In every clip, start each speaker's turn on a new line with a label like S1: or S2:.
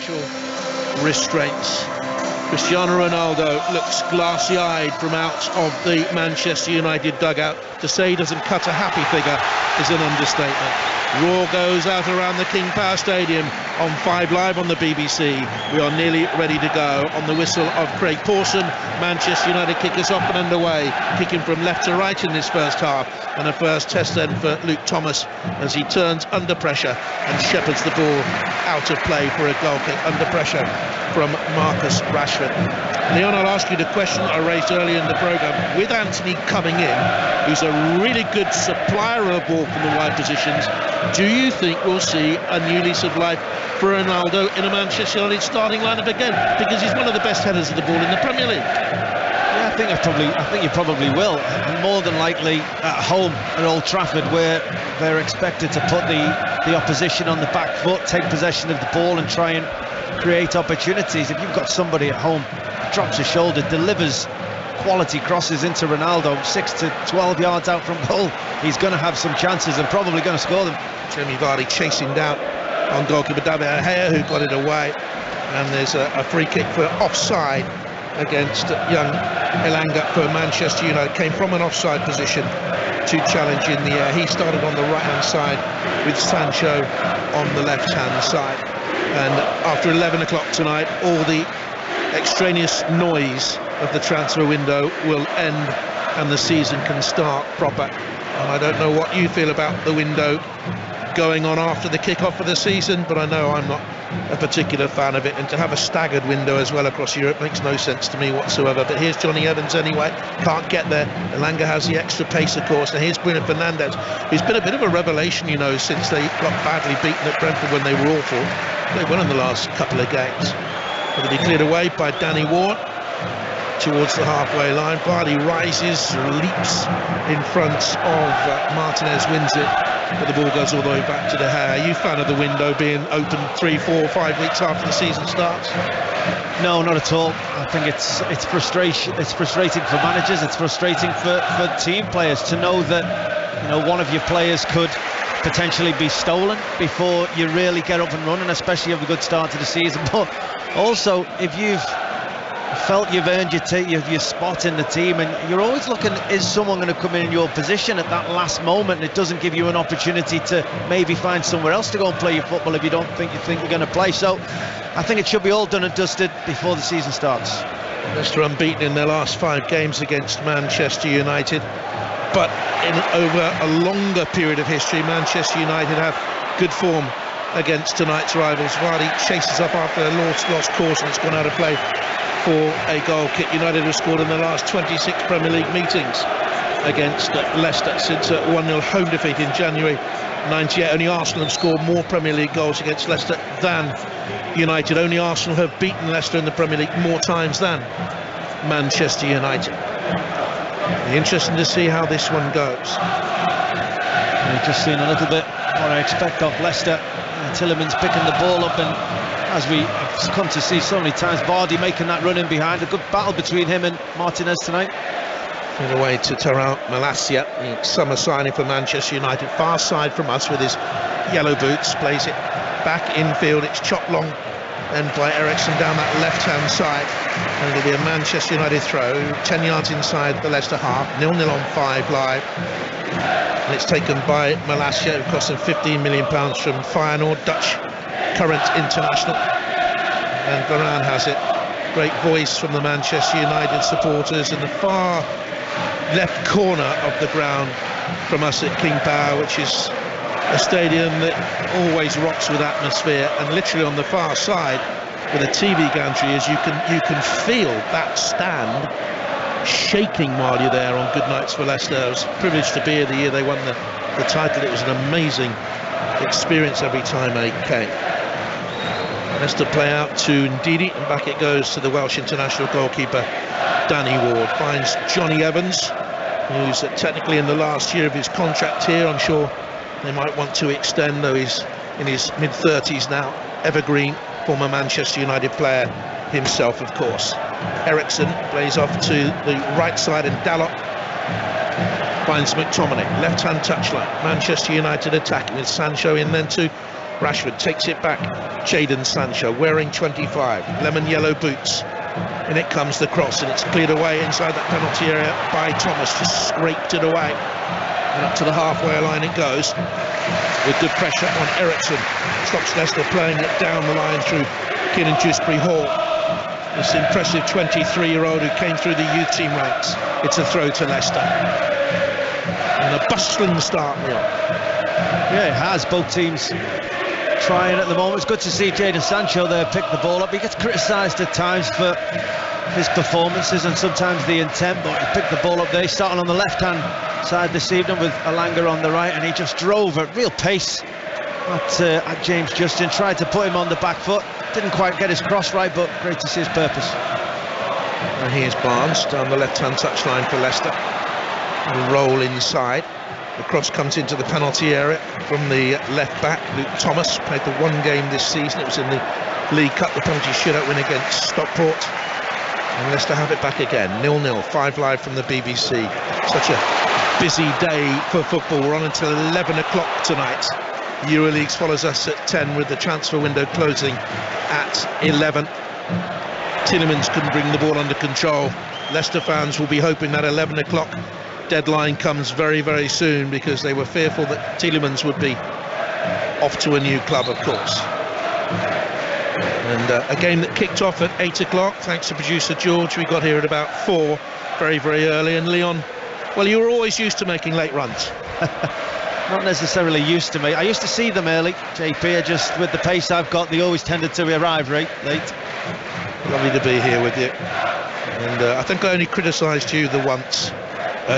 S1: natural restraints. Cristiano Ronaldo looks glassy-eyed from out of the Manchester United dugout. To say he doesn't cut a happy figure is an understatement. Roar goes out around the King Power Stadium on 5 Live on the BBC. We are nearly ready to go. On the whistle of Craig Pawson, Manchester United kick us off and underway, kicking from left to right in this first half. And a first test then for Luke Thomas as he turns under pressure and shepherds the ball out of play for a goal kick under pressure from Marcus Rashford. Leon, I'll ask you the question I raised earlier in the programme. With Anthony coming in, who's a really good supplier of the ball from the wide positions, do you think we'll see a new lease of life for Ronaldo in a Manchester United starting lineup again? Because he's one of the best headers of the ball in the Premier League.
S2: Yeah, I think you probably will. And more than likely at home at Old Trafford, where they're expected to put the opposition on the back foot, take possession of the ball and try and create opportunities. If you've got somebody at home, drops his shoulder, delivers quality crosses into Ronaldo 6 to 12 yards out from goal, he's going to have some chances and probably going to score them.
S1: Jamie Vardy chasing down on goalkeeper David De Gea, who got it away, and there's a free kick for offside against young Elanga for Manchester United. Came from an offside position to challenge in the air. He started on the right hand side with Sancho on the left hand side, and after 11 o'clock tonight, all the extraneous noise of the transfer window will end and the season can start proper. And I don't know what you feel about the window going on after the kick-off of the season, but I know I'm not a particular fan of it, and to have a staggered window as well across Europe makes no sense to me whatsoever. But here's Johnny Evans anyway, can't get there. Elanga has the extra pace, of course, and here's Bruno Fernandes, who's been a bit of a revelation, you know, since they got badly beaten at Brentford when they were awful. They won in the last couple of games. But to be cleared away by Danny Ward towards the halfway line. Vardy rises, leaps in front of Martinez, wins it, but the ball goes all the way back to De Gea. Are you a fan of the window being open 3, 4, 5 weeks after the season starts?
S2: No, not at all. I think it's frustration. It's frustrating for managers. It's frustrating for team players to know that, you know, one of your players could potentially be stolen before you really get up and running, especially have a good start to the season. But also, if you've felt you've earned your spot in the team, and you're always looking, is someone going to come in your position at that last moment, and it doesn't give you an opportunity to maybe find somewhere else to go and play your football if you don't think you're going to play. So I think it should be all done and dusted before the season starts.
S1: Leicester unbeaten in their last 5 games against Manchester United, but over a longer period of history, Manchester United have good form against tonight's rivals. Vardy chases up after a lost course, and it's gone out of play for a goal kick. United have scored in the last 26 Premier League meetings against Leicester since a 1-0 home defeat in January 98. Only Arsenal have scored more Premier League goals against Leicester than United. Only Arsenal have beaten Leicester in the Premier League more times than Manchester United. It'll be interesting to see how this one goes.
S2: We've just seen a little bit what I expect of Leicester. Tielemans picking the ball up, and as we have come to see so many times, Vardy making that run in behind. A good battle between him and Martinez tonight.
S1: In a way to Tarant Malacia, the summer signing for Manchester United, far side from us with his yellow boots, plays it back infield. It's chopped long and by Eriksen down that left hand side, and it'll be a Manchester United throw 10 yards inside the Leicester half. 0-0 on 5 Live, and it's taken by Malacia, who cost them £15 million from Feyenoord, Dutch current international. And Varane has it. Great voice from the Manchester United supporters in the far left corner of the ground from us at King Power, which is a stadium that always rocks with atmosphere. And literally on the far side, where the TV gantry is, you can feel that stand shaking while you're there on Good Nights for Leicester. I was privileged to be here the year they won the title. It was an amazing experience every time they came. Leicester play out to Ndidi, and back it goes to the Welsh international goalkeeper Danny Ward. Finds Johnny Evans, who's technically in the last year of his contract here. I'm sure they might want to extend, though he's in his mid-30s now. Evergreen, former Manchester United player himself, of course. Eriksen plays off to the right side, and Dalot finds McTominay. Left-hand touchline. Manchester United attacking with Sancho in then to Rashford takes it back. Jadon Sancho wearing 25, lemon yellow boots. And it comes the cross, and it's cleared away inside that penalty area by Thomas. Just scraped it away. And up to the halfway line it goes, with good pressure on Ericsson. Stops Leicester playing it down the line through Kiernan Dewsbury Hall. This impressive 23-year-old who came through the youth team ranks. It's a throw to Leicester. And a bustling start, Neil.
S2: Yeah, it has. Both teams trying at the moment. It's good to see Jadon Sancho there pick the ball up. He gets criticised at times for his performances and sometimes the intent, but he picked the ball up there. He started on the left-hand side this evening with Alanga on the right, and he just drove at real pace at James Justin. Tried to put him on the back foot. Didn't quite get his cross right, but great to see his purpose.
S1: And here's Barnes down the left-hand touchline for Leicester. A roll inside. The cross comes into the penalty area from the left back. Luke Thomas played the one game this season. It was in the League Cup, the penalty shootout win against Stockport. And Leicester have it back again. 0-0, 5 live from the BBC. Such a busy day for football. We're on until 11 o'clock tonight. Euroleagues follows us at 10 with the transfer window closing at 11. Tielemans couldn't bring the ball under control. Leicester fans will be hoping that 11 o'clock deadline comes very, very soon, because they were fearful that Tielemans would be off to a new club, of course. And a game that kicked off at 8 o'clock, thanks to producer George. We got here at about 4, very, very early. And Leon, well, you were always used to making late runs.
S2: Not necessarily used to me. I used to see them early, JP. Just with the pace I've got, they always tended to arrive late.
S1: Lovely to be here with you. And I think I only criticised you the once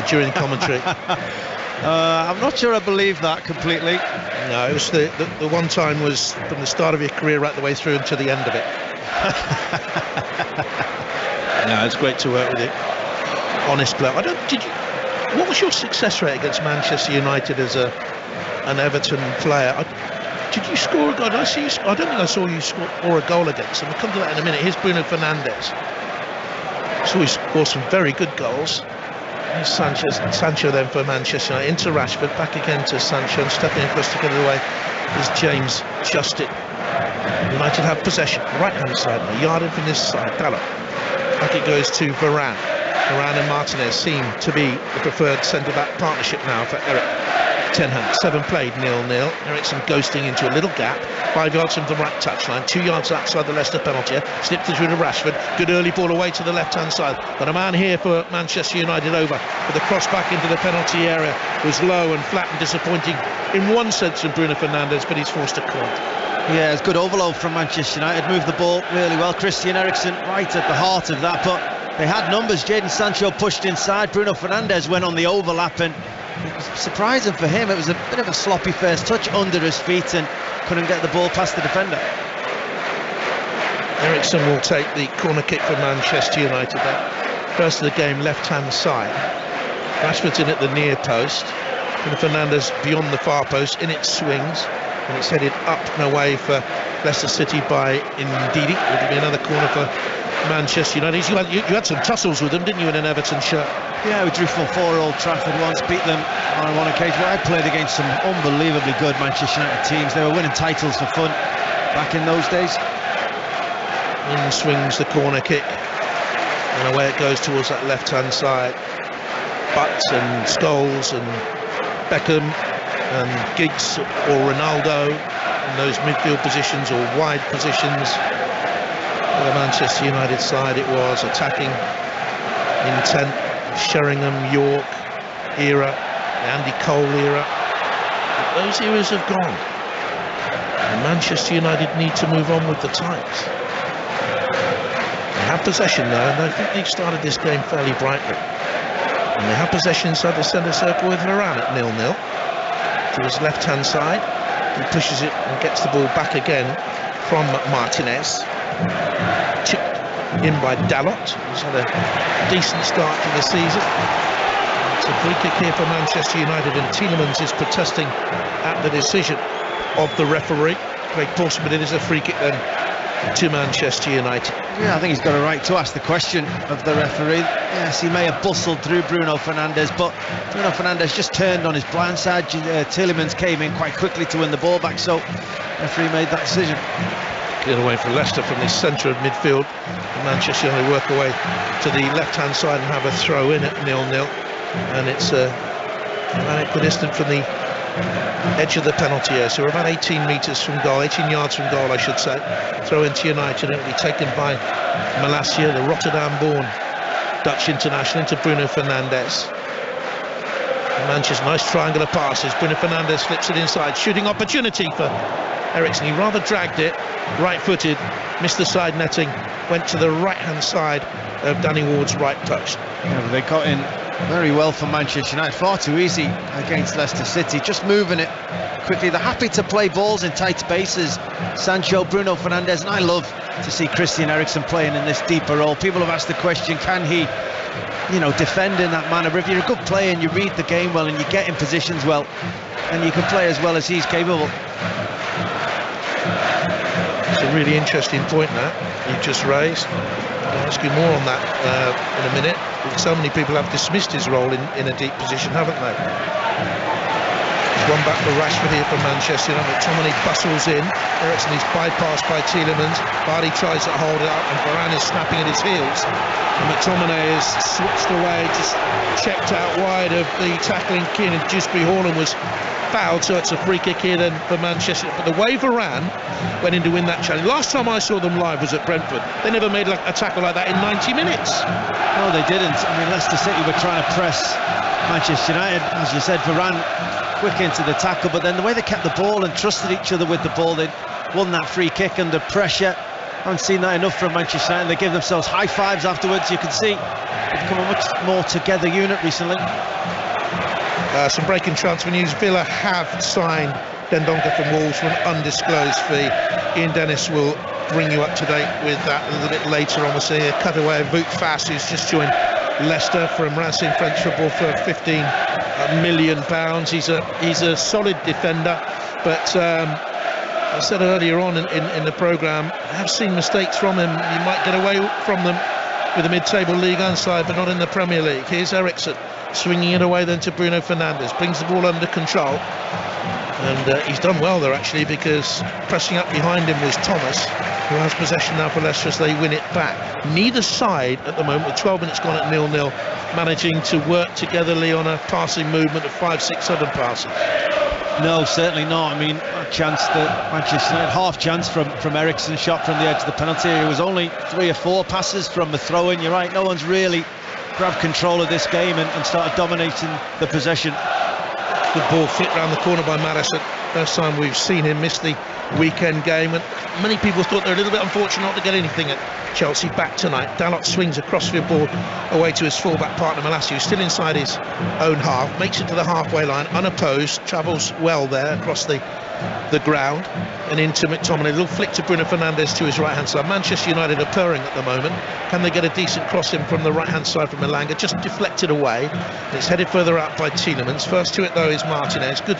S1: during commentary.
S2: I'm not sure I believe that completely.
S1: No, it was the one time was from the start of your career right the way through and to the end of it. No, it's great to work with you. Honest bloke. What was your success rate against Manchester United as an Everton player? Did you score a goal? I don't think I saw you score a goal against them. We'll come to that in a minute. Here's Bruno Fernandes. So he scored some very good goals. Here's Sancho then for Manchester United. Into Rashford, back again to Sancho, and stepping across to get it away is James Justin. United have possession, right hand side, a yard in from this side. Dalot. Back it goes to Varane. Varane and Martinez seem to be the preferred centre-back partnership now for Eric Ten Hag. 7 played, 0-0. Ericsson ghosting into a little gap, 5 yards from the right touchline, 2 yards outside the Leicester penalty. Slipped it through to Rashford. Good early ball away to the left-hand side. But a man here for Manchester United over. But the cross back into the penalty area was low and flat and disappointing in one sense from Bruno Fernandes, but he's forced a corner.
S2: Yeah, it's good overload from Manchester United. Moved the ball really well. Christian Eriksen right at the heart of that, but they had numbers. Jadon Sancho pushed inside. Bruno Fernandes went on the overlap, and it was surprising for him. It was a bit of a sloppy first touch under his feet and couldn't get the ball past the defender.
S1: Ericsson will take the corner kick for Manchester United. First of the game, left-hand side. Rashford's in at the near post. Bruno Fernandes beyond the far post. In it swings. And it's headed up and away for Leicester City by Ndidi. It'll be another corner for Manchester United. You had some tussles with them, didn't you, in an Everton shirt?
S2: Yeah, we drew 4-4 at Old Trafford once, beat them on one occasion. But I played against some unbelievably good Manchester United teams. They were winning titles for fun back in those days.
S1: In swings the corner kick, and away it goes towards that left-hand side. Butts and Scholes and Beckham and Giggs or Ronaldo in those midfield positions or wide positions. For the Manchester United side it was attacking intent. Sheringham, York era, the Andy Cole era. But those eras have gone. And Manchester United need to move on with the times. They have possession though, and I think they've started this game fairly brightly. And they have possession inside the centre circle with Varane at 0-0. To his left-hand side, he pushes it and gets the ball back again from Martinez. Chipped in by Dalot, who's had a decent start to the season. It's a free kick here for Manchester United, and Tielemans is protesting at the decision of the referee. Craig Pawson, but it is a free kick then to Manchester United.
S2: Yeah, I think he's got a right to ask the question of the referee. Yes, he may have bustled through Bruno Fernandes, but Bruno Fernandes just turned on his blind side. Tielemans came in quite quickly to win the ball back, so the referee made that decision.
S1: Cleared away for Leicester from the centre of midfield. Manchester United work away to the left-hand side and have a throw in at 0-0, and it's about equidistant from the edge of the penalty area, so we're about 18 metres from goal, 18 yards from goal I should say. Throw into United, and it'll be taken by Malacia, the Rotterdam-born Dutch international, into Bruno Fernandes. Manchester, nice triangular passes. Bruno Fernandes flips it inside, shooting opportunity for Eriksen. He rather dragged it, right-footed, missed the side netting, went to the right-hand side of Danny Ward's right post.
S2: Yeah, but they got in very well for Manchester United, far too easy against Leicester City, just moving it quickly. They're happy to play balls in tight spaces. Sancho, Bruno Fernandes, and I love to see Christian Eriksen playing in this deeper role. People have asked the question, can he, defend in that manner? But if you're a good player and you read the game well and you get in positions well, and you can play as well as he's capable.
S1: It's a really interesting point that you've just raised. I'll ask you more on that in a minute. So many people have dismissed his role in a deep position, haven't they? There's one back for Rashford here for Manchester United. McTominay bustles in. Eriksen is bypassed by Tielemans. Vardy tries to hold it up, and Varane is snapping at his heels. And McTominay has switched away, just checked out wide of the tackling kin, and Dewsbury Haaland was fouled, so it's a free kick here then for Manchester. But the way Varane went in to win that challenge, last time I saw them live was at Brentford. They never made a tackle like that in 90 minutes.
S2: No, they didn't. I mean, Leicester City were trying to press Manchester United, as you said. Varane quick into the tackle, but then the way they kept the ball and trusted each other with the ball, they won that free kick under pressure. I haven't seen that enough from Manchester United. They give themselves high fives afterwards. You can see they've become a much more together unit recently.
S1: Some breaking transfer news. Villa have signed Dendoncker from Wolves for an undisclosed fee. Ian Dennis will bring you up to date with that a little bit later on. We'll see a cutaway of Wout Faes, who's just joined Leicester from Racing French football for £15 million. He's a solid defender, but I said earlier on in the programme, I have seen mistakes from him. You might get away from them with the mid-table Ligue 1 side, but not in the Premier League. Here's Eriksen swinging it away then to Bruno Fernandes, brings the ball under control, and he's done well there actually, because pressing up behind him was Thomas, who has possession now for Leicester as they win it back. Neither side at the moment, with 12 minutes gone at 0-0, managing to work togetherly on a passing movement of 5-6 sudden passes.
S2: No, certainly not. I mean, a chance that Manchester United, half chance from Eriksen's shot from the edge of the penalty area. It was only 3 or 4 passes from the throw-in. You're right, no one's really grabbed control of this game and started dominating the possession.
S1: Good ball flicked round the corner by Madison. First time we've seen him miss the weekend game, and many people thought they're a little bit unfortunate not to get anything at Chelsea back tonight. Dalot swings a crossfield ball away to his fullback partner Malacia, who's still inside his own half, makes it to the halfway line unopposed, travels well there across the ground and into McTominay. A little flick to Bruno Fernandes to his right hand side. Manchester United are purring at the moment. Can they get a decent cross in from the right hand side from Elanga? Just deflected away. It's headed further out by Tielemans. First to it though is Martinez. Good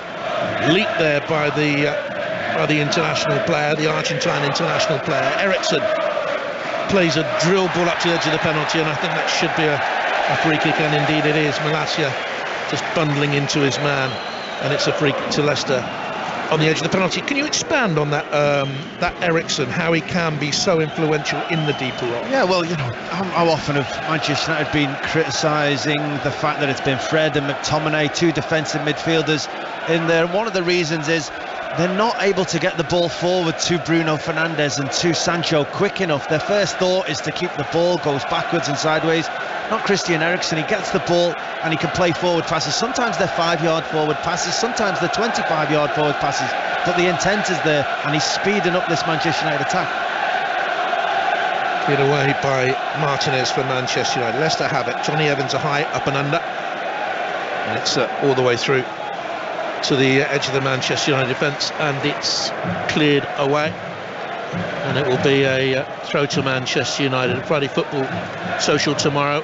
S1: leap there by the international player, the Argentine international player. Eriksen plays a drill ball up to the edge of the penalty, and I think that should be a free kick, and indeed it is. Malacia just bundling into his man, and it's a free kick to Leicester on the edge of the penalty. Can you expand on that Eriksen, how he can be so influential in the deeper role?
S2: Yeah, well, how often have Manchester United been criticising the fact that it's been Fred and McTominay, 2 defensive midfielders in there, and one of the reasons is they're not able to get the ball forward to Bruno Fernandes and to Sancho quick enough. Their first thought is to keep the ball, goes backwards and sideways. Not Christian Eriksen. He gets the ball and he can play forward passes. Sometimes they're 5-yard forward passes, sometimes they're 25-yard forward passes, but the intent is there, and he's speeding up this Manchester United attack.
S1: Cleared away by Martinez for Manchester United. Leicester have it. Johnny Evans a high up and under, and it's all the way through to the edge of the Manchester United defence, and it's cleared away, and it will be a throw to Manchester United. Friday Football Social tomorrow.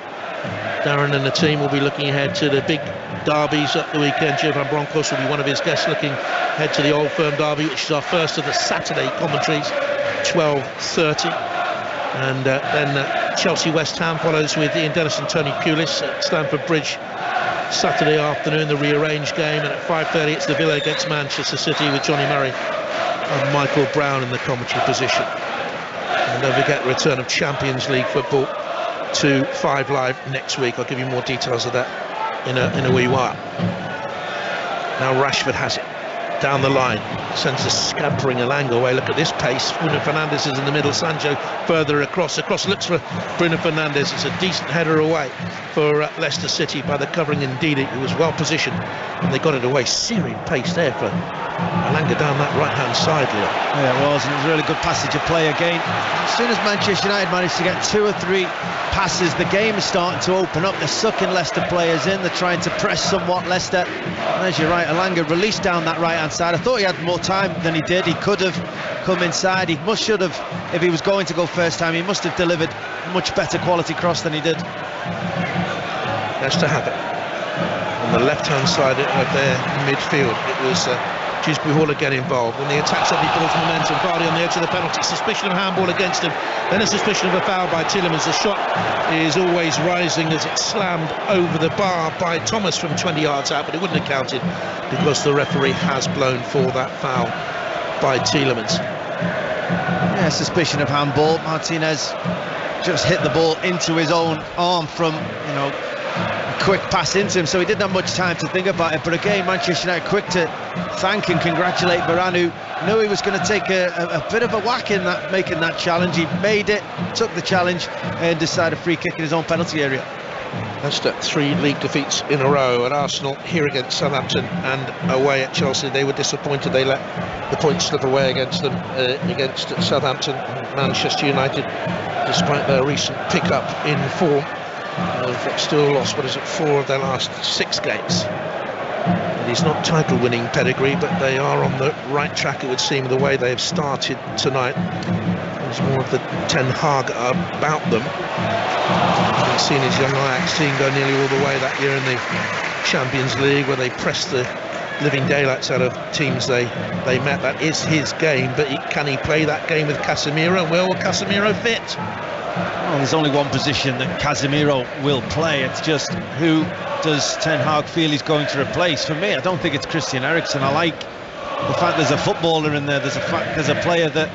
S1: Darren and the team will be looking ahead to the big derbies at the weekend. Gilvan Broncos will be one of his guests, looking ahead to the Old Firm derby, which is our first of the Saturday commentaries, 12:30. And then Chelsea West Ham follows with Ian Dennis and Tony Pulis at Stamford Bridge Saturday afternoon, the rearranged game. And at 5:30 it's the Villa against Manchester City with Johnny Murray and Michael Brown in the commentary position. And don't forget the return of Champions League football to 5 Live next week. I'll give you more details of that in a wee while. Now Rashford has it down the line, sends a scampering Elanga away. Look at this pace. Bruno Fernandes is in the middle. Sancho further across looks for Bruno Fernandes. It's a decent header away for Leicester City by the covering Ndidi, who was well positioned, and they got it away. Searing pace there for Elanga down that right hand side, Leo.
S2: Yeah, it was, and it was a really good passage of play again. As soon as Manchester United managed to get 2 or 3 passes, the game is starting to open up. They're sucking Leicester players in, they're trying to press somewhat Leicester, and as you're right, Elanga released down that right hand side. I thought he had more time than he did. He could have come inside. He should have, if he was going to go first time, he must have delivered a much better quality cross than he did.
S1: Leicester have it on the left hand side of their midfield. It was Dewsbury Hall again involved. When the attack suddenly builds momentum, Vardy on the edge of the penalty, suspicion of handball against him, then a suspicion of a foul by Tielemans. The shot is always rising as it's slammed over the bar by Thomas from 20 yards out, but it wouldn't have counted because the referee has blown for that foul by Tielemans.
S2: Yeah, suspicion of handball. Martinez just hit the ball into his own arm from, a quick pass into him, so he didn't have much time to think about it. But again, Manchester United quick to thank and congratulate Varane, who knew he was going to take a bit of a whack in that, making that challenge. He made it, took the challenge, and decided a free kick in his own penalty area.
S1: Leicester 3 league defeats in a row at Arsenal, here against Southampton, and away at Chelsea. They were disappointed they let the points slip away against them against Southampton. Manchester United, despite their recent pick-up in form, have still lost, 4 of their last 6 games. It is not title-winning pedigree, but they are on the right track, it would seem, the way they have started tonight. There's more of the Ten Hag about them. We've seen his young Ajax team go nearly all the way that year in the Champions League, where they pressed the living daylights out of teams they met. That is his game, but can he play that game with Casemiro? Where will Casemiro fit?
S2: Well, there's only one position that Casemiro will play. It's just, who does Ten Hag feel he's going to replace? For me, I don't think it's Christian Eriksen. I like the fact there's a footballer in there. There's a player that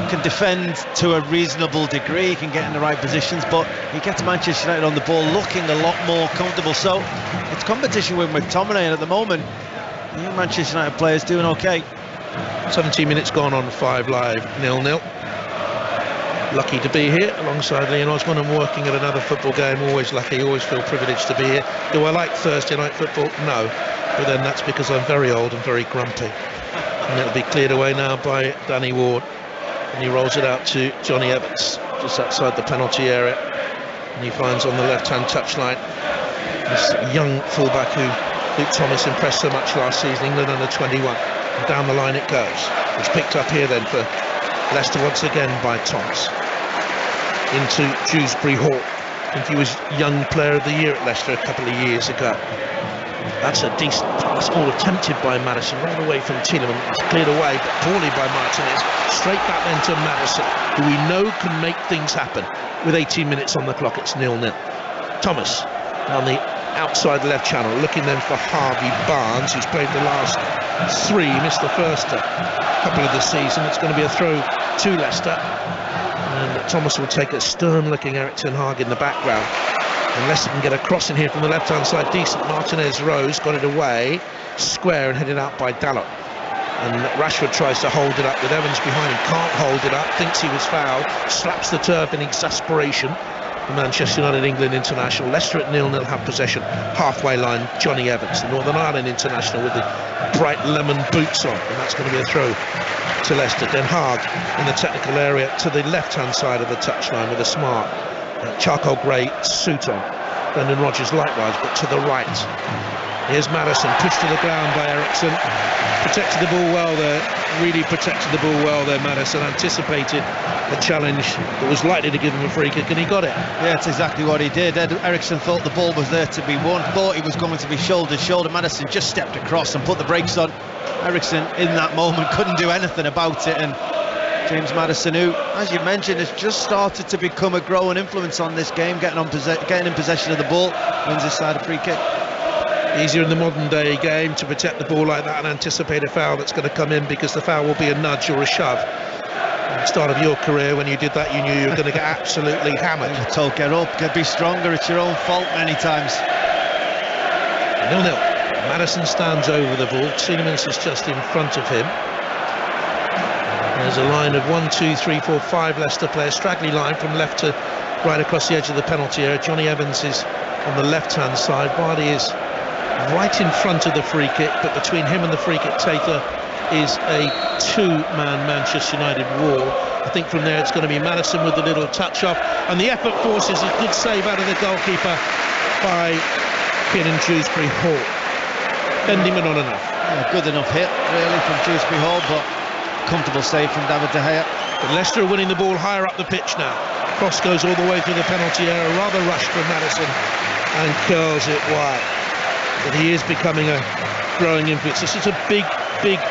S2: can defend to a reasonable degree, he can get in the right positions, but he gets Manchester United on the ball looking a lot more comfortable. So it's competition with McTominay, and at the moment the young Manchester United players doing okay.
S1: 17 minutes gone on 5 Live, 0-0. Lucky to be here alongside Leon Osborne. I'm working at another football game, always lucky, always feel privileged to be here. Do I like Thursday night football? No, but then that's because I'm very old and very grumpy. And it'll be cleared away now by Danny Ward, and he rolls it out to Johnny Evans just outside the penalty area, and he finds on the left hand touchline this young fullback who Luke Thomas impressed so much last season, England under 21, and down the line it goes. It's picked up here then for Leicester once again by Thomas into Dewsbury Hall. I think he was Young Player of the Year at Leicester a couple of years ago. That's a decent pass, all attempted by Maddison, right away from Tielemans. It's cleared away, but poorly by Martinez. Straight back then to Maddison, who we know can make things happen. With 18 minutes on the clock, it's 0-0. Thomas on the outside left channel, looking then for Harvey Barnes, who's played the last 3, missed the first couple of the season. It's going to be a throw to Leicester, and Thomas will take a stern-looking Erik ten Hag in the background. And Leicester can get a cross in here from the left-hand side. Decent. Martinez rose, got it away, square, and headed out by Dalot. And Rashford tries to hold it up with Evans behind him, can't hold it up, thinks he was fouled, slaps the turf in exasperation. The Manchester United England international. Leicester at 0-0 have possession. Halfway line, Johnny Evans, the Northern Ireland international, with the bright lemon boots on, and that's going to be a throw to Leicester. Den Haag in the technical area to the left-hand side of the touchline with a smart charcoal grey suit on. Brendan Rodgers likewise, but to the right. Here's Maddison, pushed to the ground by Eriksen. Protected the ball well there, really protected the ball well there, Maddison. Anticipated a challenge that was likely to give him a free kick, and he got it.
S2: Yeah, that's exactly what he did. Eriksen thought the ball was there to be won, thought he was going to be shoulder to shoulder. Maddison just stepped across and put the brakes on. Eriksen in that moment couldn't do anything about it, and James Maddison, who, as you mentioned, has just started to become a growing influence on this game, getting in possession of the ball, wins his side a free kick.
S1: Easier in the modern day game to protect the ball like that and anticipate a foul that's going to come in, because the foul will be a nudge or a shove. At the start of your career, when you did that, you knew you were going to get absolutely hammered.
S2: You're told, get up, be stronger, it's your own fault many times.
S1: 0-0. Maddison stands over the ball, Tielemans is just in front of him. There's a line of 1, 2, 3, 4, 5 Leicester players, straggly line from left to right across the edge of the penalty area. Johnny Evans is on the left-hand side. Vardy is right in front of the free kick, but between him and the free kick taker is a two-man Manchester United wall. I think from there it's going to be Maddison with the little touch-off, and the effort forces a good save out of the goalkeeper by Kieran Dewsbury Hall. Bending not enough.
S2: Yeah, good enough hit, really, from Dewsbury Hall, but comfortable save from David De Gea.
S1: But Leicester are winning the ball higher up the pitch now. Cross goes all the way through the penalty area, rather rushed from Maddison, and curls it wide. But he is becoming a growing influence. This is a big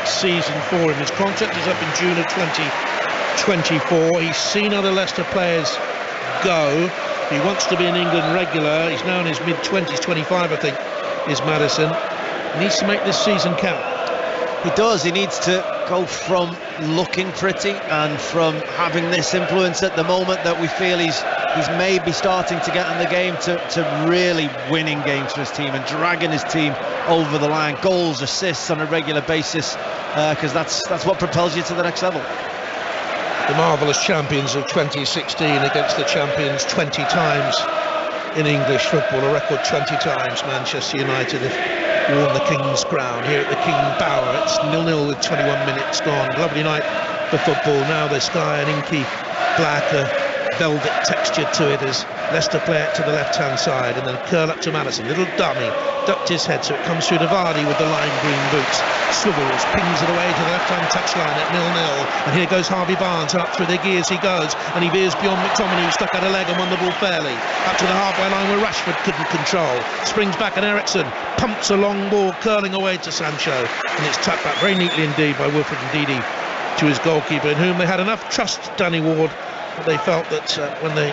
S1: season for him. His contract is up in June of 2024. He's seen other Leicester players go. He wants to be an England regular. He's now in his mid-20s, 25 I think is Maddison. He needs to make this season count.
S2: He does. He needs to go from looking pretty and from having this influence at the moment that we feel he's maybe starting to get in the game to really winning games for his team and dragging his team over the line, goals, assists on a regular basis, because that's what propels you to the next level.
S1: The marvellous champions of 2016 against the champions 20 times in English football, a record 20 times. Manchester United have worn the King's crown here at the King Bower. It's 0-0 with 21 minutes gone. Lovely night for football. Now the sky an inky black, velvet texture to it as Leicester play it to the left-hand side and then curl up to Maddison. Little dummy, ducked his head so it comes through to Vardy with the lime green boots. Swivels, pings it away to the left-hand touchline at 0-0. And here goes Harvey Barnes, and up through the gears he goes. And he veers beyond McTominay, who stuck out a leg and won the ball fairly. Up to the halfway line where Rashford couldn't control. Springs back and Eriksen pumps a long ball curling away to Sancho. And it's tucked back very neatly indeed by Wilfred Ndidi to his goalkeeper, in whom they had enough trust, Danny Ward, but they felt that when the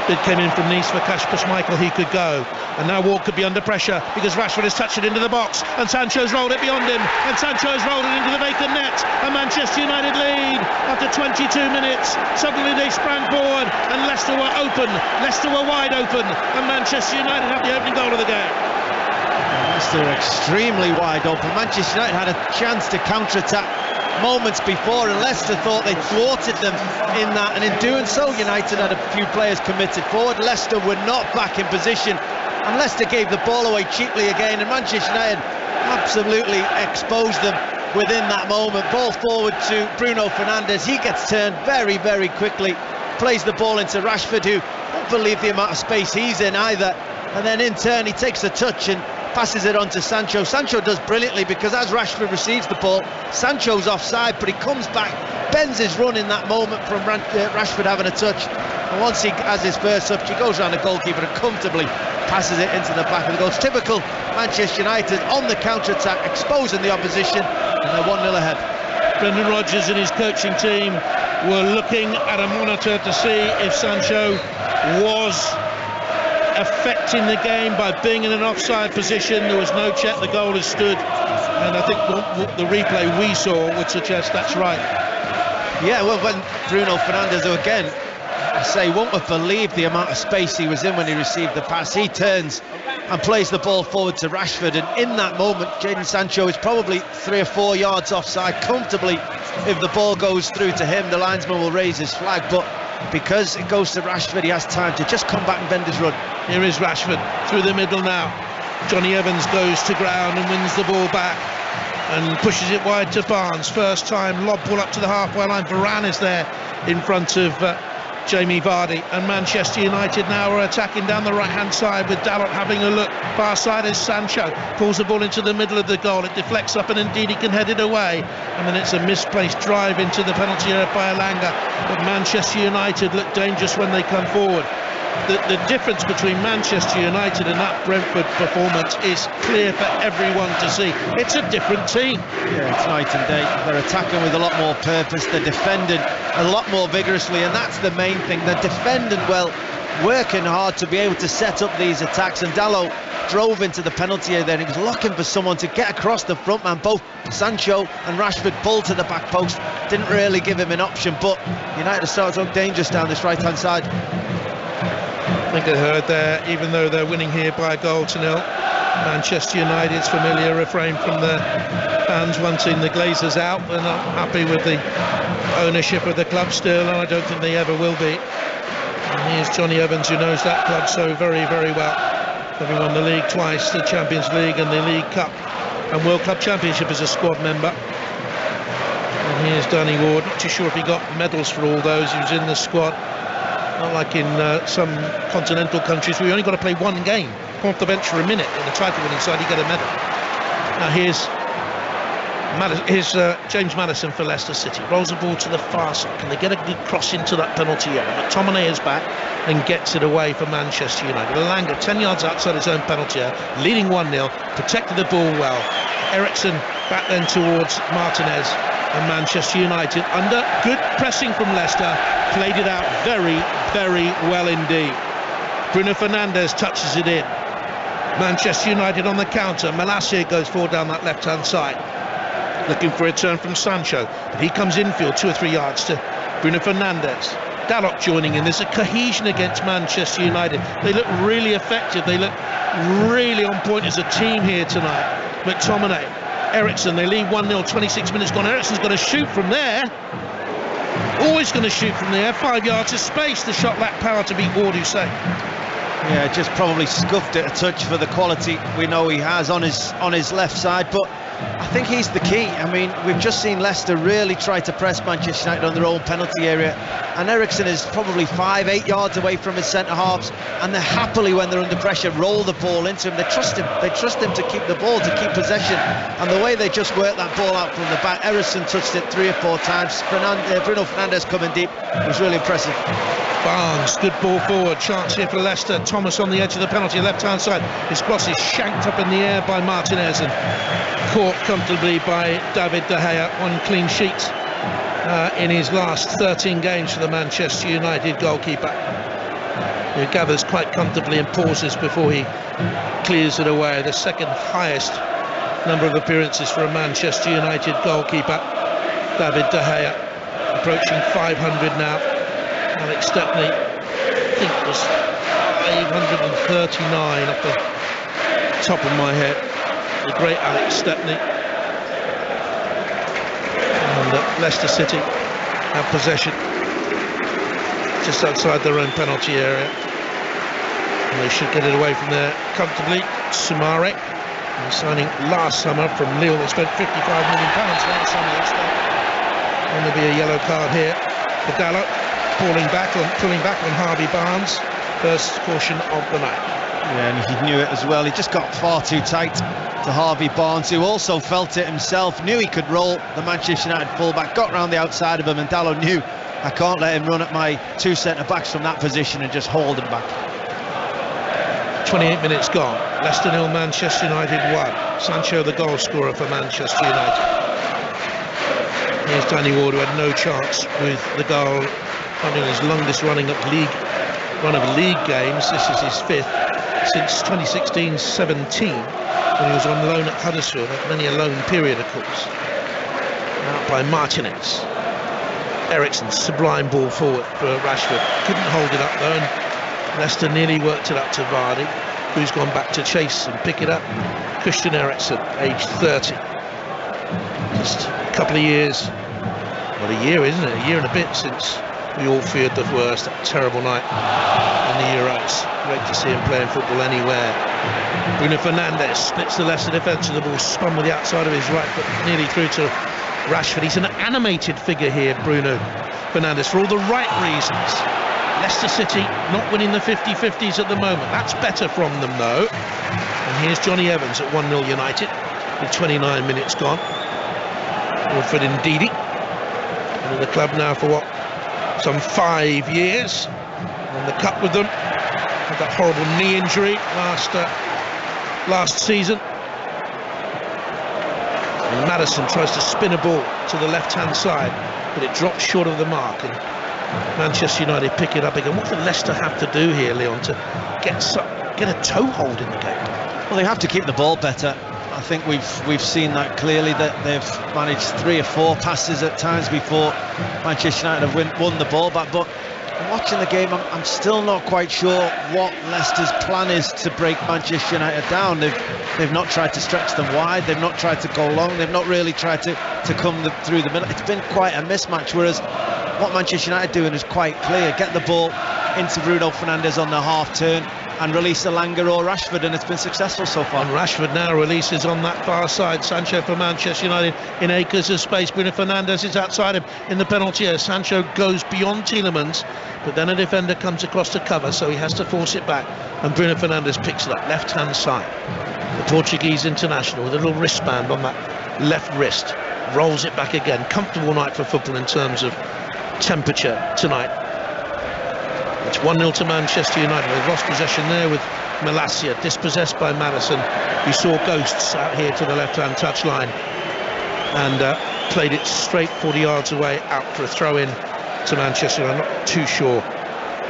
S1: bid came in from Nice for Kasper Schmeichel, he could go. And now Ward could be under pressure because Rashford has touched it into the box and Sancho's rolled it beyond him, and Sancho's rolled it into the vacant net, and Manchester United lead after 22 minutes. Suddenly they sprang forward and Leicester were open, Leicester were wide open, and Manchester United have the opening goal of the game.
S2: Leicester extremely wide open. Manchester United had a chance to counter-attack moments before, and Leicester thought they thwarted them in that, and in doing so United had a few players committed forward. Leicester were not back in position, and Leicester gave the ball away cheaply again, and Manchester United absolutely exposed them within that moment. Ball forward to Bruno Fernandes. He gets turned very quickly, plays the ball into Rashford, who don't believe the amount of space he's in either, and then in turn he takes a touch and passes it on to Sancho. Sancho does brilliantly, because as Rashford receives the ball, Sancho's offside, but he comes back, bends his run in that moment from Rashford having a touch, and once he has his first touch, he goes around the goalkeeper and comfortably passes it into the back of the goal. It's typical Manchester United on the counter-attack, exposing the opposition, and they're 1-0 ahead.
S1: Brendan Rodgers and his coaching team were looking at a monitor to see if Sancho was affecting the game by being in an offside position. There was no check, the goal has stood, and I think the replay we saw would suggest that's right.
S2: Yeah, well, when Bruno Fernandes, who again, I say, won't have believed the amount of space he was in when he received the pass, he turns and plays the ball forward to Rashford, and in that moment Jadon Sancho is probably 3 or 4 yards offside comfortably. If the ball goes through to him, the linesman will raise his flag, but because it goes to Rashford, he has time to just come back and bend his run.
S1: Here is Rashford through the middle now. Johnny Evans goes to ground and wins the ball back and pushes it wide to Barnes. First time lob ball up to the halfway line. Varane is there in front of Jamie Vardy, and Manchester United now are attacking down the right hand side with Dalot having a look. Far side is Sancho, pulls the ball into the middle of the goal, it deflects up and indeed he can head it away, and then it's a misplaced drive into the penalty area by Elanga. But Manchester United look dangerous when they come forward. the difference between Manchester United and that Brentford performance is clear for everyone to see. It's a different team.
S2: Yeah, it's night and day. They're attacking with a lot more purpose. They're defending a lot more vigorously, and that's the main thing. They're defending well, working hard to be able to set up these attacks. And Dalot drove into the penalty area there. He was looking for someone to get across the front man. Both Sancho and Rashford pulled to the back post. Didn't really give him an option, but United are starting to look dangerous down this right-hand side.
S1: I think I heard there, even though they're winning here by 1-0, Manchester United's familiar refrain from the fans wanting the Glazers out. They're not happy with the ownership of the club still, and I don't think they ever will be. And here's Johnny Evans, who knows that club so very, very well. Having won the league twice, the Champions League and the League Cup and World Club Championship as a squad member. And here's Danny Ward, not too sure if he got medals for all those. He was in the squad. Not like in some continental countries where you only got to play one game, come off the bench for a minute in the title winning side, you get a medal. Now here's James Maddison for Leicester City. Rolls the ball to the far side. Can they get a good cross into that penalty area? McTominay is back and gets it away for Manchester United. Elanga 10 yards outside his own penalty area, leading 1-0, protected the ball well. Eriksen back then towards Martinez, and Manchester United, under good pressing from Leicester, played it out very, very well indeed. Bruno Fernandes touches it in. Manchester United on the counter. Malacia goes forward down that left-hand side, looking for a turn from Sancho, but he comes infield 2 or 3 yards to Bruno Fernandes. Dalot joining in. There's a cohesion against Manchester United. They look really effective. They look really on point as a team here tonight. McTominay, Eriksen, they lead 1-0, 26 minutes gone. Eriksen's going to shoot from there. Always going to shoot from there. 5 yards of space. The shot lacked power to beat Ward, who saved.
S2: Yeah, just probably scuffed it a touch for the quality we know he has on his left side, but I think he's the key. I mean, we've just seen Leicester really try to press Manchester United on their own penalty area, and Eriksen is probably 5-8 yards away from his centre-halves, and they happily, when they're under pressure, roll the ball into him. They trust him to keep the ball, to keep possession, and the way they just work that ball out from the back. Eriksen touched it 3 or 4 times. Bruno Fernandes coming deep. It was really impressive.
S1: Barnes, good ball forward, chance here for Leicester. Thomas on the edge of the penalty, left-hand side. His cross is shanked up in the air by Martinez and caught comfortably by David De Gea. One clean sheet in his last 13 games for the Manchester United goalkeeper, who gathers quite comfortably and pauses before he clears it away. The second highest number of appearances for a Manchester United goalkeeper, David De Gea, approaching 500 now. Alex Stepney, I think it was 539 off the top of my head. The great Alex Stepney. And Leicester City have possession just outside their own penalty area, and they should get it away from there comfortably. Soumaré, signing last summer from Lille. They spent £55 million last summer. And there'll be a yellow card here for Dalot, pulling back on Harvey Barnes. First caution of the night.
S2: Yeah, and he knew it as well. He just got far too tight to Harvey Barnes, who also felt it himself, knew he could roll the Manchester United fullback, got round the outside of him, and Dalot knew, I can't let him run at my 2 centre-backs from that position, and just hauled him back.
S1: 28 minutes gone. Leicester 0, Manchester United 1. Sancho the goal scorer for Manchester United. Here's Danny Ward, who had no chance with the goal. Finding his longest run of league games. This is his 5th since 2016-17, when he was on loan at Huddersfield. Many a loan period, of course. Out by Martinez. Eriksen, sublime ball forward for Rashford. Couldn't hold it up though, and Leicester nearly worked it up to Vardy, who's gone back to chase and pick it up. Christian Eriksen, aged 30. Just a couple of years, well, a year, isn't it? A year and a bit since we all feared the worst. That terrible night in the Euros. Great to see him playing football anywhere. Bruno Fernandes splits the Leicester defence, and the ball spun with the outside of his right foot nearly through to Rashford. He's an animated figure here, Bruno Fernandes, for all the right reasons. Leicester City not winning the 50-50s at the moment. That's better from them though. And here's Johnny Evans at 1-0 United with 29 minutes gone. Wilfred Ndidi, been in the club now for what, some 5 years, won the cup with them, Had that horrible knee injury last season. And Maddison tries to spin a ball to the left-hand side, but it drops short of the mark, and Manchester United pick it up again. What do Leicester have to do here, Leon, to get a toehold in the game?
S2: Well, they have to keep the ball better. I think we've seen that clearly, that they've managed 3 or 4 passes at times before Manchester United have won the ball back. But watching the game, I'm still not quite sure what Leicester's plan is to break Manchester United down. They've not tried to stretch them wide, they've not tried to go long, they've not really tried to come through the middle. It's been quite a mismatch, whereas what Manchester United are doing is quite clear. Get the ball into Bruno Fernandes on the half turn and release Elanga or Rashford, and it's been successful so far.
S1: And Rashford now releases on that far side. Sancho for Manchester United in acres of space. Bruno Fernandes is outside him in the penalty area. Sancho goes beyond Tielemans, but then a defender comes across to cover, so he has to force it back, and Bruno Fernandes picks it up left hand side. The Portuguese international with a little wristband on that left wrist rolls it back again. Comfortable night for football in terms of temperature tonight. It's 1-0 to Manchester United. They've lost possession there with Malacia, dispossessed by Maddison, who saw ghosts out here to the left-hand touchline, and played it straight 40 yards away out for a throw-in to Manchester. I'm not too sure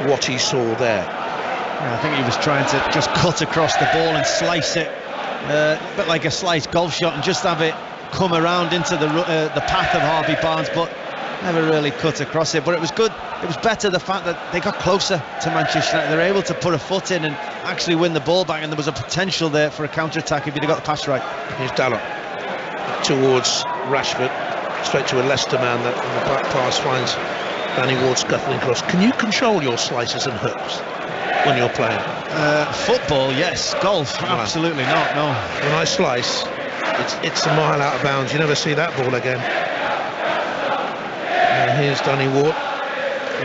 S1: what he saw there.
S2: Yeah, I think he was trying to just cut across the ball and slice it, a bit like a sliced golf shot, and just have it come around into the path of Harvey Barnes, but never really cut across it. But it was good. It was better the fact that they got closer to Manchester United. They were able to put a foot in and actually win the ball back, and there was a potential there for a counter-attack if you'd have got the pass right.
S1: Here's Dalot towards Rashford, straight to a Leicester man that in the back pass finds Danny Ward scuttling across. Can you control your slices and hooks when you're playing?
S2: Football, yes. Golf, absolutely not, no.
S1: When I slice, it's a mile out of bounds. You never see that ball again. And here's Danny Ward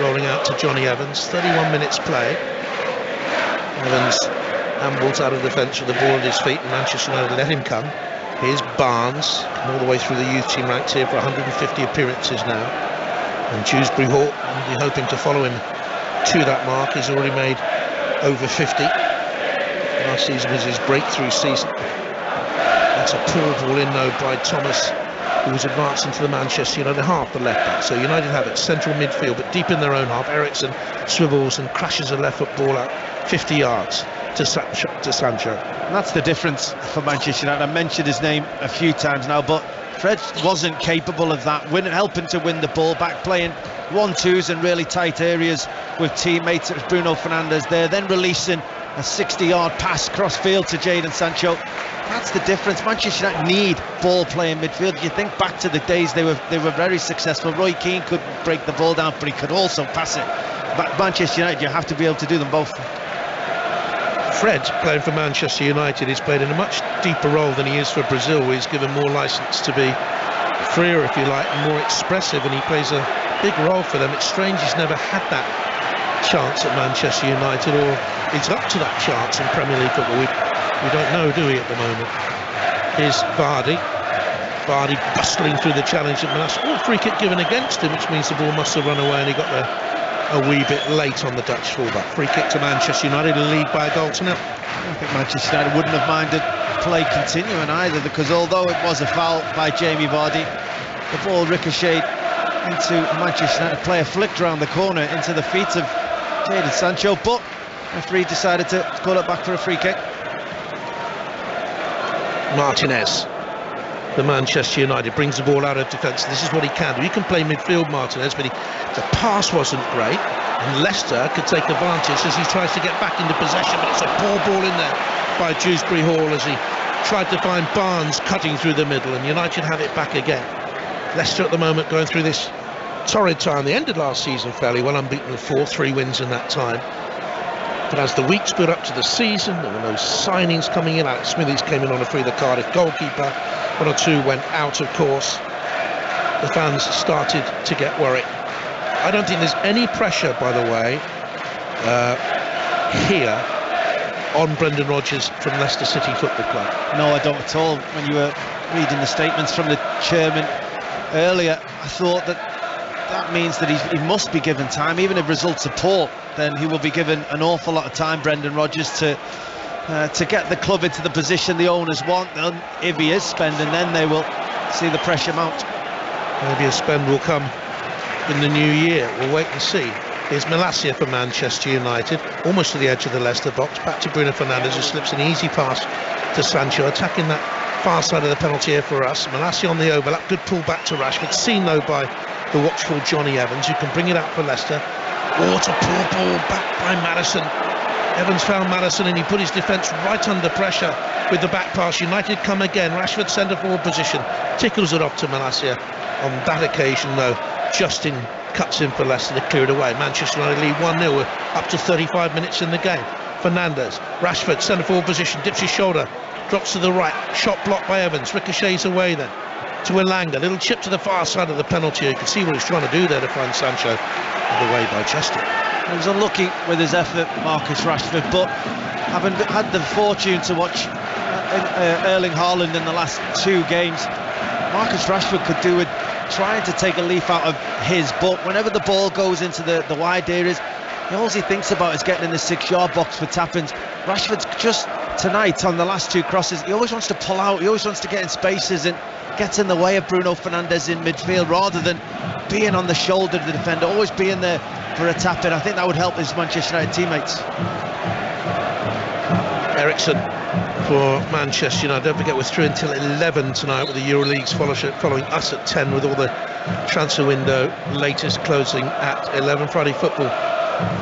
S1: rolling out to Johnny Evans. 31 minutes play. Evans ambles out of defence with the ball at his feet, and Manchester United let him come. Here's Barnes, all the way through the youth team ranks here for 150 appearances now. And Dewsbury Hall will be hoping to follow him to that mark. He's already made over 50. Last season was his breakthrough season. That's a poor ball in though by Thomas, who was advancing to the Manchester United half, the left back. So United have it central midfield, but deep in their own half. Eriksen swivels and crashes a left foot ball out 50 yards to Sancho.
S2: And that's the difference for Manchester United. I mentioned his name a few times now, but Fred wasn't capable of that, helping to win the ball back, playing 1-2s in really tight areas with teammates. It was Bruno Fernandes there, then releasing a 60-yard pass cross-field to Jadon Sancho. That's the difference. Manchester United need ball-playing midfield. You think back to the days they were very successful. Roy Keane could break the ball down, but he could also pass it. But Manchester United, you have to be able to do them both.
S1: Fred, playing for Manchester United, he's played in a much deeper role than he is for Brazil, where he's given more licence to be freer, if you like, and more expressive, and he plays a big role for them. It's strange he's never had that chance at Manchester United, or he's up to that chance in Premier League football. We don't know, do we, at the moment? Here's Vardy bustling through the challenge of Malacia. Oh, free kick given against him, which means the ball must have run away, and he got there a wee bit late on the Dutch fullback. Free kick to Manchester United, lead by a goal to nil.
S2: I think Manchester United wouldn't have minded play continuing either, because although it was a foul by Jamie Vardy, the ball ricocheted into Manchester United player, flicked around the corner into the feet of Jadon Sancho, but the referee decided to call it back for a free kick.
S1: Martinez, the Manchester United, brings the ball out of defence. This is what he can do. He can play midfield, Martinez, but the pass wasn't great, and Leicester could take advantage as he tries to get back into possession, but it's a poor ball in there by Dewsbury Hall as he tried to find Barnes cutting through the middle, and United have it back again. Leicester at the moment going through this torrid time. They ended last season fairly well, unbeaten with 4-3 wins in that time. But as the weeks built up to the season, there were no signings coming in. Alex Smithies came in on a free, the Cardiff goalkeeper. 1 or 2 went out, of course. The fans started to get worried. I don't think there's any pressure, by the way, here on Brendan Rodgers from Leicester City Football Club.
S2: No, I don't at all. When you were reading the statements from the chairman earlier, I thought that that means that he must be given time. Even if results are poor, then he will be given an awful lot of time, Brendan Rodgers, to get the club into the position the owners want. And if he is spending, then they will see the pressure mount.
S1: Maybe a spend will come in the new year. We'll wait and see. Here's Malacia for Manchester United, almost to the edge of the Leicester box. Back to Bruno Fernandes, who slips an easy pass to Sancho, attacking that far side of the penalty area for us. Malacia on the overlap, good pull back to Rashford, seen though by the watchful Johnny Evans, who can bring it out for Leicester. What a poor ball back by Maddison. Evans found Maddison and he put his defence right under pressure with the back pass. United come again. Rashford centre forward position, tickles it off to Malacia. On that occasion though, Justin cuts in for Leicester to clear it away. Manchester United lead 1-0 with up to 35 minutes in the game. Fernandes, Rashford, centre forward position, dips his shoulder, drops to the right, shot blocked by Evans, ricochets away then to Elanga, little chip to the far side of the penalty. You can see what he's trying to do there to find Sancho, and away by Justin.
S2: He was unlucky with his effort, Marcus Rashford, but having had the fortune to watch Erling Haaland in the last 2 games, Marcus Rashford could do with trying to take a leaf out of his book. Whenever the ball goes into the wide areas, all he thinks about is getting in the 6-yard box for tap-ins. Rashford's just tonight on the last 2 crosses, he always wants to pull out, he always wants to get in spaces and gets in the way of Bruno Fernandes in midfield rather than being on the shoulder of the defender, always being there for a tap-in. I think that would help his Manchester United teammates.
S1: Eriksen for Manchester United. Don't forget, we're through until 11 tonight with the EuroLeague's following us at 10, with all the transfer window latest closing at 11. Friday football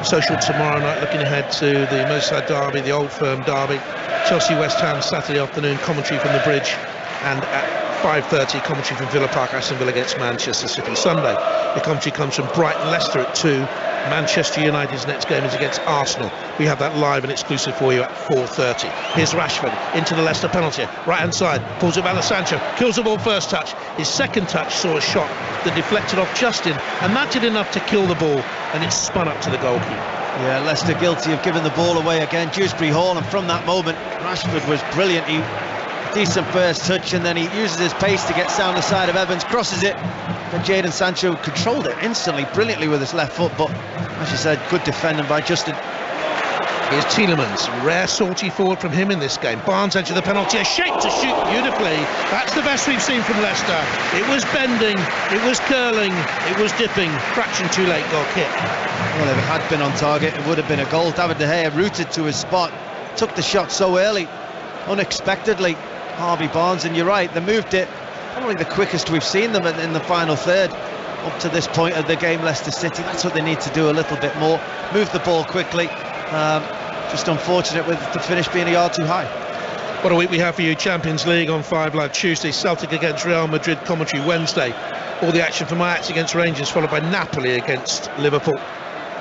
S1: social tomorrow night, looking ahead to the Merseyside derby, the Old Firm derby. Chelsea West Ham Saturday afternoon, commentary from the Bridge, and at 5:30 commentary from Villa Park, Aston Villa against Manchester City. Sunday the commentary comes from Brighton Leicester at 2. Manchester United's next game is against Arsenal. We have that live and exclusive for you at 4:30. Here's Rashford into the Leicester penalty, right hand side, pulls it back to Sancho, kills the ball first touch. His second touch saw a shot that deflected off Justin, and that did enough to kill the ball, and it spun up to the goalkeeper.
S2: Yeah, Leicester guilty of giving the ball away again, Dewsbury Hall, and from that moment Rashford was brilliant. He decent first touch, and then he uses his pace to get down the side of Evans, crosses it, and Jadon Sancho controlled it instantly, brilliantly with his left foot, but as you said, good defending by Justin.
S1: Here's Tielemans, rare salty forward from him in this game. Barnes edge of the penalty, a shape to shoot beautifully. That's the best we've seen from Leicester. It was bending, it was curling, it was dipping. Fraction too late, goal kick.
S2: Well, if it had been on target, it would have been a goal. David De Gea rooted to his spot, took the shot so early, unexpectedly, Harvey Barnes, and you're right, they moved it probably the quickest we've seen them in the final third up to this point of the game. Leicester City, that's what they need to do a little bit more, move the ball quickly. Just unfortunate with the finish being a yard too high.
S1: What a week we have for you. Champions League on 5 Live Tuesday, Celtic against Real Madrid commentary Wednesday, all the action from Ajax against Rangers, followed by Napoli against Liverpool.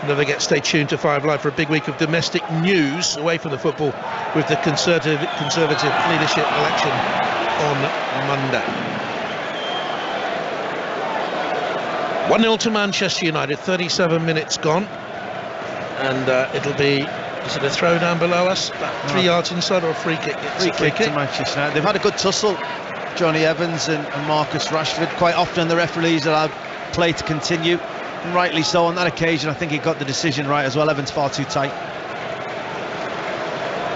S1: Don't forget, stay tuned to 5 Live for a big week of domestic news away from the football, with the Conservative leadership election on Monday. 1-0 to Manchester United, 37 minutes gone, and it'll be, is it a throw down below us, about 3 yards inside, or a free kick?
S2: Free kick to Manchester United. They've had a good tussle, Johnny Evans and Marcus Rashford. Quite often the referees allowed play to continue, and rightly so. On that occasion I think he got the decision right as well. Evans far too tight.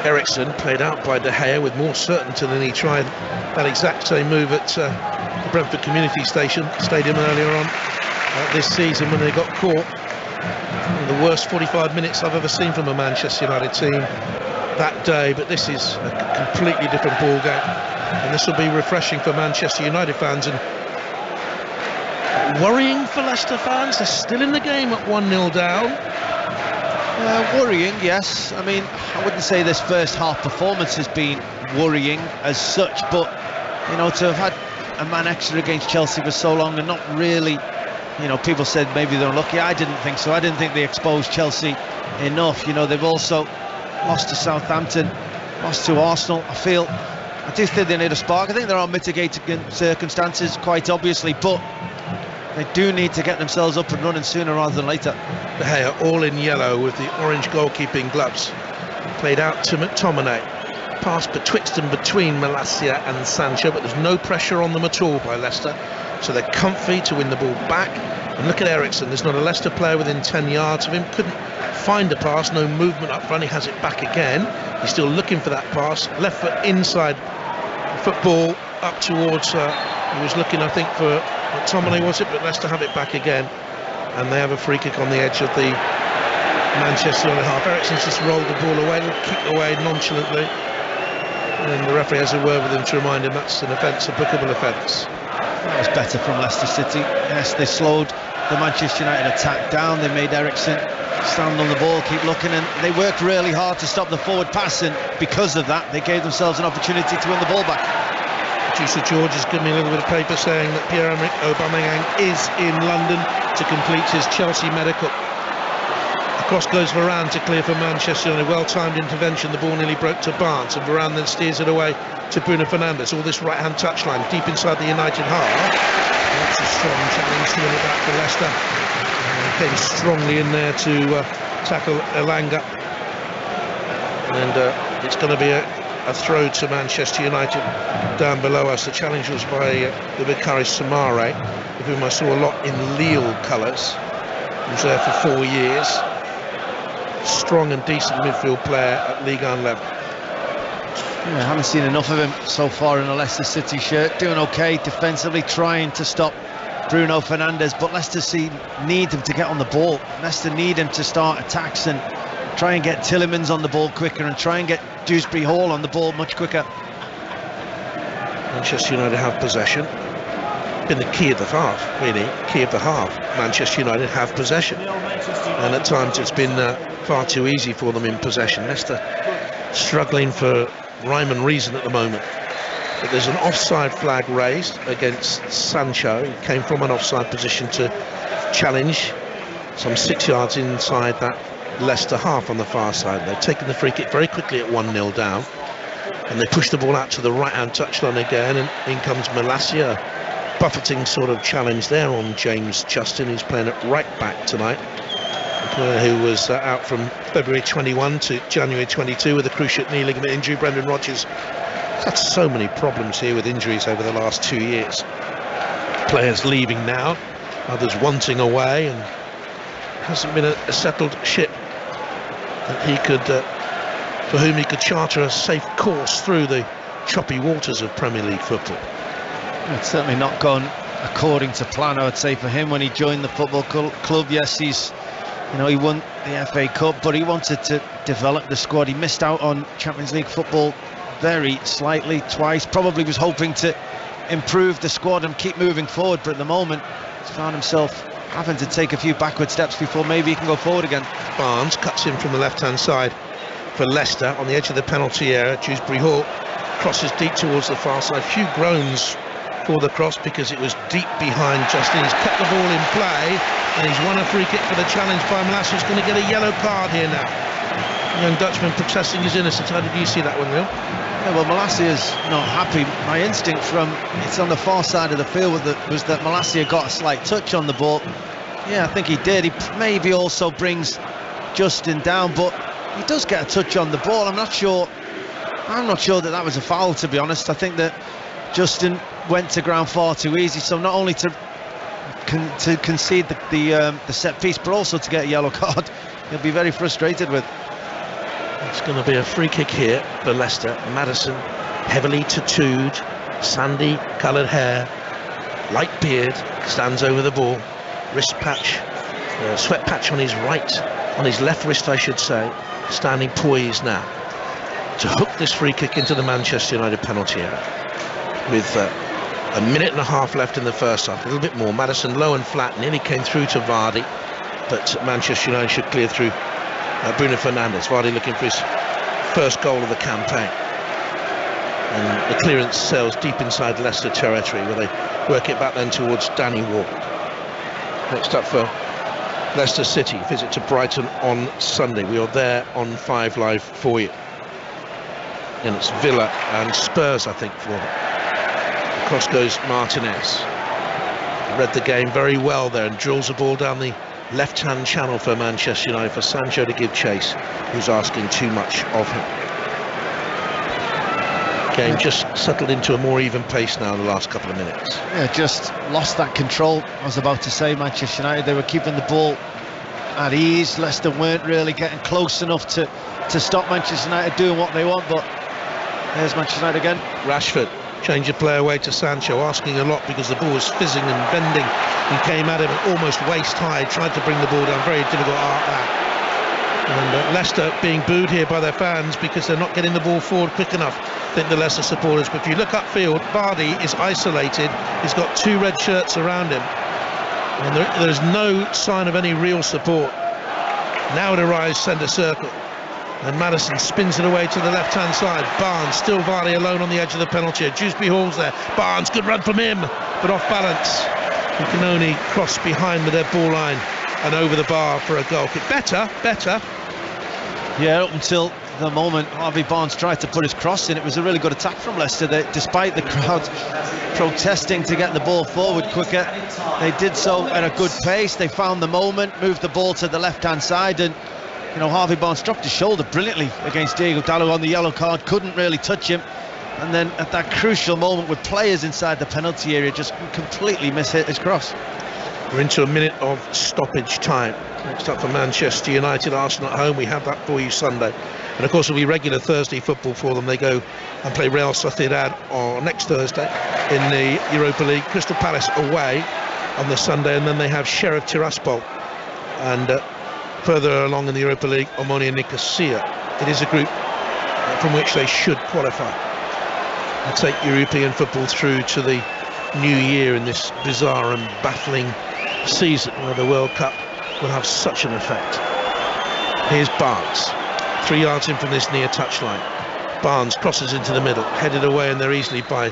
S1: Eriksen played out by De Gea with more certainty than he tried that exact same move at the Brentford Community Stadium earlier on this season, when they got caught. One of the worst 45 minutes I've ever seen from a Manchester United team that day. But this is a completely different ball game, and this will be refreshing for Manchester United fans, and worrying for Leicester fans. They're still in the game at 1-0 down.
S2: Worrying, yes. I mean, I wouldn't say this first half performance has been worrying as such, but you know, to have had a man extra against Chelsea for so long and not really, you know, people said maybe they're unlucky. I didn't think so. I didn't think they exposed Chelsea enough. You know, they've also lost to Southampton, lost to Arsenal. I do think they need a spark. I think there are mitigating circumstances, quite obviously, but they do need to get themselves up and running sooner rather than later.
S1: De Gea all in yellow with the orange goalkeeping gloves. Played out to McTominay. Pass betwixt and between Malacia and Sancho, but there's no pressure on them at all by Leicester. so they're comfy to win the ball back. And look at Ericsson, there's not a Leicester player within 10 yards of him, couldn't find a pass, no movement up front, he has it back again, he's still looking for that pass, left foot inside, football up towards, he was looking I think for McTominay was it, but Leicester have it back again, and they have a free kick on the edge of the Manchester United half. Ericsson's just rolled the ball away, kicked away nonchalantly, and the referee has a word with him to remind him that's an offence, a bookable offence.
S2: That was better from Leicester City. Yes, they slowed the Manchester United attack down, they made Ericsson stand on the ball, keep looking, and they worked really hard to stop the forward pass, and because of that they gave themselves an opportunity to win the ball back.
S1: Producer George has given me a little bit of paper saying that Pierre-Emerick Aubameyang is in London to complete his Chelsea medical. Cross goes Varane to clear for Manchester United. Well-timed intervention, the ball nearly broke to Barnes, and Varane then steers it away to Bruno Fernandes. All this right-hand touchline deep inside the United half. That's a strong challenge to win it back for Leicester. Came strongly in there to tackle Elanga, and it's going to be a throw to Manchester United down below us. The challenge was by Bukaris Samare, of whom I saw a lot in Lille colours. He was there for 4 years. Strong and decent midfield player at Ligue 1 level.
S2: Yeah, I haven't seen enough of him so far in a Leicester City shirt. Doing okay defensively, trying to stop Bruno Fernandes, but Leicester need him to get on the ball. Leicester need him to start attacks and try and get Tielemans on the ball quicker, and try and get Dewsbury Hall on the ball much quicker.
S1: Manchester United have possession. Been the key of the half, really, key of the half. Manchester United have possession, and at times it's been far too easy for them in possession. Leicester struggling for rhyme and reason at the moment. But there's an offside flag raised against Sancho. He came from an offside position to challenge some 6 yards inside that Leicester half on the far side. They've taken the free kick very quickly at 1-0 down, and they push the ball out to the right-hand touchline again, and in comes Malacia. Buffeting sort of challenge there on James Justin, who's playing at right back tonight, a player who was out from February 21 to January 22 with a cruciate knee ligament injury. Brendan Rodgers had so many problems here with injuries over the last 2 years. Players leaving now, others wanting away, and hasn't been a settled ship that he could, for whom he could charter a safe course through the choppy waters of Premier League football.
S2: It's certainly not gone according to plan, I would say, for him when he joined the football club. Yes, he won the FA Cup, but he wanted to develop the squad. He missed out on Champions League football very slightly twice. Probably was hoping to improve the squad and keep moving forward, but at the moment he's found himself having to take a few backward steps before maybe he can go forward again.
S1: Barnes cuts in from the left-hand side for Leicester on the edge of the penalty area. Dewsbury Hall crosses deep towards the far side. Few groans for the cross because it was deep behind Justin. He's kept the ball in play, and he's won a free kick for the challenge by Malacia. He's going to get a yellow card here now. The young Dutchman protesting his innocence. How did you see that one, Neil?
S2: Yeah, well, Malacia's not happy. My instinct from it's on the far side of the field was that Malacia got a slight touch on the ball. Yeah, I think he did. He maybe also brings Justin down, but he does get a touch on the ball. I'm not sure that was a foul, to be honest. I think that Justin went to ground far too easy, so not only to concede the set piece, but also to get a yellow card. He'll be very frustrated with.
S1: It's going to be a free kick here for Leicester. Maddison, heavily tattooed, sandy coloured hair, light beard, stands over the ball. Wrist patch, sweat patch on his left wrist, I should say, standing poised now to hook this free kick into the Manchester United penalty area. With a minute and a half left in the first half, a little bit more. Maddison low and flat, nearly came through to Vardy, but Manchester United should clear through Bruno Fernandes. Vardy looking for his first goal of the campaign, and the clearance sails deep inside Leicester territory, where they work it back then towards Danny Ward. Next up for Leicester City, visit to Brighton on Sunday. We are there on 5 Live for you, and it's Villa and Spurs, I think, for them. Across goes Martinez. Read the game very well there and drills the ball down the left-hand channel for Manchester United, for Sancho to give chase, who's asking too much of him. Game just settled into a more even pace now in the last couple of minutes.
S2: Yeah, just lost that control. I was about to say Manchester United, they were keeping the ball at ease. Leicester weren't really getting close enough to stop Manchester United doing what they want, but there's Manchester United again.
S1: Rashford change of play away to Sancho, asking a lot because the ball was fizzing and bending. He came at him almost waist high, tried to bring the ball down. Very difficult art that. And Leicester being booed here by their fans because they're not getting the ball forward quick enough, I think the Leicester supporters. But if you look upfield, Vardy is isolated. He's got 2 red shirts around him, and there's no sign of any real support. Now it arrives centre circle, and Maddison spins it away to the left-hand side. Barnes, still Vardy alone on the edge of the penalty area. Dewsbury Hall's there. Barnes, good run from him, but off balance. He can only cross behind the dead ball line and over the bar for a goal kick. Better.
S2: Yeah, up until the moment Harvey Barnes tried to put his cross in, it was a really good attack from Leicester. Despite the crowd protesting to get the ball forward quicker, they did so at a good pace. They found the moment, moved the ball to the left-hand side, and Harvey Barnes dropped his shoulder brilliantly against Diego Dalot on the yellow card, couldn't really touch him, and then at that crucial moment with players inside the penalty area, just completely mishit his cross.
S1: We're into a minute of stoppage time. Next up for Manchester United, Arsenal at home. We have that for you Sunday, and of course it'll be regular Thursday football for them. They go and play Real Sociedad on next Thursday in the Europa League. Crystal Palace away on the Sunday, and then they have Sheriff Tiraspol, and further along in the Europa League, Omonia Nicosia. It is a group from which they should qualify and take European football through to the new year in this bizarre and baffling season where the World Cup will have such an effect. Here's Barnes, 3 yards in from this near touchline. Barnes crosses into the middle, headed away in there easily by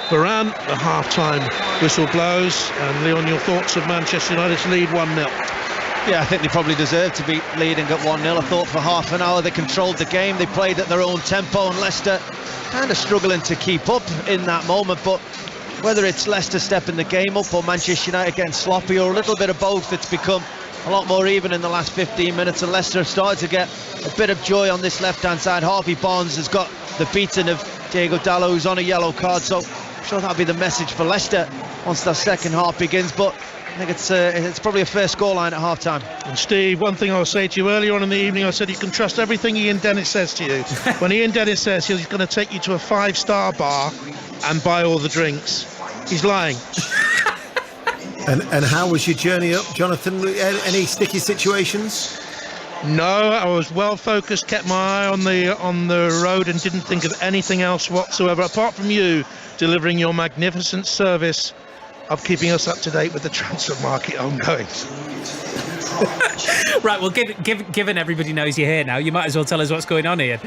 S1: Varane. The half-time whistle blows, and Leon, your thoughts of Manchester United's lead 1-0?
S2: Yeah, I think they probably deserve to be leading at 1-0. I thought for half an hour they controlled the game, they played at their own tempo, and Leicester kind of struggling to keep up in that moment. But whether it's Leicester stepping the game up or Manchester United getting sloppy or a little bit of both, it's become a lot more even in the last 15 minutes, and Leicester started to get a bit of joy on this left-hand side. Harvey Barnes has got the beating of Diego Dalot, who's on a yellow card, so I'm sure that'll be the message for Leicester once that second half begins. But I think it's probably a fair scoreline at half-time.
S1: And Steve, one thing I'll say to you earlier on in the evening, I said you can trust everything Ian Dennis says to you. When Ian Dennis says he's going to take you to a 5-star bar and buy all the drinks, he's lying.
S3: And how was your journey up, Jonathan? Any sticky situations?
S1: No, I was well focused, kept my eye on the road and didn't think of anything else whatsoever, apart from you delivering your magnificent service of keeping us up to date with the transfer market ongoing.
S4: Right, well, given everybody knows you're here now, you might as well tell us what's going on, Ian.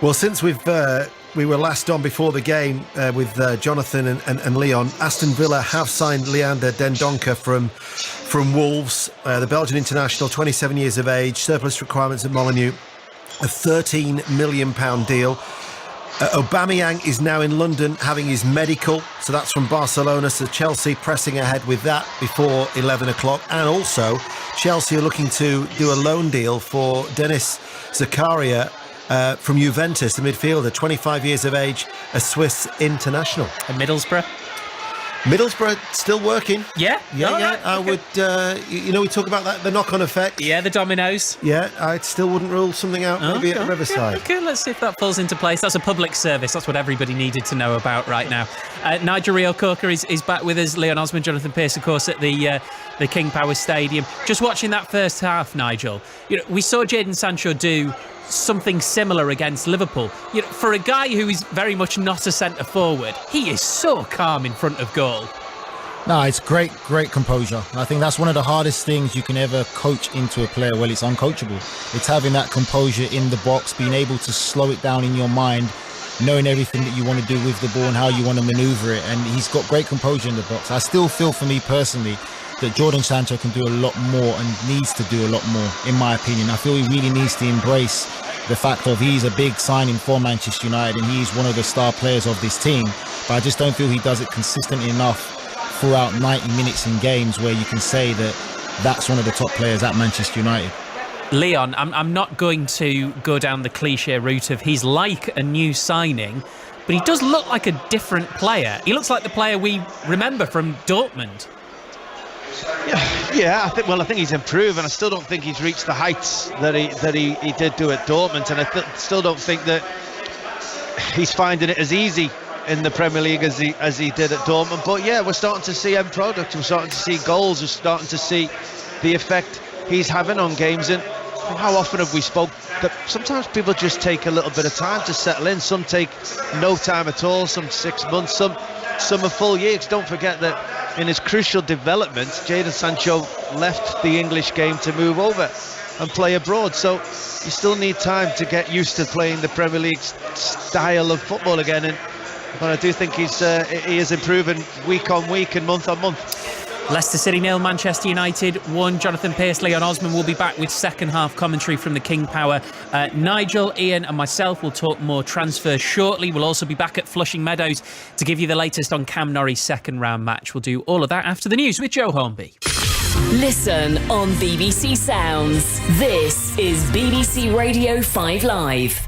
S3: Well, since we were last on before the game with Jonathan and Leon, Aston Villa have signed Leander Dendoncker from Wolves, the Belgian international, 27 years of age, surplus requirements at Molineux, a £13 million deal. Aubameyang is now in London having his medical, so that's from Barcelona, so Chelsea pressing ahead with that before 11 o'clock. And also, Chelsea are looking to do a loan deal for Denis Zakaria from Juventus, the midfielder, 25 years of age, a Swiss international.
S4: And Middlesbrough
S3: still working.
S4: Yeah.
S3: Right. I would, we talk about that, the knock-on effect.
S4: Yeah, the dominoes.
S3: Yeah, I still wouldn't rule something out, maybe at Riverside.
S4: Okay, let's see if that falls into place. That's a public service. That's what everybody needed to know about right now. Nigel Reo-Coker is back with us. Leon Osman, Jonathan Pearce, of course, at the King Power Stadium. Just watching that first half, Nigel, we saw Jadon Sancho do something similar against Liverpool. For a guy who is very much not a centre forward, he is so calm in front of goal.
S5: No, it's great composure. I think that's one of the hardest things you can ever coach into a player. Well, it's uncoachable. It's having that composure in the box, being able to slow it down in your mind, knowing everything that you want to do with the ball and how you want to manoeuvre it. And he's got great composure in the box. I still feel, for me personally, that Jadon Sancho can do a lot more and needs to do a lot more, in my opinion. I feel he really needs to embrace the fact of he's a big signing for Manchester United and he's one of the star players of this team. But I just don't feel he does it consistently enough throughout 90 minutes in games where you can say that that's one of the top players at Manchester United.
S4: Leon, I'm not going to go down the cliche route of he's like a new signing, but he does look like a different player. He looks like the player we remember from Dortmund.
S2: Yeah, I think he's improved, and I still don't think he's reached the heights that he did do at Dortmund, and I still don't think that he's finding it as easy in the Premier League as he did at Dortmund. But yeah, we're starting to see end product, we're starting to see goals, we're starting to see the effect he's having on games. And how often have we spoke that sometimes people just take a little bit of time to settle in. Some take no time at all, some 6 months, some a full year. Don't forget that in his crucial development, Jadon Sancho left the English game to move over and play abroad, so you still need time to get used to playing the Premier League style of football again. And I do think he is improving week on week and month on month.
S4: Leicester City 0, Manchester United 1. Jonathan Pearce, Leon Osman will be back with second half commentary from the King Power. Nigel, Ian and myself will talk more transfers shortly. We'll also be back at Flushing Meadows to give you the latest on Cam Norrie's second round match. We'll do all of that after the news with Joe Hornby.
S6: Listen on BBC Sounds. This is BBC Radio 5 Live.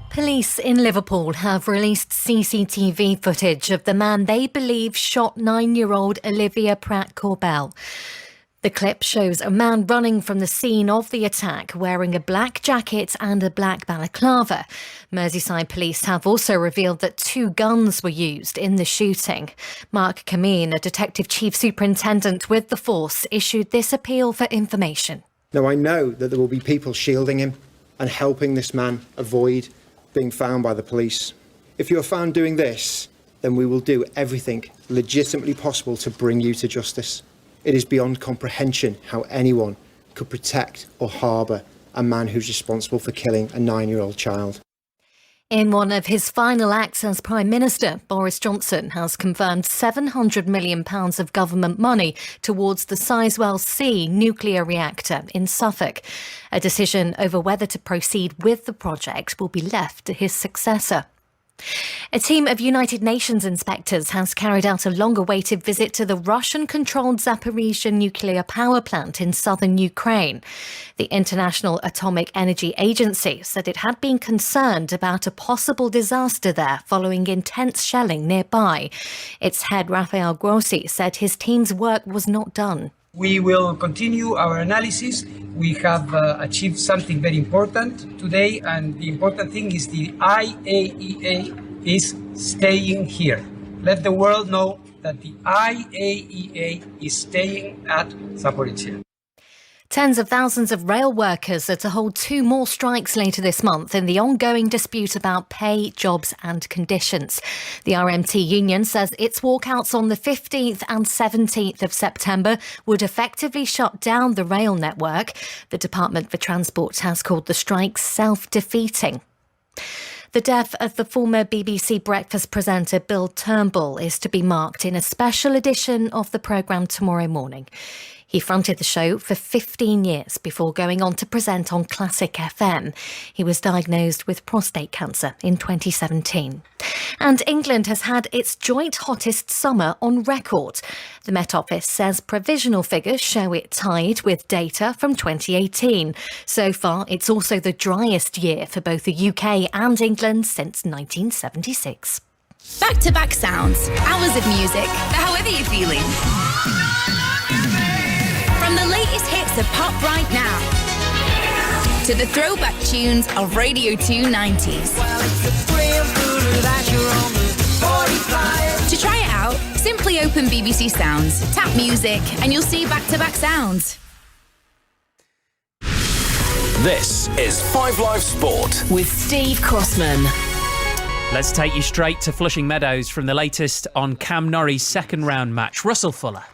S7: Police in Liverpool have released CCTV footage of the man they believe shot 9-year-old Olivia Pratt-Corbell. The clip shows a man running from the scene of the attack wearing a black jacket and a black balaclava. Merseyside police have also revealed that 2 guns were used in the shooting. Mark Kameen, a detective chief superintendent with the force, issued this appeal for information.
S8: Now, I know that there will be people shielding him and helping this man avoid being found by the police. If you're found doing this, then we will do everything legitimately possible to bring you to justice. It is beyond comprehension how anyone could protect or harbour a man who's responsible for killing a 9-year-old child.
S7: In one of his final acts as Prime Minister, Boris Johnson has confirmed £700 million of government money towards the Sizewell C nuclear reactor in Suffolk. A decision over whether to proceed with the project will be left to his successor. A team of United Nations inspectors has carried out a long-awaited visit to the Russian-controlled Zaporizhzhia nuclear power plant in southern Ukraine. The International Atomic Energy Agency said it had been concerned about a possible disaster there following intense shelling nearby. Its head, Rafael Grossi, said his team's work was not done.
S9: We will continue our analysis. We have achieved something very important today, and the important thing is the IAEA is staying here. Let the world know that the IAEA is staying at Zaporizhzhia.
S7: Tens of thousands of rail workers are to hold 2 more strikes later this month in the ongoing dispute about pay, jobs and conditions. The RMT union says its walkouts on the 15th and 17th of September would effectively shut down the rail network. The Department for Transport has called the strikes self-defeating. The death of the former BBC breakfast presenter Bill Turnbull is to be marked in a special edition of the programme tomorrow morning. He fronted the show for 15 years before going on to present on Classic FM. He was diagnosed with prostate cancer in 2017. And England has had its joint hottest summer on record. The Met Office says provisional figures show it tied with data from 2018. So far, it's also the driest year for both the UK and England since 1976.
S10: Back-to-back sounds, hours of music for however you're feeling. From the latest hits of pop right now to the throwback tunes of Radio 2 90s. To try it out, simply open BBC Sounds, tap music, and you'll see back-to-back sounds.
S6: This is 5 Live Sport with Steve Crossman.
S4: Let's take you straight to Flushing Meadows from the latest on Cam Norrie's second round match. Russell Fuller.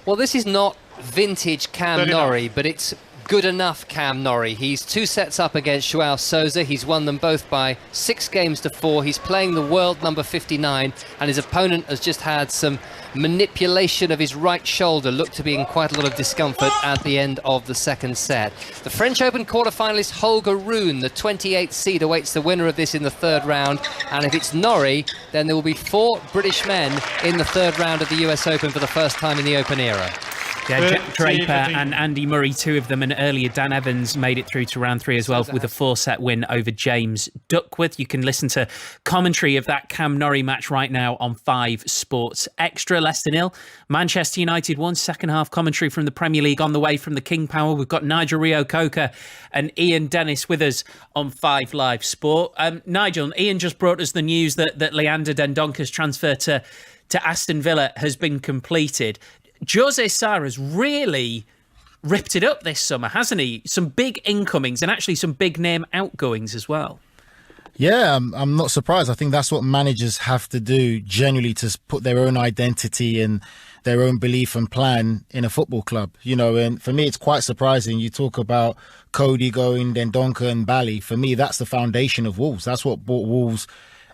S11: Well, this is not vintage Cam Norrie, but it's good enough Cam Norrie. He's 2 sets up against Joao Sousa. He's won them both by 6 games to 4. He's playing the world number 59, and his opponent has just had some manipulation of his right shoulder. Looked to be in quite a lot of discomfort at the end of the second set. The French Open quarter-finalist Holger Rune, the 28th seed, awaits the winner of this in the third round. And if it's Norrie, then there will be 4 British men in the third round of the US Open for the first time in the Open era.
S4: Yeah, Draper and Andy Murray, two of them, and earlier Dan Evans made it through to round 3 as well with a 4-set win over James Duckworth. You can listen to commentary of that Cam Norrie match right now on 5 Sports Extra. Leicester 0, Manchester United 1. Second half commentary from the Premier League on the way from the King Power. We've got Nigel Rio-Coker and Ian Dennis with us on 5 Live Sport. Nigel, Ian just brought us the news that Leander Dendonker's transfer to Aston Villa has been completed. Jose Sarr has really ripped it up this summer, hasn't he? Some big incomings and actually some big name outgoings as well.
S5: Yeah, I'm not surprised. I think that's what managers have to do generally to put their own identity and their own belief and plan in a football club. And for me, it's quite surprising. You talk about Cody going, Dendoncker and Bally. For me, that's the foundation of Wolves. That's what brought Wolves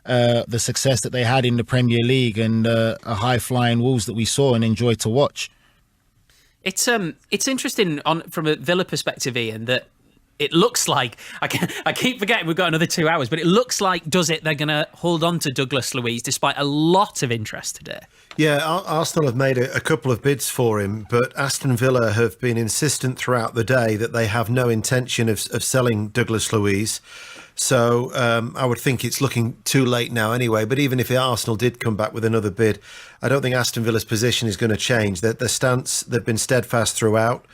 S5: the success that they had in the Premier League and a high-flying Wolves that we saw and enjoyed to watch.
S4: It's interesting from a Villa perspective, Ian, that it looks like, I keep forgetting we've got another 2 hours, but it looks like, they're going to hold on to Douglas Luiz despite a lot of interest today.
S3: Yeah, Arsenal have made a couple of bids for him, but Aston Villa have been insistent throughout the day that they have no intention of selling Douglas Luiz. So I would think it's looking too late now anyway. But even if Arsenal did come back with another bid, I don't think Aston Villa's position is going to change. Their stance, they've been steadfast throughout.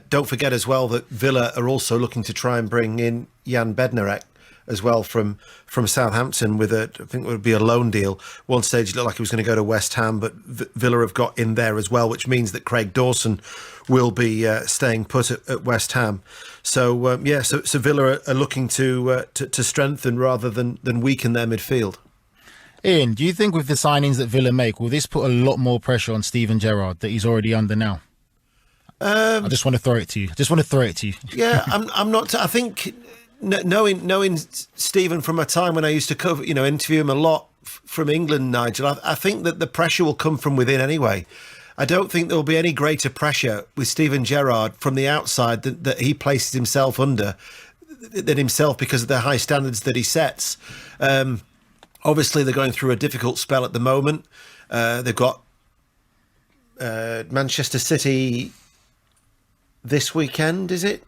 S3: Don't forget as well that Villa are also looking to try and bring in Jan Bednarek as well from Southampton with I think it would be a loan deal. One stage it looked like he was going to go to West Ham, but Villa have got in there as well, which means that Craig Dawson will be staying put at West Ham. So so Villa are looking to strengthen rather than weaken their midfield.
S5: Ian, do you think with the signings that Villa make, will this put a lot more pressure on Steven Gerrard that he's already under now? I just want to throw it to you.
S3: Yeah, I'm not. I think knowing Stephen from a time when I used to cover, interview him a lot from England, Nigel. I think that the pressure will come from within anyway. I don't think there will be any greater pressure with Steven Gerrard from the outside that he places himself under than himself because of the high standards that he sets. Obviously, they're going through a difficult spell at the moment. They've got Manchester City this weekend, is it?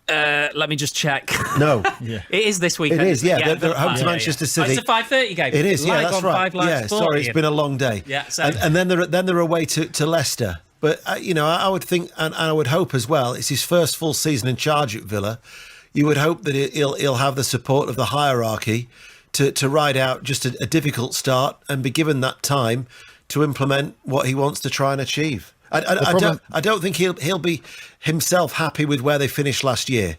S4: Let me just check.
S3: No.
S4: Yeah. It is this weekend.
S3: It is, yeah. They're home to Manchester City.
S4: It's a 5:30 game.
S3: It is, yeah, that's right.
S4: Yeah,
S3: sorry, it's been a long day.
S4: Yeah,
S3: and then they're away to Leicester. But, I would think, and I would hope as well, it's his first full season in charge at Villa. You would hope that he'll have the support of the hierarchy to ride out just a difficult start and be given that time to implement what he wants to try and achieve. I don't think he'll be himself happy with where they finished last year.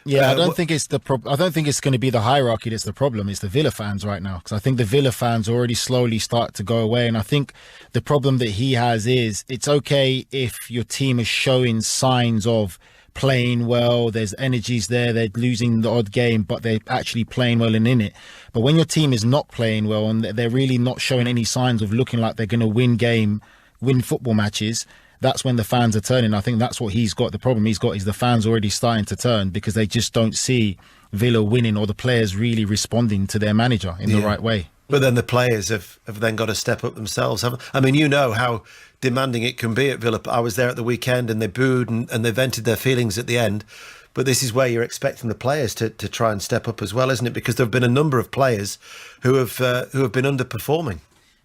S5: Yeah, I don't think it's I don't think it's going to be the hierarchy that's the problem. It's the Villa fans right now, because I think the Villa fans already slowly start to go away. And I think the problem that he has is it's okay if your team is showing signs of playing well, there's energies there, they're losing the odd game, but they're actually playing well and in it. But when your team is not playing well and they're really not showing any signs of looking like they're going to win football matches, that's when the fans are turning. I think that's what he's got. The problem he's got is the fans already starting to turn because they just don't see Villa winning or the players really responding to their manager in the right way.
S3: But then the players have then got to step up themselves. I mean, how demanding it can be at Villa. I was there at the weekend and they booed and they vented their feelings at the end. But this is where you're expecting the players to try and step up as well, isn't it? Because there have been a number of players who have been underperforming.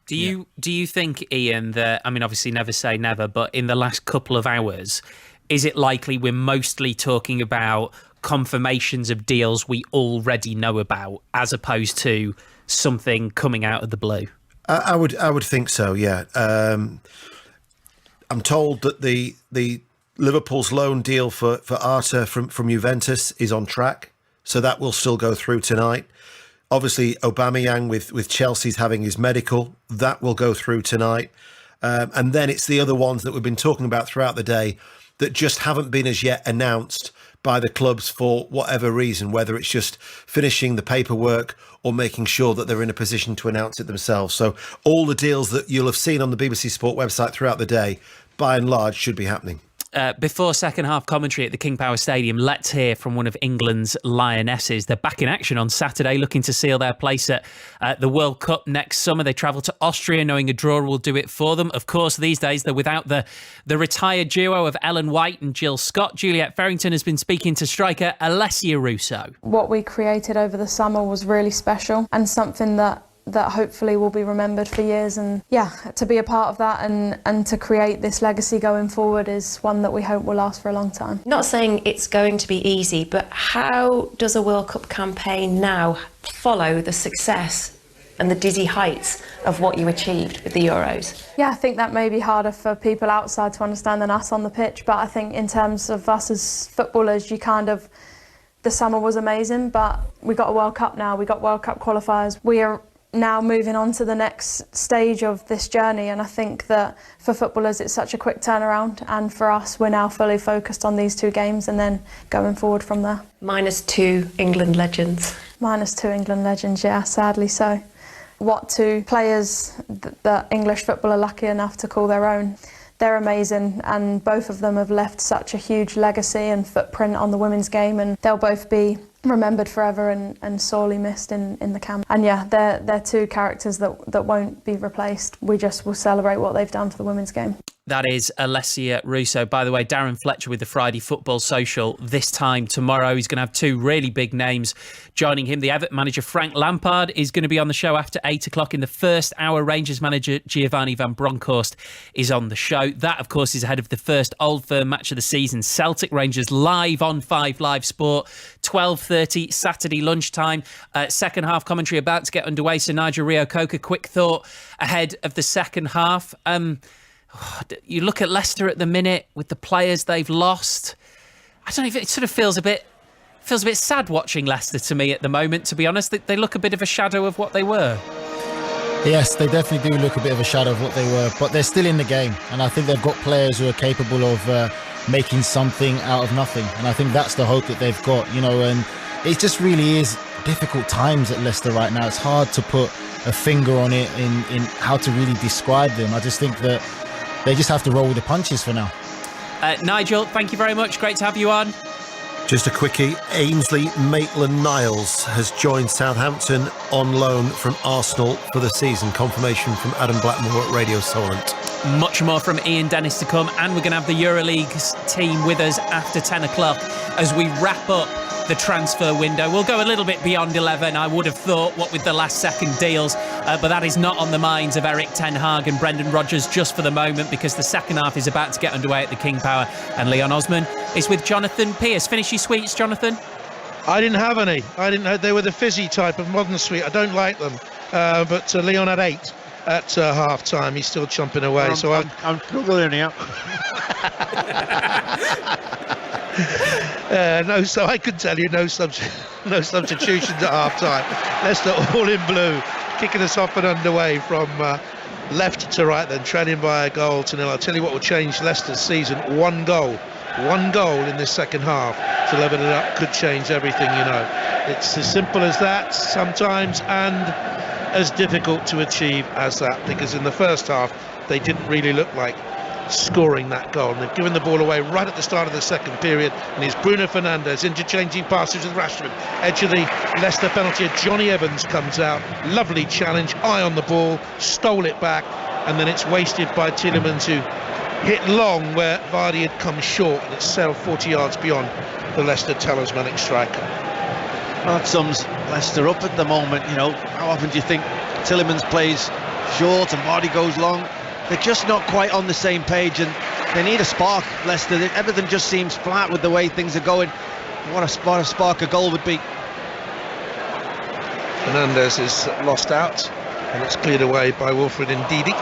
S4: Do you think, Ian, that, I mean, obviously never say never, but in the last couple of hours, is it likely we're mostly talking about confirmations of deals we already know about as opposed to something coming out of the blue?
S3: I would think so, yeah. I'm told that the Liverpool's loan deal for Arta from Juventus is on track, so that will still go through tonight. Obviously, Aubameyang with Chelsea's having his medical, that will go through tonight. And then it's the other ones that we've been talking about throughout the day that just haven't been as yet announced by the clubs for whatever reason, whether it's just finishing the paperwork or making sure that they're in a position to announce it themselves. So all the deals that you'll have seen on the BBC Sport website throughout the day, by and large, should be happening.
S4: before second half commentary at the King Power Stadium, let's hear from one of England's Lionesses. They're back in action on Saturday, looking to seal their place at the World Cup next summer. They travel to Austria, knowing a draw will do it for them. Of course, these days they're without the retired duo of Ellen White and Jill Scott. Juliet Farrington has been speaking to striker Alessia Russo.
S12: What we created over the summer was really special and something that hopefully will be remembered for years, and to be a part of that and to create this legacy going forward is one that we hope will last for a long time.
S13: Not saying it's going to be easy, but how does a World Cup campaign now follow the success and the dizzy heights of what you achieved with the Euros?
S12: Yeah, I think that may be harder for people outside to understand than us on the pitch, but I think in terms of us as footballers, the summer was amazing, but we got a World Cup now, we got World Cup qualifiers. We are now moving on to the next stage of this journey, and I think that for footballers it's such a quick turnaround, and for us we're now fully focused on these 2 games and then going forward from there.
S13: -2 England legends.
S12: -2 England legends, yeah, sadly so. What 2 players that English football are lucky enough to call their own. They're amazing, and both of them have left such a huge legacy and footprint on the women's game, and they'll both be remembered forever and sorely missed in the camp. And yeah, they're 2 characters that won't be replaced. We just will celebrate what they've done for the women's game.
S4: That is Alessia Russo. By the way, Darren Fletcher with the Friday Football Social this time tomorrow. He's going to have 2 really big names joining him. The Everton manager Frank Lampard is going to be on the show after 8 o'clock. In the first hour, Rangers manager Giovanni van Bronckhorst is on the show. That, of course, is ahead of the first Old Firm match of the season. Celtic Rangers live on 5 Live Sport, 12:30 Saturday lunchtime. Second half commentary about to get underway. So Nigel Reo-Coker, quick thought ahead of the second half. You look at Leicester at the minute with the players they've lost. I don't know if it sort of feels a bit sad watching Leicester to me at the moment, to be honest. They look a bit of a shadow of what they were.
S5: Yes, they definitely do look a bit of a shadow of what they were, but they're still in the game, and I think they've got players who are capable of making something out of nothing, and I think that's the hope that they've got, and it just really is difficult times at Leicester right now. It's hard to put a finger on it in how to really describe them. I just think that they just have to roll with the punches for now.
S4: Nigel, thank you very much. Great to have you on.
S3: Just a quickie. Ainsley Maitland-Niles has joined Southampton on loan from Arsenal for the season. Confirmation from Adam Blackmore at Radio Solent.
S4: Much more from Ian Dennis to come, and we're going to have the EuroLeague's team with us after 10 o'clock as we wrap up the transfer window. We'll go a little bit beyond 11, I would have thought, what with the last second deals, but that is not on the minds of Eric Ten Hag and Brendan Rodgers just for the moment, because the second half is about to get underway at the King Power, and Leon Osman is with Jonathan Pearce. Finish your sweets, Jonathan.
S1: I didn't have any. I didn't know they were the fizzy type of modern sweet. I don't like them, but Leon had 8 at half time. He's still chomping away.
S2: I'm struggling here.
S1: So I could tell you no substitutions at half time. Leicester all in blue, kicking us off and underway from left to right, then trailing by a goal to 0. I'll tell you what will change Leicester's season: 1 goal. 1 goal in this second half to level it up could change everything, It's as simple as that sometimes, and as difficult to achieve as that, because in the first half they didn't really look like scoring that goal, and they've given the ball away right at the start of the second period. And here's Bruno Fernandes interchanging passes with Rashford, edge of the Leicester penalty. Johnny Evans comes out, lovely challenge, eye on the ball, stole it back, and then it's wasted by Tielemans, who hit long where Vardy had come short, and it's sailed 40 yards beyond the Leicester talismanic striker.
S2: Well, that sums Leicester up at the moment. How often do you think Tielemans plays short and Vardy goes long? They're just not quite on the same page, and they need a spark. Leicester, everything just seems flat with the way things are going. What a spark a goal would be.
S1: Fernandes is lost out, and it's cleared away by Wilfred Ndidi,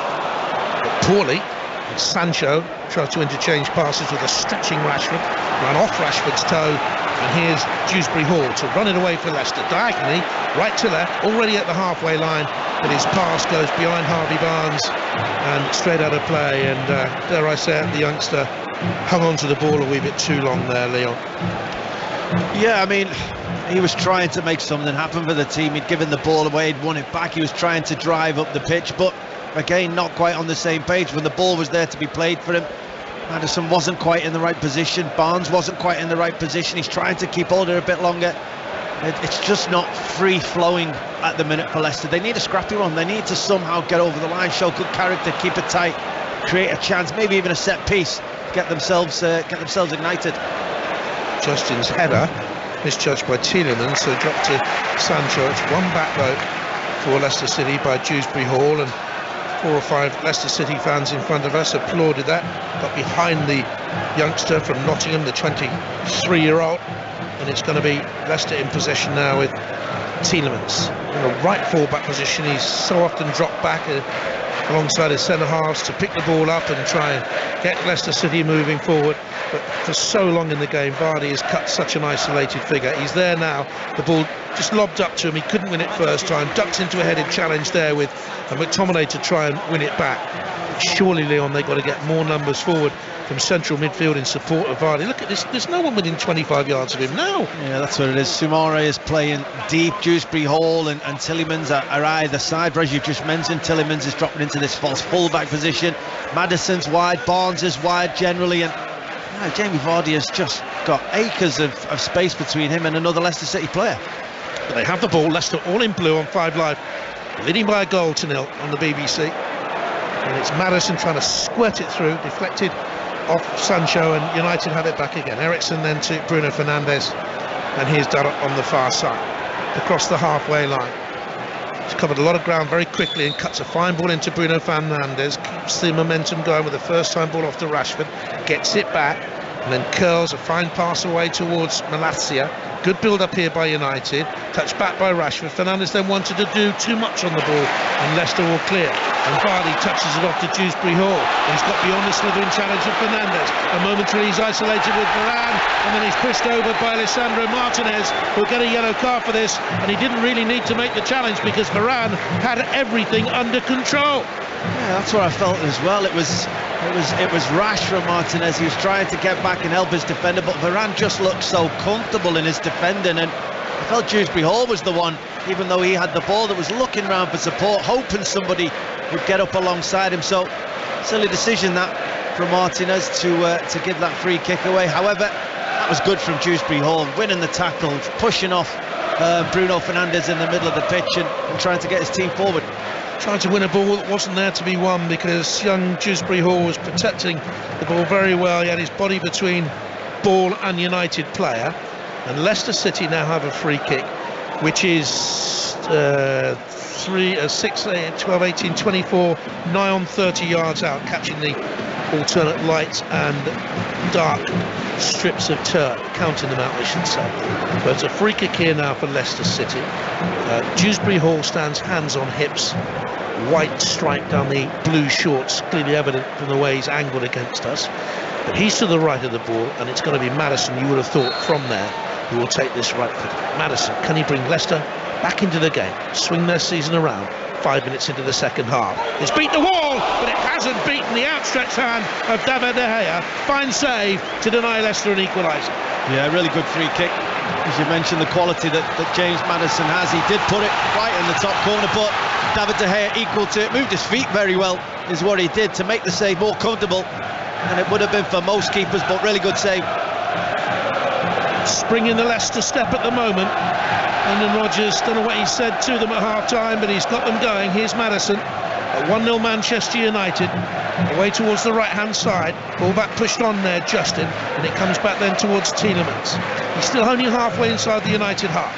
S1: but poorly. And Sancho tries to interchange passes with a stretching Rashford, ran off Rashford's toe, and here's Dewsbury Hall to run it away for Leicester, diagonally, right to left, already at the halfway line, but his pass goes behind Harvey Barnes and straight out of play, and dare I say it, the youngster hung on to the ball a wee bit too long there, Leon.
S2: Yeah, I mean, he was trying to make something happen for the team. He'd given the ball away, he'd won it back, he was trying to drive up the pitch, but again, not quite on the same page. When the ball was there to be played for him, Maddison wasn't quite in the right position. Barnes wasn't quite in the right position. He's trying to keep hold of it a bit longer. It's just not free-flowing at the minute for Leicester. They need a scrappy one. They need to somehow get over the line, show good character, keep it tight, create a chance, maybe even a set piece, get themselves ignited.
S1: Justin's header misjudged by Tielemans, so dropped to Sancho. It's one back though for Leicester City by Dewsbury Hall, and 4 or 5 Leicester City fans in front of us applauded that. Got behind the youngster from Nottingham, the 23-year-old, and it's going to be Leicester in possession now with Tielemans in a right full-back position. He's so often dropped back alongside his centre-halves to pick the ball up and try and get Leicester City moving forward, but for so long in the game Vardy has cut such an isolated figure. He's there now, the ball just lobbed up to him, he couldn't win it first time, ducks into a headed challenge there with McTominay to try and win it back. Surely, Leon, they've got to get more numbers forward from central midfield in support of Vardy. Look at this, there's no one within 25 yards of him now.
S2: Yeah, that's what it is. Soumare is playing deep, Dewsbury Hall and Tielemans are either side. As you've just mentioned, Tielemans is dropping into this false full-back position. Maddison's wide, Barnes is wide generally, and Jamie Vardy has just got acres of space between him and another Leicester City player.
S1: But they have the ball, Leicester all in blue on 5 Live, leading by a goal to 0 on the BBC. And it's Maddison trying to squirt it through, deflected off Sancho, and United have it back again. Eriksen then to Bruno Fernandes, and here's Darragh on the far side, across the halfway line. He's covered a lot of ground very quickly and cuts a fine ball into Bruno Fernandes, keeps the momentum going with the first time ball off to Rashford, gets it back, and then curls a fine pass away towards Malacia. Good build up here by United, touched back by Rashford. Fernandes then wanted to do too much on the ball, and Leicester will clear. And Vardy touches it off to Dewsbury Hall. He's got beyond the slithering challenge of Fernandes. And momentarily he's isolated with Varane, and then he's pushed over by Alessandro Martinez, who'll get a yellow card for this. And he didn't really need to make the challenge because Varane had everything under control.
S2: Yeah, that's what I felt as well. It was rash from Martinez. He was trying to get back and help his defender, but Varane just looked so comfortable in his defending, and I felt Dewsbury Hall was the one, even though he had the ball, that was looking round for support, hoping somebody would get up alongside him. So silly decision that from Martinez to give that free kick away. However, that was good from Dewsbury Hall, winning the tackle, pushing off Bruno Fernandes in the middle of the pitch and trying to get his team forward.
S1: Trying to win a ball that wasn't there to be won, because young Dewsbury Hall was protecting the ball very well. He had his body between ball and United player, and Leicester City now have a free kick, which is 6, 12, 18, 24, nigh on 30 yards out, catching the alternate light and dark strips of turf, counting them out I should say. But it's a free kick here now for Leicester City. Dewsbury Hall stands hands on hips, white stripe down the blue shorts, clearly evident from the way he's angled against us. But he's to the right of the ball, and it's going to be Maddison, you would have thought, from there, who will take this right foot. Maddison, can he bring Leicester back into the game, swing their season around 5 minutes into the second half? It's beat the wall, but it hasn't beaten the outstretched hand of David De Gea. Fine save to deny Leicester an equaliser.
S2: Yeah, really good free kick. As you mentioned, the quality that James Maddison has. He did put it right in the top corner, but David De Gea equal to it, moved his feet very well, is what he did to make the save more comfortable than it would have been for most keepers, but really good save.
S1: Springing the Leicester step at the moment. Brendan Rodgers, don't know what he said to them at half-time, but he's got them going. Here's Maddison at 1-0 Manchester United, away towards the right-hand side. Ball back pushed on there, Justin, and it comes back then towards Tielemans. He's still only halfway inside the United half.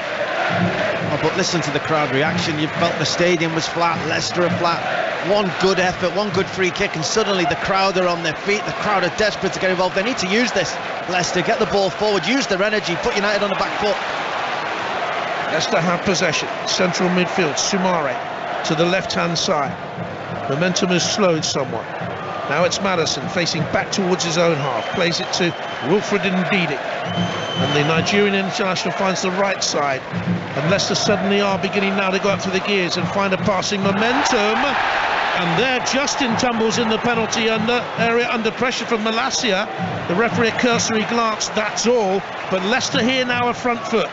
S2: Oh, but listen to the crowd reaction. You felt the stadium was flat, Leicester are flat. One good effort, one good free kick, and suddenly the crowd are on their feet. The crowd are desperate to get involved. They need to use this. Leicester, get the ball forward, use their energy, put United on the back foot.
S1: Leicester have possession, central midfield, Soumare to the left-hand side. Momentum has slowed somewhat. Now it's Maddison facing back towards his own half, plays it to Wilfred Ndidi, and the Nigerian international finds the right side, and Leicester suddenly are beginning now to go up through the gears and find a passing momentum, and there Justin tumbles in the penalty area under pressure from Malacia. The referee a cursory glance, that's all, but Leicester here now a front foot.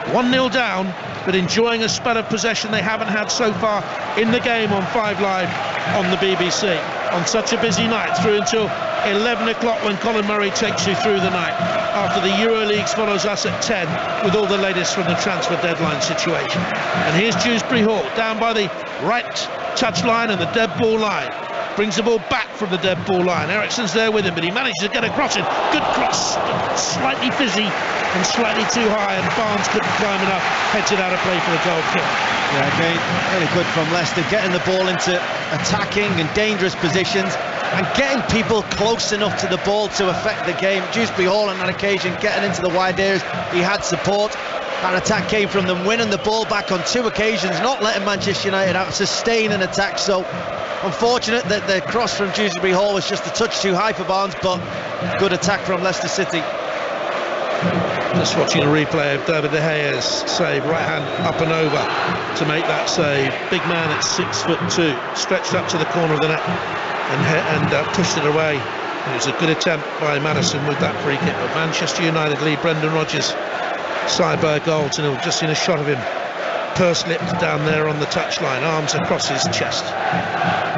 S1: 1-0 down, but enjoying a spell of possession they haven't had so far in the game on 5 Live on the BBC. on such a busy night, through until 11 o'clock when Colin Murray takes you through the night, after the EuroLeagues follows us at 10 with all the latest from the transfer deadline situation. And here's Dewsbury Hall down by the right touchline and the dead ball line. Brings the ball back from the dead ball line. Eriksen's there with him, but he manages to get a cross in. Good cross, but slightly fizzy and slightly too high, and Barnes couldn't climb enough. Heads it out of play for the goal kick.
S2: Yeah, again, really good from Leicester, getting the ball into attacking and dangerous positions and getting people close enough to the ball to affect the game. Dewsbury Hall on that occasion getting into the wide areas. He had support. That attack came from them winning the ball back on 2 occasions, not letting Manchester United out, sustain an attack. So unfortunate that the cross from Dewsbury Hall was just a touch too high for Barnes, but good attack from Leicester City.
S1: Just watching a replay of David De Gea's save, right hand up and over to make that save. Big man at 6'2", stretched up to the corner of the net and pushed it away. It was a good attempt by Maddison with that free kick, but Manchester United lead Brendan Rodgers side by a goal to nil. Just seen a shot of him purse-lipped down there on the touchline, arms across his chest.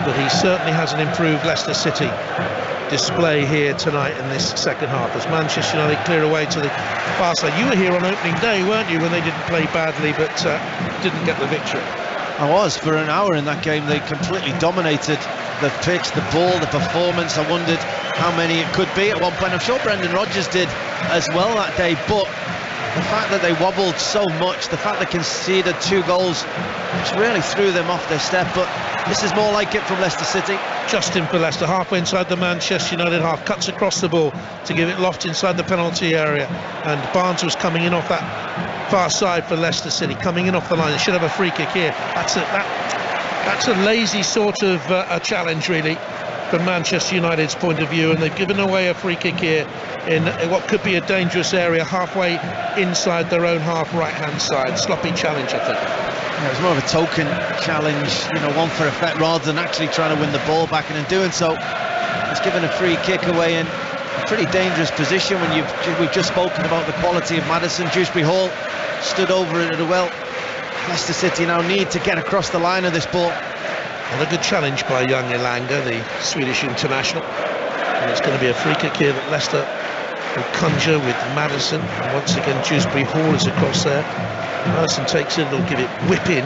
S1: But he certainly has an improved Leicester City display here tonight in this second half as Manchester United clear away to the far side. You were here on opening day, weren't you, when they didn't play badly but didn't get the victory?
S2: I was. For an hour in that game they completely dominated the pitch, the ball, the performance. I wondered how many it could be at one point. I'm sure Brendan Rodgers did as well that day, but the fact that they wobbled so much, the fact they conceded 2 goals, which really threw them off their step. But this is more like it from Leicester City. Justin
S1: for Leicester, halfway inside the Manchester United half, cuts across the ball to give it loft inside the penalty area, and Barnes was coming in off that far side for Leicester City, coming in off the line. They should have a free kick here. That's a lazy sort of a challenge really from Manchester United's point of view, and they've given away a free kick here in what could be a dangerous area halfway inside their own half right hand side. Sloppy challenge, I think.
S2: Yeah, it was more of a token challenge, one for effect rather than actually trying to win the ball back, and in doing so it's given a free kick away in a pretty dangerous position when we've just spoken about the quality of Maddison. Dewsbury Hall stood over it well. Leicester City now need to get across the line of this ball.
S1: And a good challenge by young Elanga, the Swedish international. And it's going to be a free kick here that Leicester will conjure with Maddison. And once again, Dewsbury Hall is across there. Maddison takes it, it'll give it whip in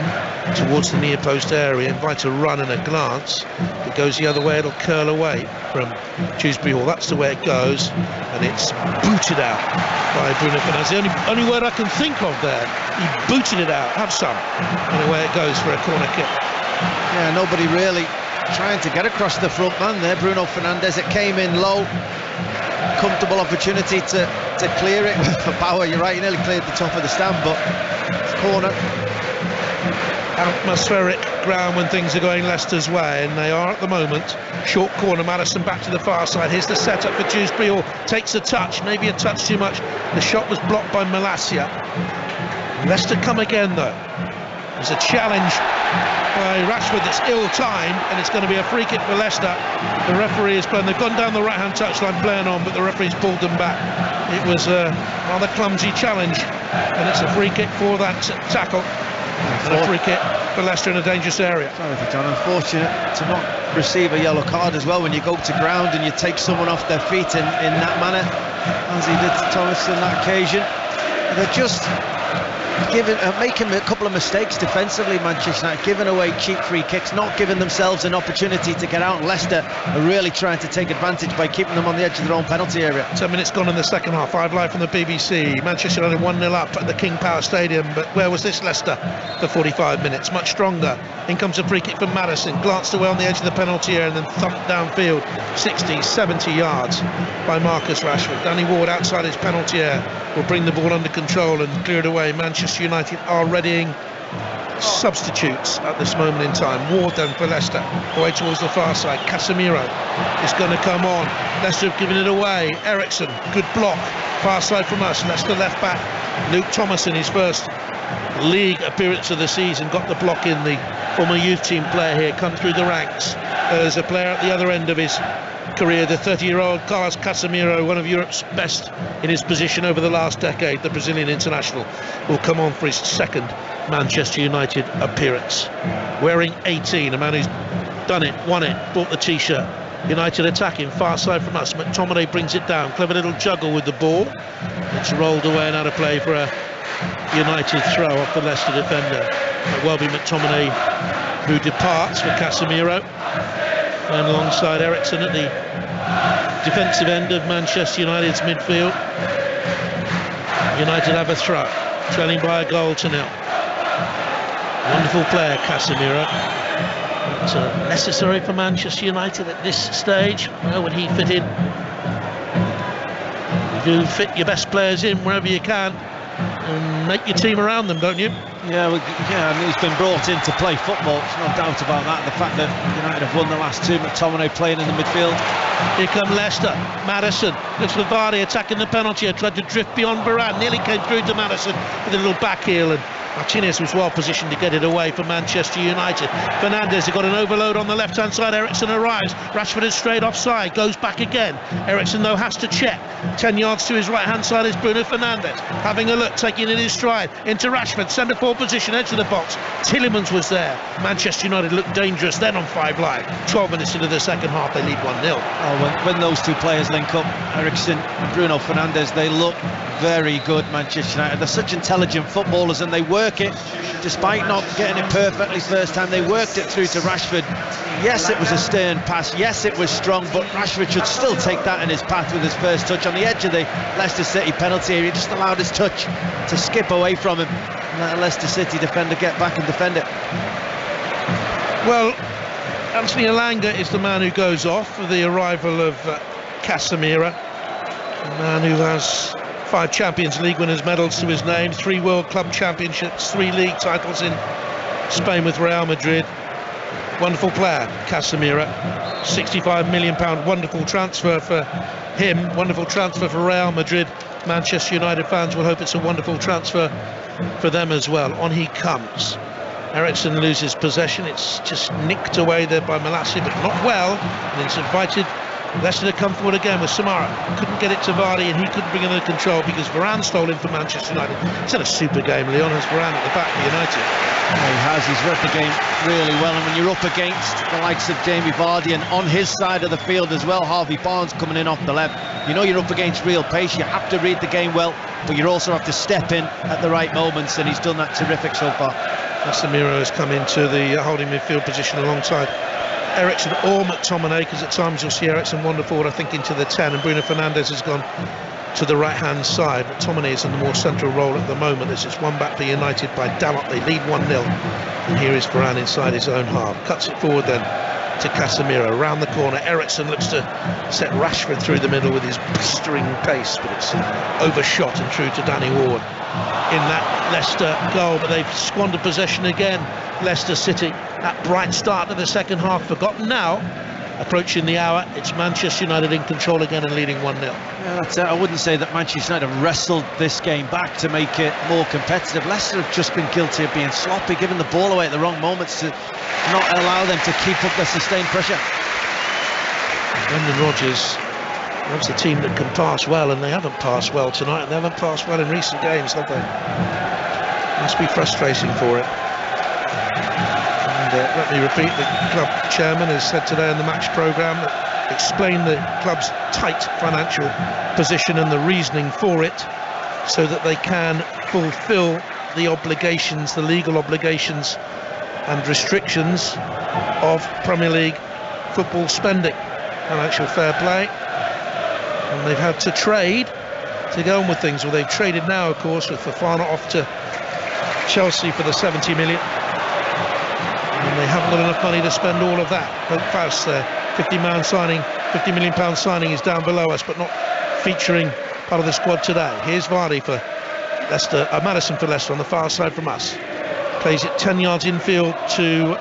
S1: towards the near post area, invites a run and a glance. If it goes the other way, it'll curl away from Dewsbury Hall. That's the way it goes, and it's booted out by Bruno Fernandes. The only word I can think of there. He booted it out. Have some. And away it goes for a corner kick.
S2: Yeah, nobody really trying to get across the front man there. Bruno Fernandes, it came in low. Comfortable opportunity to clear it for Bauer. You're right, he nearly cleared the top of the stand, but it's corner.
S1: Atmospheric ground when things are going Leicester's way, and they are at the moment. Short corner, Maddison back to the far side. Here's the setup for Dewsbury Hall. Takes a touch, maybe a touch too much. The shot was blocked by Malacia. Leicester come again though. There's a challenge by Rashford that's ill-timed, and it's going to be a free kick for Leicester. The referee is playing. They've gone down the right-hand touchline playing on, but the referee's pulled them back. It was a rather clumsy challenge, and it's a free kick for that tackle. And a free kick for Leicester in a dangerous area.
S2: Sorry for John, unfortunate to not receive a yellow card as well when you go to ground and you take someone off their feet in that manner, as he did to Thomas on that occasion. They're just making a couple of mistakes defensively, Manchester United, giving away cheap free kicks, not giving themselves an opportunity to get out. And Leicester are really trying to take advantage by keeping them on the edge of their own penalty area.
S1: 10 minutes gone in the second half. 5 live from the BBC. Manchester United 1-0 up at the King Power Stadium, but where was this Leicester for 45 minutes? Much stronger. In comes a free kick from Maddison, glanced away on the edge of the penalty area and then thumped downfield 60, 70 yards by Marcus Rashford. Danny Ward outside his penalty area will bring the ball under control and clear it away. Manchester United are readying substitutes at this moment in time. Ward then for Leicester, away towards the far side. Casemiro is going to come on. Leicester have given it away. Eriksen, good block, far side from us. Leicester left back Luke Thomas in his first league appearance of the season got the block in. The former youth team player here come through the ranks as a player at the other end of his career. The 30-year-old Carlos Casemiro, one of Europe's best in his position over the last decade, the Brazilian international, will come on for his second Manchester United appearance. Wearing 18, a man who's Done it, won it, bought the t-shirt. United attacking, far side from us. McTominay brings it down, clever little juggle with the ball. It's rolled away and out of play for a United throw off the Leicester defender. It will be McTominay who departs for Casemiro, and alongside Eriksen at the defensive end of Manchester United's midfield. United have a throw, trailing by a goal to 0. Wonderful player, Casemiro. It's necessary for Manchester United at this stage. Where would he fit in? You do fit your best players in wherever you can and make your team around them, don't you?
S2: Yeah, and he's been brought in to play football. There's no doubt about that. The fact that United have won the last 2, McTominay playing in the midfield.
S1: Here come Leicester. Maddison looks for Vardy attacking the penalty. Tried to drift beyond Varane. Nearly came through to Maddison with a little back heel, and Martinez was well positioned to get it away for Manchester United. Fernandes has got an overload on the left-hand side. Eriksen arrives. Rashford is straight offside. Goes back again. Eriksen, though, has to check. 10 yards to his right-hand side is Bruno Fernandes. Having a look, taking it in his stride. Into Rashford. Centre-forward position, edge of the box. Tielemans was there. Manchester United looked dangerous then on 5 line. 12 minutes into the second half, they lead 1-0.
S2: Oh, when those two players link up, Eriksen and Bruno Fernandes, they look very good, Manchester United. They're such intelligent footballers, and they work it, despite not getting it perfectly first time. They worked it through to Rashford. Yes, it was a stern pass. Yes, it was strong, but Rashford should still take that in his path with his first touch on the edge of the Leicester City penalty area. He just allowed his touch to skip away from him and let a Leicester City defender get back and defend it.
S1: Well, Anthony Elanga is the man who goes off for the arrival of Casemiro, a man who has 5 Champions League winners' medals to his name, 3 World Club Championships, 3 league titles in Spain with Real Madrid. Wonderful player, Casemiro. £65 million wonderful transfer for him, wonderful transfer for Real Madrid. Manchester United fans will hope it's a wonderful transfer for them as well. On he comes. Eriksen loses possession. It's just nicked away there by Malacia, but not well, and it's invited Leicester to come forward again with Samara. Couldn't get it to Vardy, and he couldn't bring it under control because Varane stole in for Manchester United. He's had a super game, Leon, as Varane at the back for United.
S2: Yeah, he has. He's read the game really well, and when you're up against the likes of Jamie Vardy, and on his side of the field as well, Harvey Barnes coming in off the left, you know you're up against real pace. You have to read the game well, but you also have to step in at the right moments, and he's done that terrific so far.
S1: Casemiro has come into the holding midfield position alongside Eriksen or McTominay, because at times you'll see Eriksen wander forward, I think, into the 10, and Bruno Fernandes has gone to the right-hand side. McTominay is in the more central role at the moment. There's just one back for United by Dalot. They lead 1-0, and here is Varane inside his own half. Cuts it forward then to Casemiro, round the corner. Eriksen looks to set Rashford through the middle with his blistering pace, but it's overshot and through to Danny Ward in that Leicester goal. But they've squandered possession again, Leicester City. That bright start to the second half forgotten now. Approaching the hour, it's Manchester United in control again and leading 1-0.
S2: Yeah, that's it. I wouldn't say that Manchester United have wrestled this game back to make it more competitive. Leicester have just been guilty of being sloppy, giving the ball away at the wrong moments to not allow them to keep up their sustained pressure.
S1: Brendan Rodgers wants a team that can pass well, and they haven't passed well tonight, and they haven't passed well in recent games, have they? Must be frustrating for it. Let me repeat, the club chairman has said today in the match programme that explain the club's tight financial position and the reasoning for it, so that they can fulfil the obligations, the legal obligations and restrictions of Premier League football spending, financial fair play. And they've had to trade to go on with things. Well, they've traded now, of course, with Fofana off to Chelsea for the 70 million. And they haven't got enough money to spend all of that. Hope Faust, their £50 million signing, is down below us, but not featuring part of the squad today. Here's Vardy for Leicester, Maddison for Leicester on the far side from us. Plays it 10 yards infield towards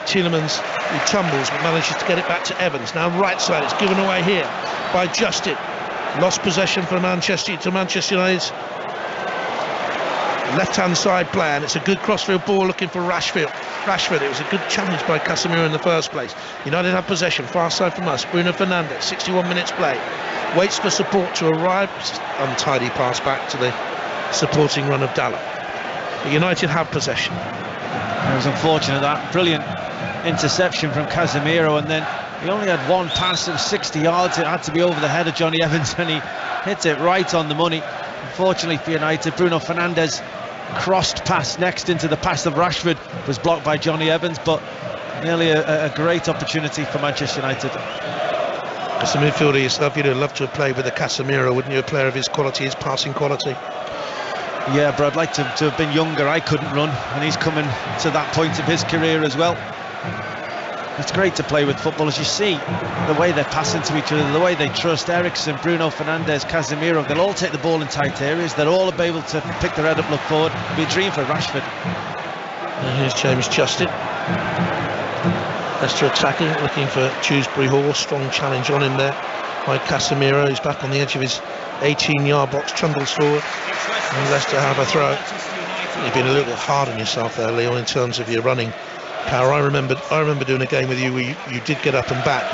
S1: Tielemans, who tumbles but manages to get it back to Evans. Now right side, it's given away here by Justin. Lost possession for Manchester United's left-hand side player, and it's a good crossfield ball looking for Rashford. It was a good challenge by Casemiro in the first place. United have possession, far side from us. Bruno Fernandes, 61 minutes play, waits for support to arrive. Untidy pass back to the supporting run of Dalot. But United have possession.
S2: It was unfortunate, that brilliant interception from Casemiro, and then he only had one pass of 60 yards. It had to be over the head of Johnny Evans, and he hits it right on the money. Unfortunately for United, Bruno Fernandes crossed past next into the pass of Rashford, was blocked by Johnny Evans, but nearly a great opportunity for Manchester United.
S1: As a midfielder yourself, you'd have loved to have played with a Casemiro, wouldn't you? A player of his quality, his passing quality.
S2: Yeah, but I'd like to have been younger. I couldn't run, and he's coming to that point of his career as well. It's great to play with footballers. You see the way they're passing to each other, the way they trust. Eriksen, Bruno Fernandes, Casemiro, they'll all take the ball in tight areas. They'll all be able to pick their head up, look forward. It'll be a dream for Rashford.
S1: And here's James Justin. Leicester attacking, looking for Dewsbury Hall. Strong challenge on him there by Casemiro. He's back on the edge of his 18-yard box, trundles forward, and Leicester have a throw. You've been a little hard on yourself there, Leon, in terms of your running power. I remember doing a game with you where you did get up and back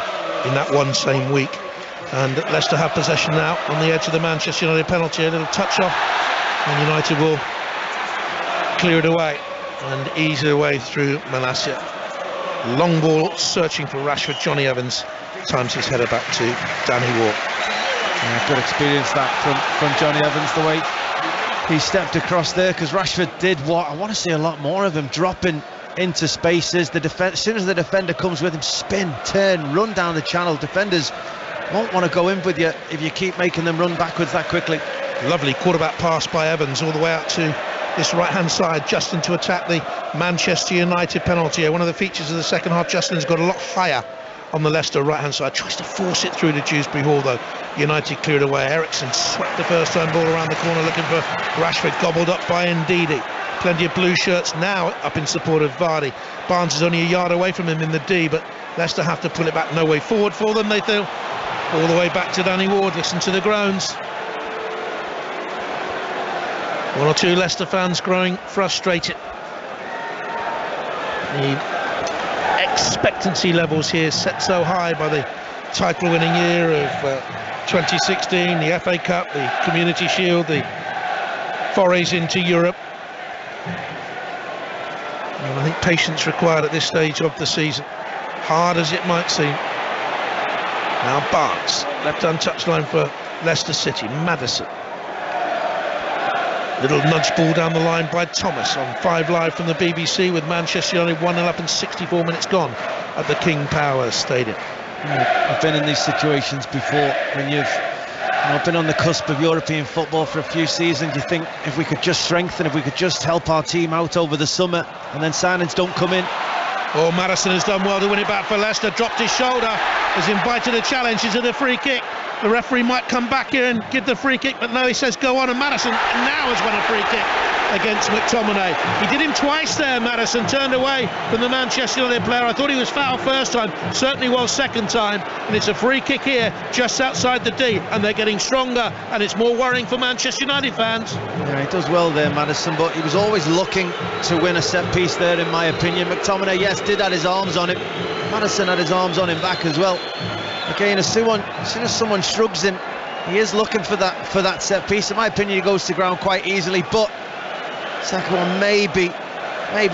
S1: in that one same week. And Leicester have possession now on the edge of the Manchester United penalty. A little touch off, and United will clear it away and ease it away through Malacia. Long ball searching for Rashford. Johnny Evans times his header back to Danny Ward.
S2: Yeah, good experience that from Johnny Evans, the way he stepped across there, because Rashford did what I want to see a lot more of him, dropping into spaces. As soon as the defender comes with him, spin, turn, run down the channel. Defenders won't want to go in with you if you keep making them run backwards that quickly.
S1: Lovely quarterback pass by Evans all the way out to this right-hand side. Justin to attack the Manchester United penalty. One of the features of the second half, Justin's got a lot higher on the Leicester right-hand side. Tries to force it through to Dewsbury Hall, though. United cleared away. Eriksen swept the first time ball around the corner, looking for Rashford, gobbled up by Ndidi. Plenty of blue shirts now up in support of Vardy. Barnes is only a yard away from him in the D, but Leicester have to pull it back. No way forward for them, they feel. All the way back to Danny Ward. Listen to the groans. One or two Leicester fans growing frustrated. The expectancy levels here set so high by the title-winning year of 2016, the FA Cup, the Community Shield, the forays into Europe. And I think patience required at this stage of the season, hard as it might seem. Now Barnes, left-hand touchline for Leicester City. Maddison. Little nudge ball down the line by Thomas on 5 Live from the BBC, with Manchester United 1-0 up and 64 minutes gone at the King Power Stadium.
S2: I've been in these situations before when you've been on the cusp of European football for a few seasons. You think if we could just strengthen, if we could just help our team out over the summer, and then signings don't come in.
S1: Oh, Maddison has done well to win it back for Leicester. Dropped his shoulder, has invited a challenge. Is it a free kick? The referee might come back here and give the free kick, but no, he says go on, and Maddison now has won a free kick against McTominay. He did him twice there, Maddison, turned away from the Manchester United player. I thought he was fouled first time, certainly was second time, and it's a free kick here just outside the D, and they're getting stronger, and it's more worrying for Manchester United fans.
S2: Yeah, he does well there, Maddison, but he was always looking to win a set piece there, in my opinion. McTominay, yes, did have his arms on him. Maddison had his arms on him back as well. Again, as soon as someone shrugs him, he is looking for that set piece. In my opinion, he goes to ground quite easily, but second one maybe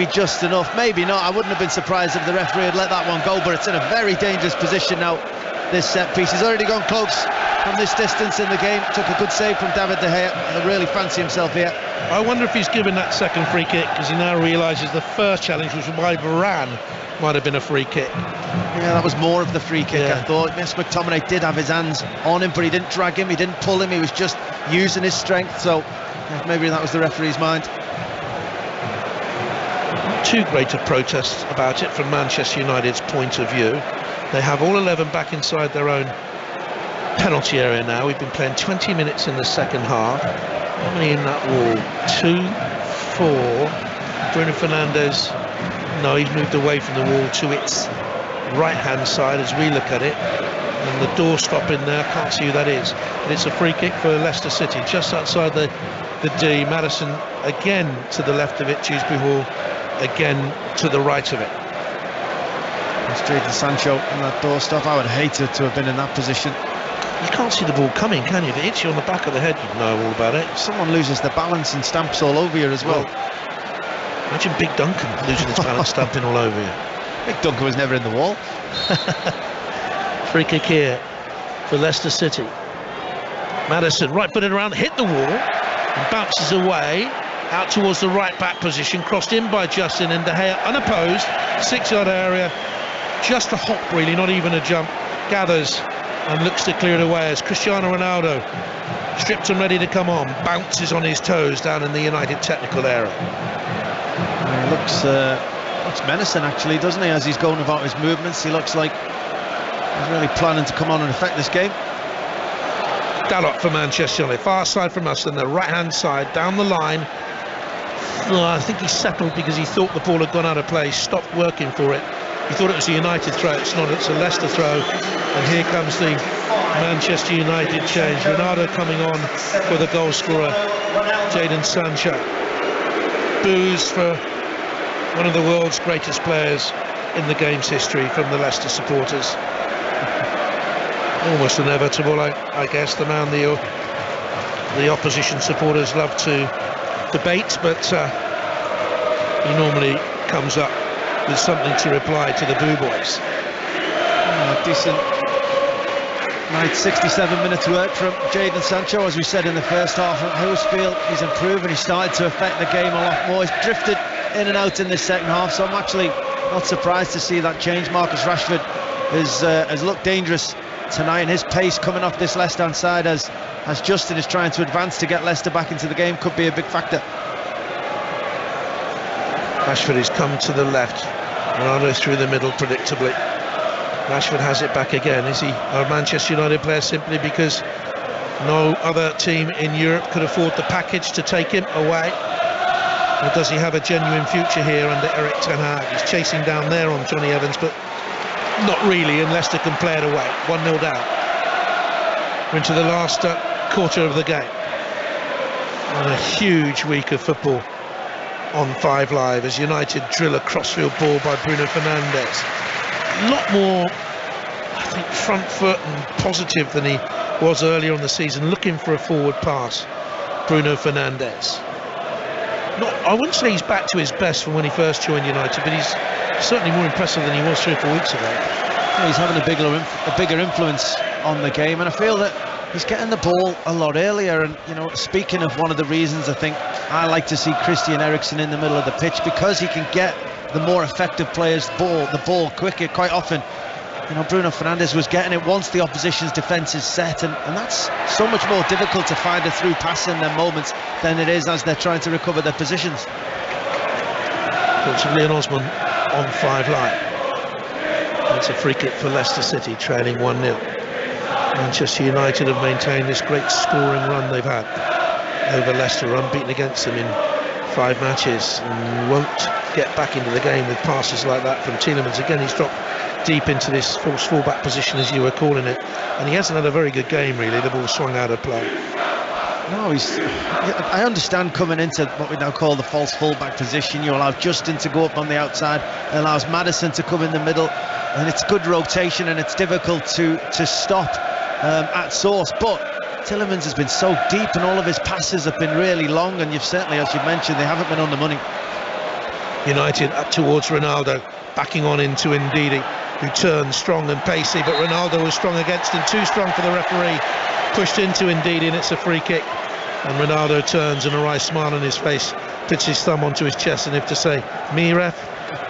S2: just enough, maybe not. I wouldn't have been surprised if the referee had let that one go, but it's in a very dangerous position now, this set piece. He's already gone close from this distance in the game. Took a good save from David De Gea. He'll really fancy himself here.
S1: I wonder if he's given that second free kick because he now realises the first challenge was by Varane might have been a free kick.
S2: Yeah, that was more of the free kick, I thought. Yes, McTominay did have his hands on him, but he didn't drag him, he didn't pull him, he was just using his strength, so maybe that was the referee's mind.
S1: Not too great a protest about it from Manchester United's point of view. They have all 11 back inside their own penalty area now. We've been playing 20 minutes in the second half. How many in that wall? 2, 4. Bruno Fernandes. No, he's moved away from the wall to its right-hand side as we look at it. And the doorstop in there, can't see who that is. But it's a free kick for Leicester City, just outside the D. Maddison again to the left of it. Dewsbury Hall again to the right of it.
S2: Straight to Sancho on that doorstop. I would hate to have been in that position.
S1: You can't see the ball coming, can you? If it hits you on the back of the head, you know all about it.
S2: Someone loses the balance and stamps all over you as well.
S1: Imagine Big Duncan losing his balance, stamping all over you.
S2: Big Duncan was never in the wall.
S1: Free kick here for Leicester City. Maddison, right-footed around, hit the wall, and bounces away, out towards the right-back position, crossed in by Justin, and De Gea, unopposed, 6-yard area, just a hop really, not even a jump, gathers and looks to clear it away as Cristiano Ronaldo, stripped and ready to come on, bounces on his toes down in the United technical area.
S2: He looks menacing actually, doesn't he, as he's going about his movements. He looks like he's really planning to come on and affect this game.
S1: Dalot for Manchester United, far side from us, and the right-hand side, down the line. I think he settled because he thought the ball had gone out of play, stopped working for it. He thought it was a United throw, it's not, it's a Leicester throw. And here comes the Manchester United change. Ronaldo coming on for the goal scorer, Jadon Sancho. Boos for one of the world's greatest players in the game's history from the Leicester supporters. Almost inevitable, I guess, the man the opposition supporters love to debate, but he normally comes up with something to reply to the Boo Boys.
S2: Decent 67 minutes work from Jadon Sancho, as we said in the first half. I always feel he's improving, he's started to affect the game a lot more. He's drifted in and out in this second half, so I'm actually not surprised to see that change. Marcus Rashford has looked dangerous tonight, and his pace coming off this left-hand side as Justin is trying to advance to get Leicester back into the game could be a big factor.
S1: Rashford has come to the left, Ronaldo through the middle predictably. Rashford has it back again. Is he a Manchester United player simply because no other team in Europe could afford the package to take him away? Or does he have a genuine future here under Erik ten Hag? He's chasing down there on Johnny Evans, but not really, and Leicester can play it away. 1-0 down. We're into the last quarter of the game. And a huge week of football on 5 Live as United drill a crossfield ball by Bruno Fernandes. A lot more, I think, front foot and positive than he was earlier on the season, looking for a forward pass. Bruno Fernandes. I wouldn't say he's back to his best from when he first joined United, but he's certainly more impressive than he was 3 or 4 weeks ago.
S2: Yeah, he's having a bigger influence on the game, and I feel that he's getting the ball a lot earlier. And speaking of one of the reasons I think I like to see Christian Eriksen in the middle of the pitch, because he can get the more effective players the ball quicker. Quite often, Bruno Fernandes was getting it once the opposition's defence is set, and that's so much more difficult to find a through pass in their moments than it is as they're trying to recover their positions.
S1: Thoughts of Leon Osman on 5 Live. It's a free kick for Leicester City, trailing 1-0. Manchester United have maintained this great scoring run they've had over Leicester, unbeaten against them in 5 matches, and won't get back into the game with passes like that from Tielemans. Again, he's dropped deep into this false fullback position, as you were calling it, and he hasn't had a very good game really. The ball swung out of play.
S2: No, I understand coming into what we now call the false fullback position, you allow Justin to go up on the outside, it allows Maddison to come in the middle, and it's good rotation, and it's difficult to stop at source. But Tielemans has been so deep, and all of his passes have been really long, and you've certainly, as you've mentioned, they haven't been on the money.
S1: United up towards Ronaldo, backing on into Ndidi, who turns strong and pacey, but Ronaldo was strong against him, too strong for the referee. Pushed into Ndidi, and it's a free kick. And Ronaldo turns, and a wry smile on his face, puts his thumb onto his chest, and if to say, "Me, ref?"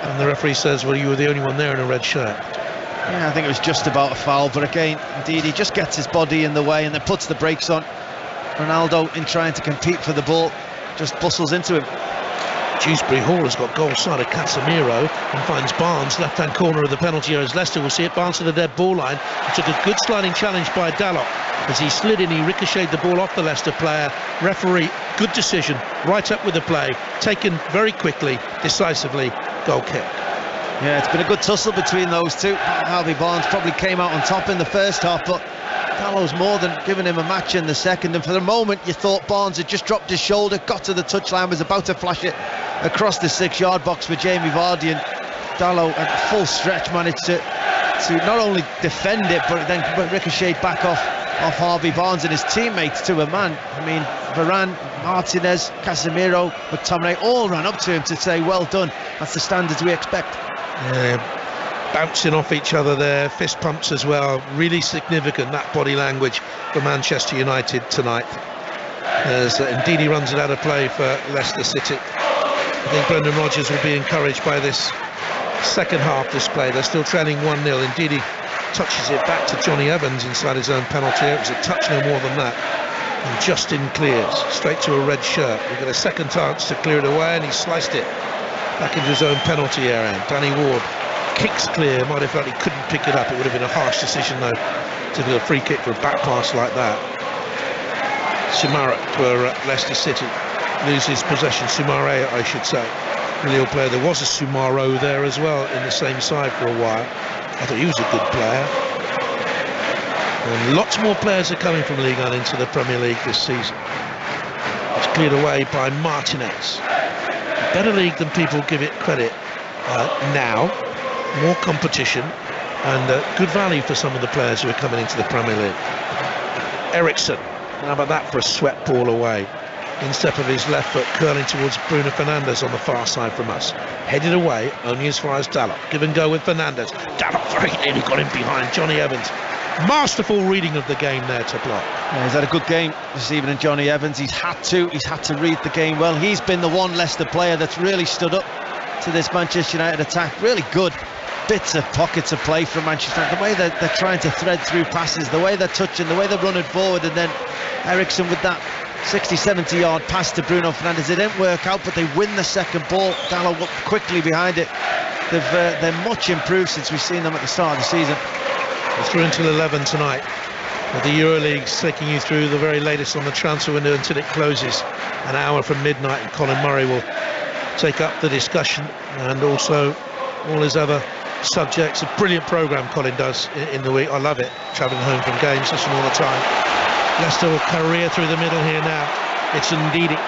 S1: And the referee says, "Well, you were the only one there in a red shirt."
S2: Yeah, I think it was just about a foul, but again, indeed, he just gets his body in the way and then puts the brakes on. Ronaldo, in trying to compete for the ball, just bustles into him.
S1: Dewsbury Hall has got goal side of Casemiro and finds Barnes, left-hand corner of the penalty area as Leicester will see it. Barnes to the dead ball line. It took a good sliding challenge by Dalot as he slid in, he ricocheted the ball off the Leicester player. Referee, good decision, right up with the play, taken very quickly, decisively, goal kick.
S2: Yeah, it's been a good tussle between those two. Harvey Barnes probably came out on top in the first half, but Dalot's more than given him a match in the second, and for the moment you thought Barnes had just dropped his shoulder, got to the touchline, was about to flash it across the 6-yard box for Jamie Vardy, and Dalot at full stretch managed to not only defend it but then ricochet back off Harvey Barnes and his teammates to a man. I mean, Varane, Martinez, Casemiro, McTominay all ran up to him to say well done, that's the standards we expect.
S1: bouncing off each other there, fist pumps as well. Really significant, that body language for Manchester United tonight. As Ndidi runs it out of play for Leicester City. I think Brendan Rodgers will be encouraged by this second half display. They're still trailing 1-0. Ndidi touches it back to Johnny Evans inside his own penalty area. It was a touch, no more than that. And Justin clears straight to a red shirt. We get a second chance to clear it away, and he sliced it back into his own penalty area. Danny Ward kicks clear. Might have felt he couldn't pick it up. It would have been a harsh decision though to do a free kick for a back pass like that. Sumara for Leicester City loses possession. Sumare, I should say. Lille player. There was a Sumaro there as well in the same side for a while. I thought he was a good player. And lots more players are coming from Ligue 1 into the Premier League this season. It's cleared away by Martinez. A better league than people give it credit now. More competition and good value for some of the players who are coming into the Premier League. Ericsson, how about that for a swept ball away? Instep of his left foot curling towards Bruno Fernandes on the far side from us. Headed away only as far as Dalot. Give and go with Fernandes. Dalot very nearly got him behind Johnny Evans. Masterful reading of the game there to block.
S2: Yeah, he's had a good game this evening, Johnny Evans. He's had to read the game well. He's been the one Leicester player that's really stood up to this Manchester United attack. Really good bits of pockets of play from Manchester United. The way they're trying to thread through passes, the way they're touching, the way they're running forward, and then Ericsson with that 60-70 yard pass to Bruno Fernandes. It didn't work out, but they win the second ball. Dalot quickly behind it. They're much improved since we've seen them at the start of the season.
S1: We're through until 11 tonight. The EuroLeague's taking you through the very latest on the transfer window until it closes an hour from midnight, and Colin Murray will take up the discussion and also all his other subjects. A brilliant programme Colin does in the week. I love it, travelling home from games, listening all the time. Leicester will career through the middle here now. It's Ndidi.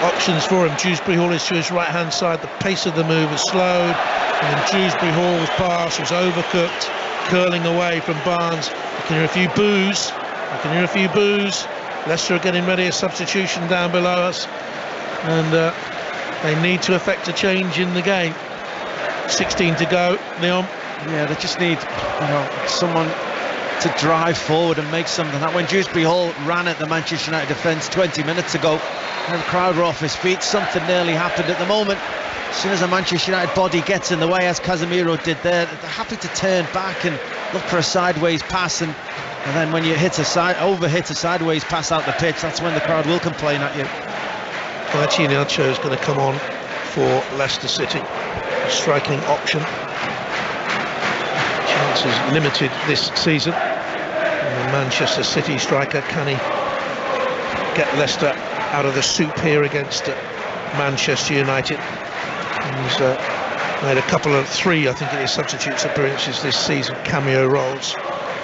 S1: Options for him. Dewsbury Hall is to his right hand side. The pace of the move was slowed, and Dewsbury Hall's pass was overcooked, curling away from Barnes. You can hear a few boos. Leicester are getting ready, a substitution down below us, and they need to effect a change in the game. 16 to go, Leon.
S2: Yeah, they just need someone to drive forward and make something. That when Dewsbury Hall ran at the Manchester United defence 20 minutes ago, and the crowd were off his feet, something nearly happened at the moment. As soon as a Manchester United body gets in the way, as Casemiro did there, they're happy to turn back and look for a sideways pass, and then when you overhit a sideways pass out the pitch, that's when the crowd will complain at you.
S1: Iheanacho is going to come on for Leicester City, a striking option. Chances limited this season. And the Manchester City striker, can he get Leicester out of the soup here against Manchester United? He's made a couple of three, I think it is, substitutes appearances this season, cameo roles.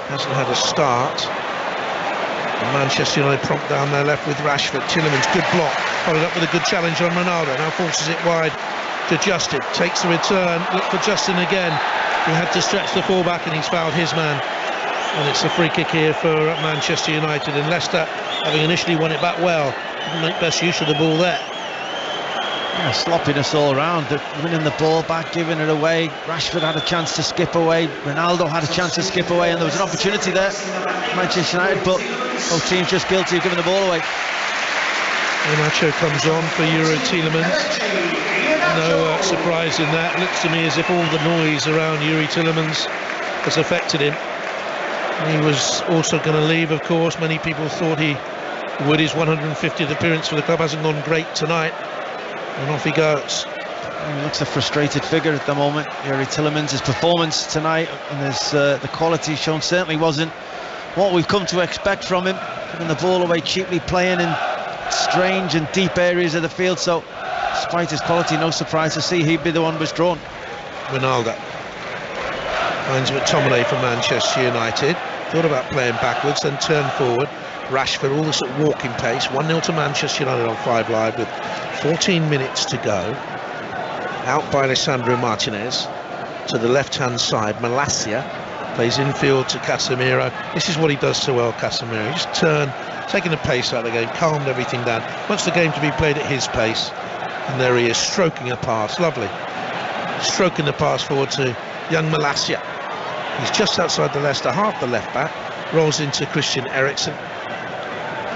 S1: Hasn't had a start. And Manchester United prompt down their left with Rashford. Tielemans, good block, followed up with a good challenge on Ronaldo. Now forces it wide to Justin, takes the return, look for Justin again. He had to stretch the fullback and he's fouled his man. And it's a free kick here for Manchester United. And Leicester, having initially won it back well, didn't make best use of the ball there.
S2: Yeah, sloppiness all round. They're winning the ball back, giving it away. Rashford had a chance to skip away. Ronaldo had a chance to skip away, and there was an opportunity there for Manchester United, but both teams just guilty of giving the ball away.
S1: Iheanacho comes on for Youri Tielemans. No surprise in that. Looks to me as if all the noise around Youri Tielemans has affected him. He was also going to leave, of course. Many people thought he would. His 150th appearance for the club hasn't gone great tonight. And off he goes.
S2: He looks a frustrated figure at the moment. Youri Tielemans, his performance tonight and the quality shown certainly wasn't what we've come to expect from him. Giving the ball away cheaply, playing in strange and deep areas of the field. So, despite his quality, no surprise to see he'd be the one withdrawn.
S1: Ronaldo finds McTominay for Manchester United. Thought about playing backwards, then turned forward. Rashford, all this at walking pace. 1-0 to Manchester United on 5 Live with 14 minutes to go. Out by Alessandro Martinez to the left-hand side. Malacia plays infield to Casemiro. This is what he does so well, Casemiro. He just taking the pace out of the game, calmed everything down. Wants the game to be played at his pace. And there he is, stroking a pass. Lovely. Stroking the pass forward to young Malacia. He's just outside the Leicester half, the left back. Rolls into Christian Eriksen.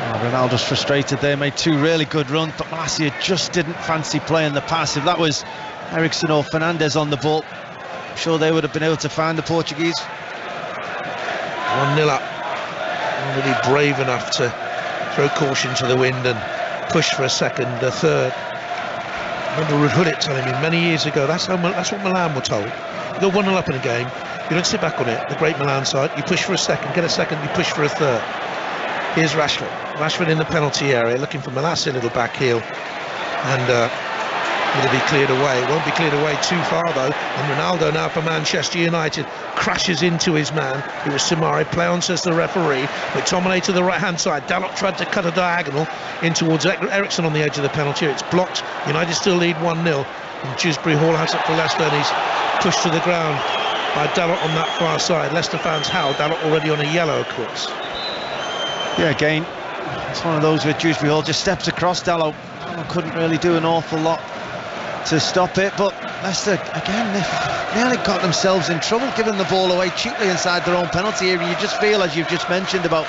S2: Ronaldo's frustrated there, made 2 really good runs, but Malacia just didn't fancy playing the pass. If that was Eriksen or Fernandes on the ball, I'm sure they would have been able to find the Portuguese.
S1: 1-0 up. Really brave enough to throw caution to the wind and push for a second, a third. I remember Rudhulit telling me many years ago, that's what Milan were told. You go 1-0 up in a game, you don't sit back on it, the great Milan side, you push for a second, get a second, you push for a third. Here's Rashford. Rashford in the penalty area, looking for Malacia, a little back heel. And it'll be cleared away. It won't be cleared away too far though. And Ronaldo now for Manchester United crashes into his man. It was Samari. Play on, says the referee. McTominay to the right hand side. Dalot tried to cut a diagonal in towards Eriksen on the edge of the penalty area. It's blocked. United still lead 1-0. And Dewsbury Hall has it for Leicester, and he's pushed to the ground by Dalot on that far side. Leicester fans howl. Dalot already on a yellow, of course.
S2: Yeah, again, it's one of those where Dewsbury Hall just steps across Dalot. Dalot couldn't really do an awful lot to stop it, but Leicester, again, they've nearly got themselves in trouble, giving the ball away cheaply inside their own penalty area. You just feel, as you've just mentioned, about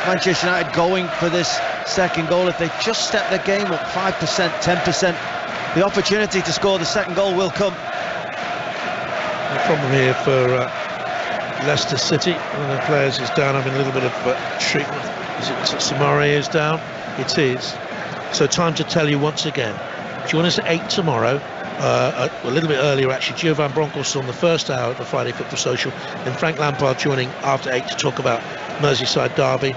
S2: Manchester United going for this second goal. If they just step the game up 5%, 10%, the opportunity to score the second goal will come.
S1: The problem here for Leicester City, one of the players is down, having a little bit of treatment. Is it Samari is down? It is. So time to tell you once again, join us at 8 tomorrow, a little bit earlier actually. Gio Van Bronckhorst on the first hour of the Friday Football Social, and Frank Lampard joining after 8 to talk about Merseyside derby.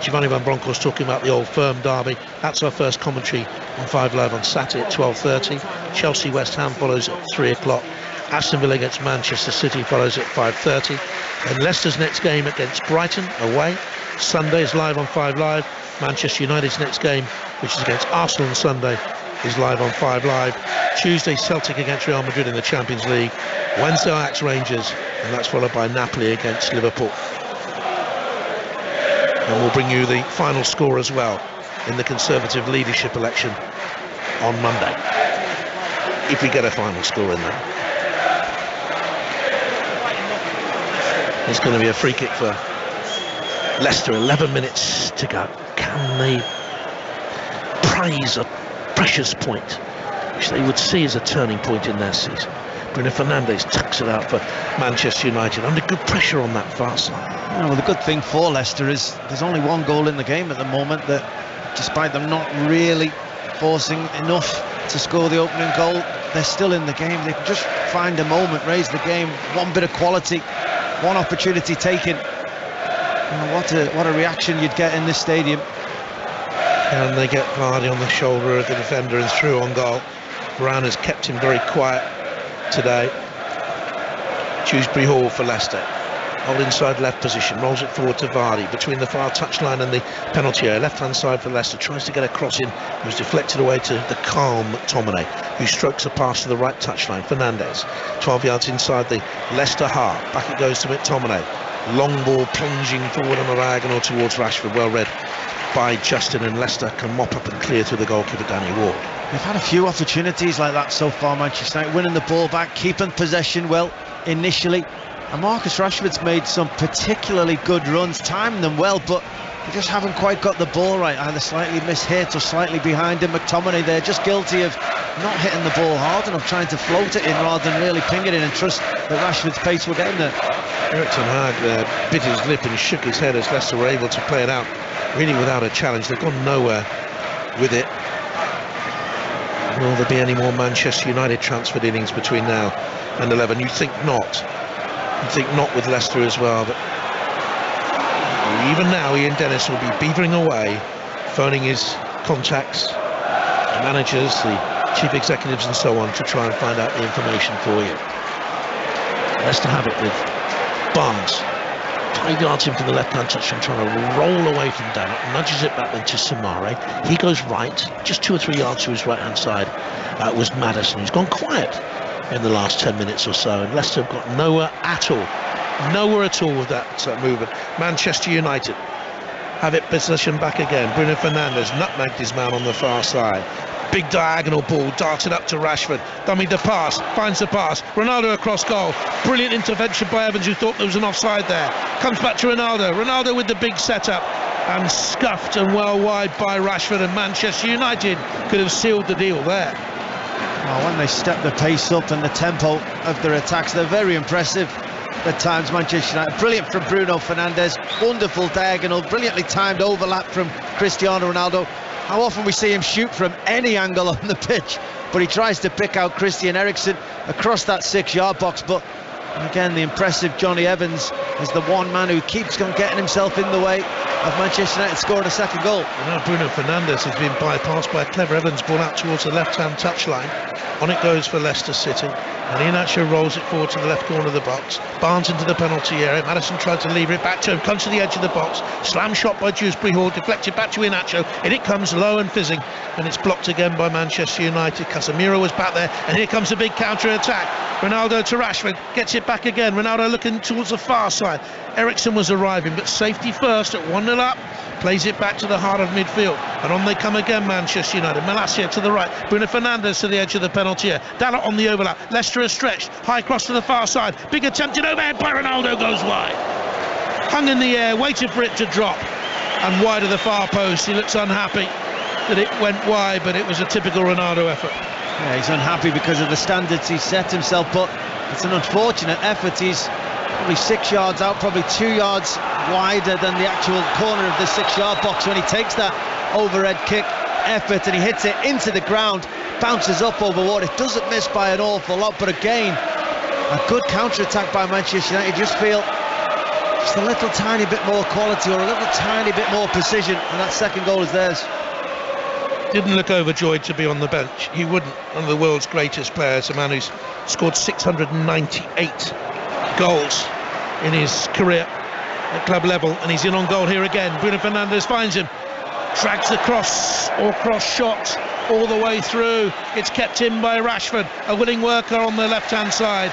S1: Giovanni Van Bronckhorst talking about the Old Firm derby. That's our first commentary on 5 Live on Saturday at 12:30. Chelsea West Ham follows at 3 o'clock. Aston Villa against Manchester City follows at 5:30. And Leicester's next game against Brighton away. Sunday is live on 5 Live. Manchester United's next game, which is against Arsenal on Sunday, is live on 5 Live. Tuesday, Celtic against Real Madrid in the Champions League. Wednesday, Ajax Rangers, and that's followed by Napoli against Liverpool. And we'll bring you the final score as well in the Conservative leadership election on Monday, if we get a final score in there. It's going to be a free kick for Leicester, 11 minutes to go. Can they praise a precious point, which they would see as a turning point in their season? Bruno Fernandes tucks it out for Manchester United under good pressure on that far side.
S2: Well, the good thing for Leicester is there's only 1 goal in the game at the moment, that despite them not really forcing enough to score the opening goal, they're still in the game. They can just find a moment, raise the game, one bit of quality, one opportunity taken. What a reaction you'd get in this stadium.
S1: And they get Vardy on the shoulder of the defender and through on goal. Brown has kept him very quiet today. Dewsbury Hall for Leicester. Hold inside left position, rolls it forward to Vardy between the far touchline and the penalty area. Left hand side for Leicester, tries to get a cross in. It was deflected away to the calm McTominay, who strokes a pass to the right touchline. Fernandes, 12 yards inside the Leicester half. Back it goes to McTominay. Long ball plunging forward on a diagonal towards Rashford. Well read by Justin, and Leicester can mop up and clear through the goalkeeper Danny Ward.
S2: They've had a few opportunities like that so far, Manchester United, winning the ball back, keeping possession well initially. And Marcus Rashford's made some particularly good runs, timing them well, but they just haven't quite got the ball right, either slightly mishit or slightly behind him. McTominay, they're just guilty of not hitting the ball hard enough, trying to float it in rather than really ping it in and trust that Rashford's pace will get him there.
S1: Erik ten Hag bit his lip and shook his head as Leicester were able to play it out really without a challenge. They've gone nowhere with it. Will there be any more Manchester United transfer dealings between now and 11? You'd think not. You'd think not with Leicester as well, but even now Ian Dennis will be beavering away, phoning his contacts, the managers, the chief executives and so on, to try and find out the information for you. Leicester have it with Barnes. 5 yards in from the left-hand touchline, trying to roll away from Dalot, nudges it back then to Samari. He goes right, just 2 or 3 yards to his right-hand side was Maddison, who's gone quiet in the last 10 minutes or so, and Leicester have got nowhere at all with that movement. Manchester United have it possession back again. Bruno Fernandes nutmegged his man on the far side. Big diagonal ball darted up to Rashford. Dummy the pass, finds the pass. Ronaldo across goal. Brilliant intervention by Evans, who thought there was an offside there. Comes back to Ronaldo. Ronaldo with the big setup, and scuffed and well wide by Rashford, and Manchester United could have sealed the deal there.
S2: Well, when they step the pace up and the tempo of their attacks, they're very impressive at times, Manchester United. Brilliant from Bruno Fernandes, wonderful diagonal, brilliantly timed overlap from Cristiano Ronaldo. How often we see him shoot from any angle on the pitch, but he tries to pick out Christian Eriksen across that 6-yard box. But again, the impressive Johnny Evans is the one man who keeps on getting himself in the way of Manchester United scoring a second goal.
S1: And now Bruno Fernandes has been bypassed by a clever Evans ball out towards the left-hand touchline. On it goes for Leicester City, and Iheanacho rolls it forward to the left corner of the box. Barnes into the penalty area. Maddison tried to lever it back to him, comes to the edge of the box. Slam shot by Dewsbury Hall, deflected back to Iheanacho. In it comes low and fizzing, and it's blocked again by Manchester United. Casemiro was back there, and here comes a big counter-attack. Ronaldo to Rashford, gets it back again. Ronaldo looking towards the far side. Eriksen was arriving, but safety first at 1-0 up. Plays it back to the heart of midfield, and on they come again, Manchester United. Malacia to the right, Bruno Fernandes to the edge of the penalty area. Dalot on the overlap. Leicester has stretched, high cross to the far side. Big attempted overhead by Ronaldo, goes wide. Hung in the air, waited for it to drop, and wide of the far post. He looks unhappy that it went wide, but it was a typical Ronaldo effort.
S2: Yeah, he's unhappy because of the standards he set himself, but it's an unfortunate effort. He's probably 6 yards out, probably 2 yards wider than the actual corner of the 6-yard box when he takes that overhead kick effort, and he hits it into the ground, bounces up over water. It doesn't miss by an awful lot, but again, a good counter-attack by Manchester United. You just feel just a little tiny bit more quality, or a little tiny bit more precision, and that second goal is theirs.
S1: Didn't look overjoyed to be on the bench. He wouldn't. One of the world's greatest players, a man who's scored 698 goals in his career at club level, and he's in on goal here again. Bruno Fernandes finds him, drags the cross or cross shot all the way through. It's kept in by Rashford, a willing worker on the left-hand side.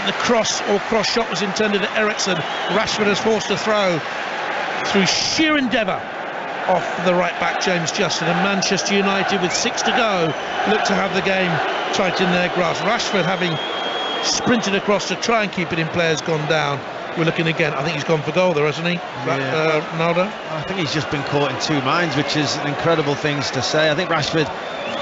S1: The cross or cross shot was intended at Eriksen. Rashford has forced a throw through sheer endeavour off the right back James Justin, and Manchester United with 6 to go look to have the game tight in their grasp. Rashford, having sprinted across to try and keep it in play, has gone down. We're looking again. I think he's gone for goal there, hasn't he? Yeah. Ronaldo?
S2: I think he's just been caught in two minds, which is incredible things to say. I think Rashford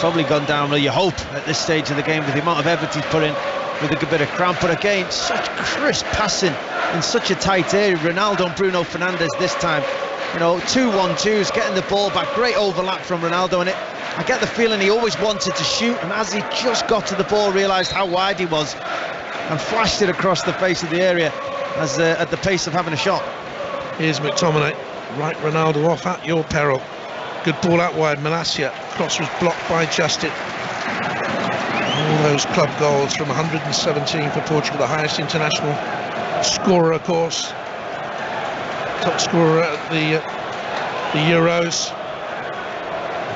S2: probably gone down, well, you hope, at this stage of the game with the amount of effort he's put in with a bit of cramp. But again, such crisp passing in such a tight area. Ronaldo and Bruno Fernandes this time, you know, 2-1-2s, getting the ball back. Great overlap from Ronaldo, and I get the feeling he always wanted to shoot, and as he just got to the ball, realised how wide he was and flashed it across the face of the area as at the pace of having a shot.
S1: Here's McTominay. Right, Ronaldo off at your peril. Good ball out wide. Malacia. Cross was blocked by Justin. All those club goals from 117 for Portugal, the highest international scorer, of course. Top scorer at the Euros.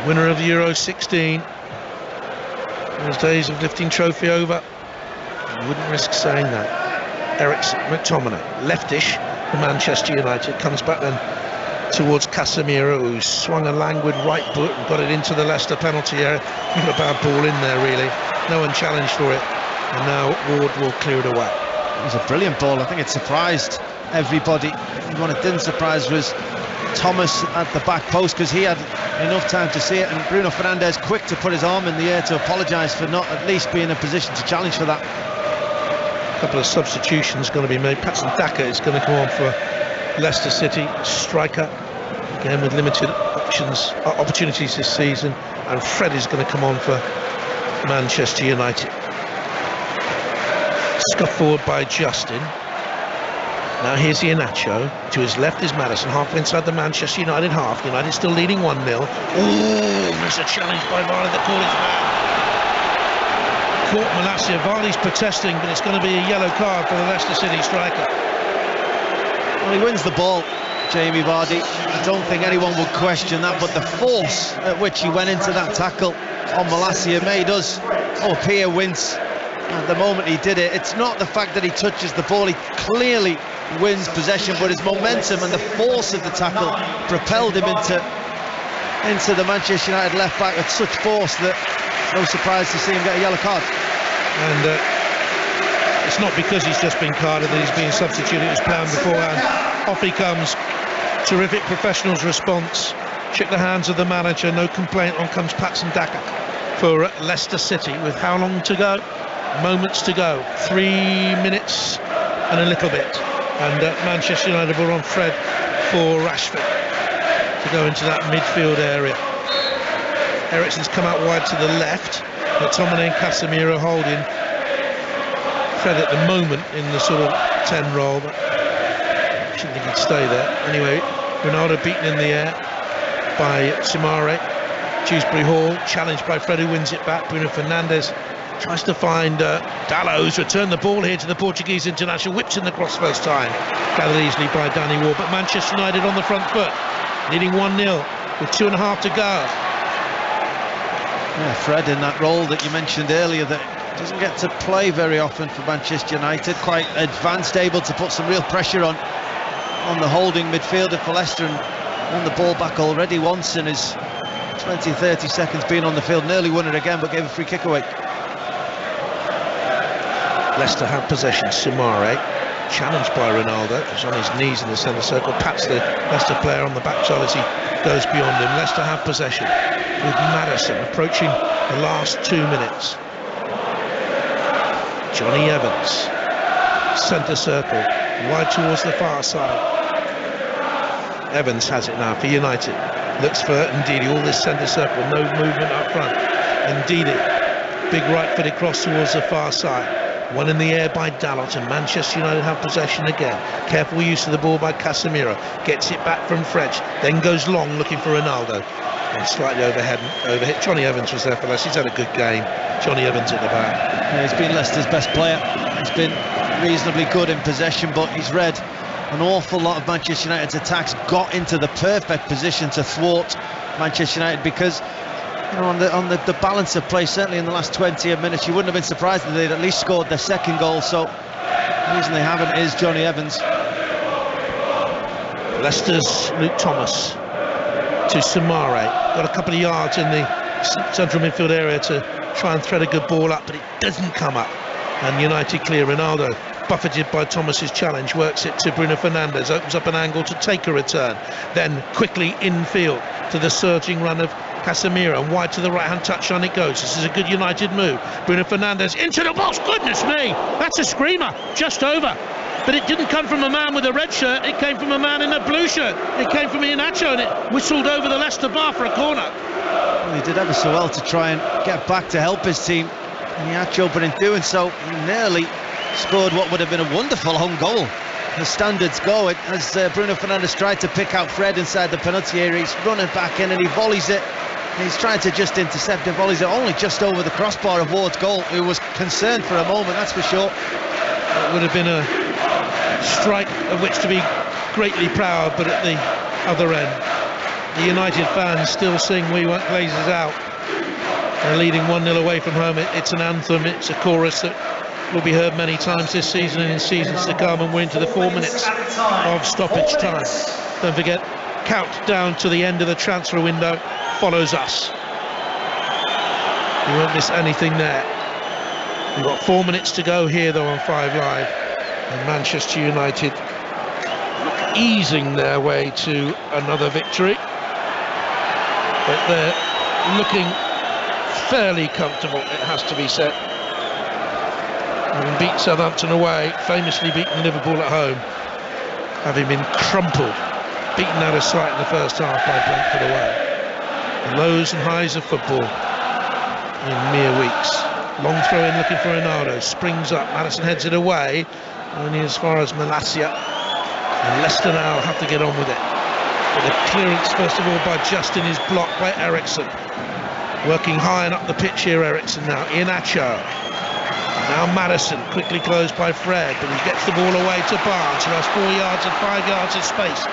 S1: Winner of the Euro 16. Those days of lifting trophy over. I wouldn't risk saying that. Eriksen, McTominay, leftish for Manchester United, comes back then towards Casemiro, who swung a languid right foot and got it into the Leicester penalty area. Not a bad ball in there, really. No one challenged for it, and now Ward will clear it away.
S2: It was a brilliant ball. I think it surprised everybody. The one it didn't surprise was Thomas at the back post, because he had enough time to see it, and Bruno Fernandes quick to put his arm in the air to apologise for not at least being in a position to challenge for that.
S1: A couple of substitutions going to be made. Patson Daka is going to come on for Leicester City, striker, again with limited opportunities this season, and Fred is going to come on for Manchester United. Scuffed forward by Justin. Now here's Iheanacho. To his left is Maddison, halfway inside the Manchester United half. United still leading 1-0. Oh, there's a challenge by Vardy. The call is bad. Caught Malacia. Vardy's protesting, but it's going to be a yellow card for the Leicester City striker.
S2: Well, he wins the ball, Jamie Vardy. I don't think anyone would question that, but the force at which he went into that tackle on Malacia made us appear wince at the moment he did it. It's not the fact that he touches the ball, he clearly wins possession, but his momentum and the force of the tackle propelled him into into the Manchester United left back with such force that no surprise to see him get a yellow card.
S1: And it's not because he's just been carded that he's being substituted. It was planned beforehand. Off he comes. Terrific professionals response. Shook the hands of the manager. No complaint. On comes Patson Daka for Leicester City with how long to go? Moments to go. 3 minutes and a little bit. And Manchester United were on Fred for Rashford to go into that midfield area. Eriksen's come out wide to the left. McTominay and Casemiro holding Fred at the moment in the sort of 10 role, but I shouldn't think he'd stay there. Anyway, Ronaldo beaten in the air by Simare. Dewsbury Hall challenged by Fred, who wins it back. Bruno Fernandes tries to find Dalot's returned the ball here to the Portuguese international, whips in the cross first time, gathered easily by Danny Ward, but Manchester United on the front foot, leading 1-0 with 2.5 to go.
S2: Yeah, Fred in that role that you mentioned earlier that doesn't get to play very often for Manchester United, quite advanced, able to put some real pressure on the holding midfielder for Leicester, and won the ball back already once in his 20-30 seconds being on the field, nearly won it again but gave a free kick away.
S1: Leicester have possession. Simare challenged by Ronaldo, who's on his knees in the centre circle, pats the Leicester player on the back side as he goes beyond him. Leicester have possession with Maddison approaching the last 2 minutes. Johnny Evans, centre circle, wide towards the far side. Evans has it now for United. Looks for Ndidi, all this centre circle, no movement up front. Ndidi, big right-footed cross towards the far side. One in the air by Dalot, and Manchester United have possession again. Careful use of the ball by Casemiro. Gets it back from Fred, then goes long looking for Ronaldo. And slightly overhit. Johnny Evans was there for Leicester. He's had a good game. Johnny Evans at the back.
S2: Yeah, he's been Leicester's best player. He's been reasonably good in possession, but he's read an awful lot of Manchester United's attacks, got into the perfect position to thwart Manchester United, because you know, on the balance of play, certainly in the last 20 minutes, you wouldn't have been surprised that they'd at least scored their second goal. So the reason they haven't is Johnny Evans.
S1: Leicester's Luke Thomas to Simare. Got a couple of yards in the central midfield area to try and thread a good ball up, but it doesn't come up. And United clear. Ronaldo, buffeted by Thomas's challenge, works it to Bruno Fernandes, opens up an angle to take a return. Then quickly infield to the surging run of Casemiro, and wide to the right-hand touchline it goes. This is a good United move. Bruno Fernandes into the box. Goodness me, that's a screamer, just over. But it didn't come from a man with a red shirt, it came from a man in a blue shirt. It came from Iheanacho, and it whistled over the Leicester bar for a corner.
S2: Well, he did ever so well to try and get back to help his team, Iheanacho, but in doing so he nearly scored what would have been a wonderful own goal. The standards go as Bruno Fernandes tried to pick out Fred inside the penalty area. He's running back in and he volleys it. He's trying to just intercept it, volleys it only just over the crossbar of Ward's goal, who was concerned for a moment, that's for sure.
S1: It would have been a strike of which to be greatly proud, but at the other end, the United fans still sing "We Want Glazers Out." They're leading 1-0 away from home. It's an anthem, it's a chorus that will be heard many times this season and in seasons to come, and we're into the 4 minutes of stoppage time. Don't forget, countdown to the end of the transfer window follows us. You won't miss anything there. We've got 4 minutes to go here though on 5 Live, and Manchester United easing their way to another victory, but they're looking fairly comfortable, it has to be said. Having beat Southampton away, famously beaten Liverpool at home, having been crumpled, beaten out of sight in the first half by Brentford away. The lows and highs of football in mere weeks. Long throw in looking for Ronaldo, springs up, Maddison heads it away, only as far as Malacia, and Leicester now have to get on with it. But the clearance first of all by Justin is blocked by Eriksen. Working high and up the pitch here, Eriksen now, Iheanacho. Now Maddison, quickly closed by Fred, but he gets the ball away to Barnes, who has 4 yards and 5 yards of space.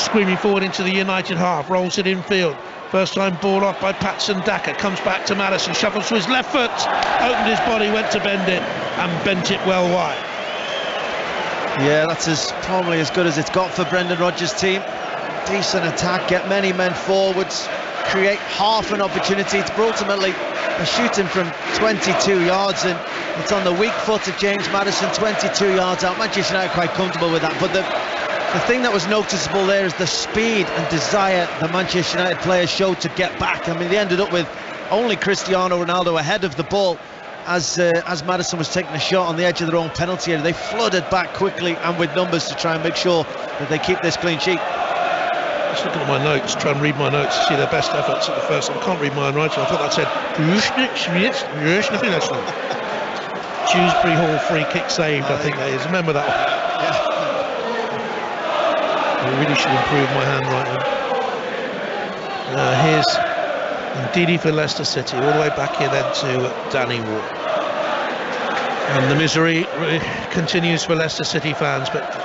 S1: Screaming forward into the United half, rolls it infield. First time ball off by Patson Daka, comes back to Maddison, shuffles to his left foot, opened his body, went to bend it, and bent it well wide.
S2: Yeah, that's probably as good as it's got for Brendan Rodgers' team. Decent attack, get many men forwards, create half an opportunity. It's ultimately a shooting from 22 yards, and it's on the weak foot of James Maddison, 22 yards out. Manchester United quite comfortable with that, but the thing that was noticeable there is the speed and desire the Manchester United players showed to get back. I mean, they ended up with only Cristiano Ronaldo ahead of the ball as Maddison was taking a shot on the edge of their own penalty area. They flooded back quickly and with numbers to try and make sure that they keep this clean sheet.
S1: Just looking at my notes, try and read my notes to see their best efforts at the first. I can't read mine right, so I thought that said Dewsbury Hall free kick saved, I think that is. Remember that one? I really should improve my handwriting. Here's Ndidi for Leicester City, all the way back here then to Danny Ward. And the misery continues for Leicester City fans, but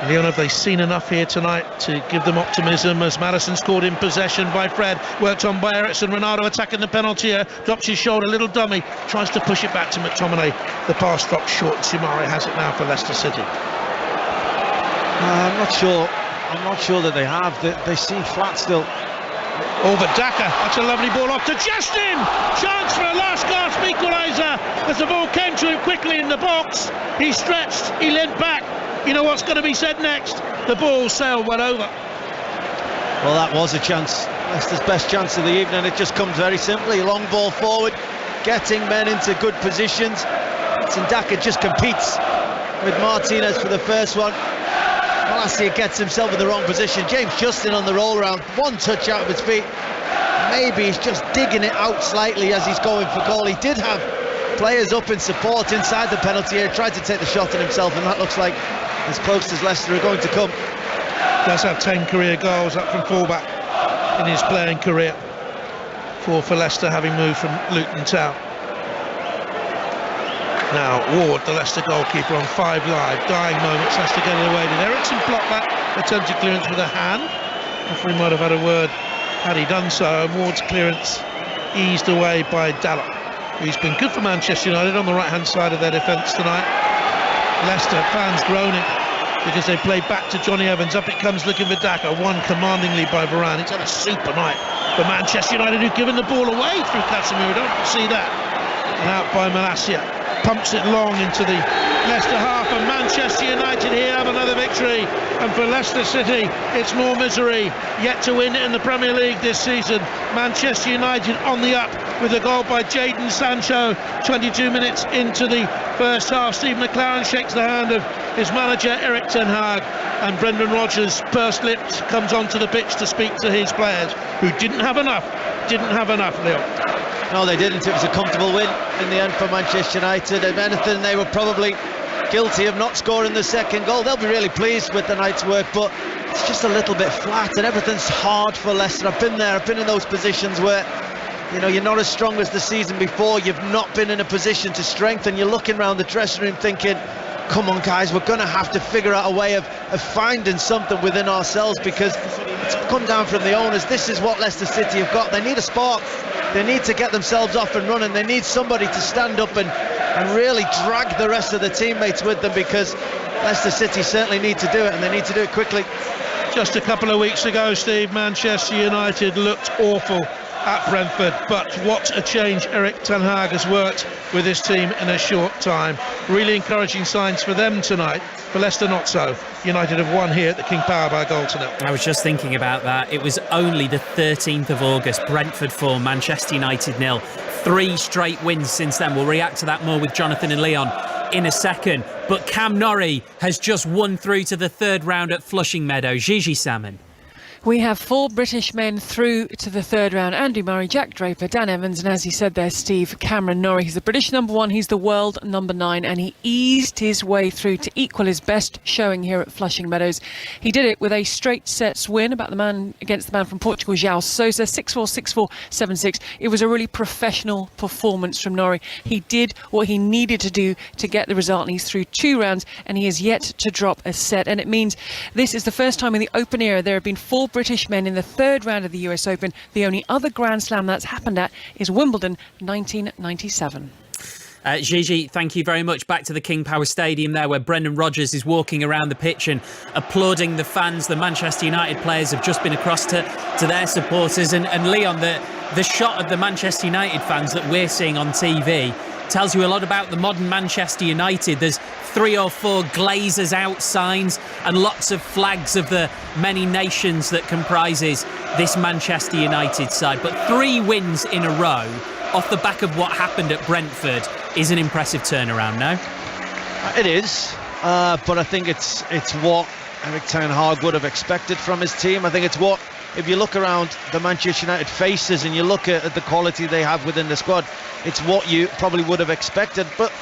S1: Leon, have they seen enough here tonight to give them optimism as Maddison's caught in possession by Fred, worked on by Ericsson. Ronaldo attacking the penalty here, drops his shoulder, little dummy, tries to push it back to McTominay. The pass drops short, and Soumare has it now for Leicester City.
S2: I'm not sure that they have. They seem flat still.
S1: Over Daka, that's a lovely ball off to Justin! Chance for a last gasp equaliser as the ball came to him quickly in the box. He stretched, he leant back. You know what's going to be said next? The ball sailed well over.
S2: Well, that was a chance. Leicester's best chance of the evening. It just comes very simply. Long ball forward, getting men into good positions. Daka just competes with Martinez for the first one. Malacia gets himself in the wrong position. James Justin on the roll round, one touch out of his feet. Maybe he's just digging it out slightly as he's going for goal. He did have players up in support inside the penalty area, tried to take the shot on himself, and that looks like as close as Leicester are going to come.
S1: Does have 10 career goals up from fullback in his playing career. 4 for Leicester, having moved from Luton Town. Now Ward, the Leicester goalkeeper, on 5 live, dying moments, has to get it away. Did Ericsson block that attempted clearance with a hand? Referee might have had a word had he done so, and Ward's clearance eased away by Dalot, who's been good for Manchester United on the right hand side of their defence tonight. Leicester fans groaning because they played back to Johnny Evans. Up it comes looking for Daka, won commandingly by Varane. It's had a super night for Manchester United, who've given the ball away through Casemiro. Don't see that. And out by Malacia, pumps it long into the Leicester half, and Manchester United here have another victory. And for Leicester City, it's more misery yet to win in the Premier League this season. Manchester United on the up with a goal by Jadon Sancho 22 minutes into the first half. Steve McLaren shakes the hand of his manager Erik ten Hag, and Brendan Rodgers, pursed lips, comes onto the pitch to speak to his players, who didn't have enough, Leo.
S2: No, they didn't. It was a comfortable win in the end for Manchester United. If anything, they were probably guilty of not scoring the second goal. They'll be really pleased with the night's work, but it's just a little bit flat, and everything's hard for Leicester. I've been there, I've been in those positions where, you know, you're not as strong as the season before, you've not been in a position to strengthen. You're looking around the dressing room thinking, come on guys, we're going to have to figure out a way of finding something within ourselves, because it's come down from the owners. This is what Leicester City have got. They need a spark. They need to get themselves off and running. They need somebody to stand up and really drag the rest of the teammates with them, because Leicester City certainly need to do it, and they need to do it quickly.
S1: Just a couple of weeks ago, Steve, Manchester United looked awful at Brentford, but what a change Erik ten Hag has worked with his team in a short time. Really encouraging signs for them tonight. For Leicester, not so. United have won here at the King Power by a goal to 0.
S4: I was just thinking about that. It was only the 13th of August, Brentford 4, Manchester United 0. 3 straight wins since then. We'll react to that more with Jonathan and Leon in a second. But Cam Norrie has just won through to the 3rd round at Flushing Meadows. Gigi Salmon.
S14: We have 4 British men through to the 3rd round. Andy Murray, Jack Draper, Dan Evans, and as he said there, Steve Cameron Norrie. He's the British number 1, he's the world number 9, and he eased his way through to equal his best showing here at Flushing Meadows. He did it with a straight sets win against the man from Portugal, João Sousa, 6-4, 6-4, 7-6. It was a really professional performance from Norrie. He did what he needed to do to get the result, and he's through 2 rounds, and he has yet to drop a set. And it means this is the first time in the Open era there have been 4 British men in the 3rd round of the US Open. The only other Grand Slam that's happened at is Wimbledon 1997.
S4: Gigi, thank you very much. Back to the King Power Stadium there, where Brendan Rodgers is walking around the pitch and applauding the fans. The Manchester United players have just been across to their supporters. And Leon, the shot of the Manchester United fans that we're seeing on TV tells you a lot about the modern Manchester United. There's 3 or 4 Glazers out signs and lots of flags of the many nations that comprises this Manchester United side. But 3 wins in a row off the back of what happened at Brentford is an impressive turnaround now.
S2: It is, but I think it's what Erik ten Hag would have expected from his team. I think it's what, if you look around the Manchester United faces and you look at the quality they have within the squad, it's what you probably would have expected. But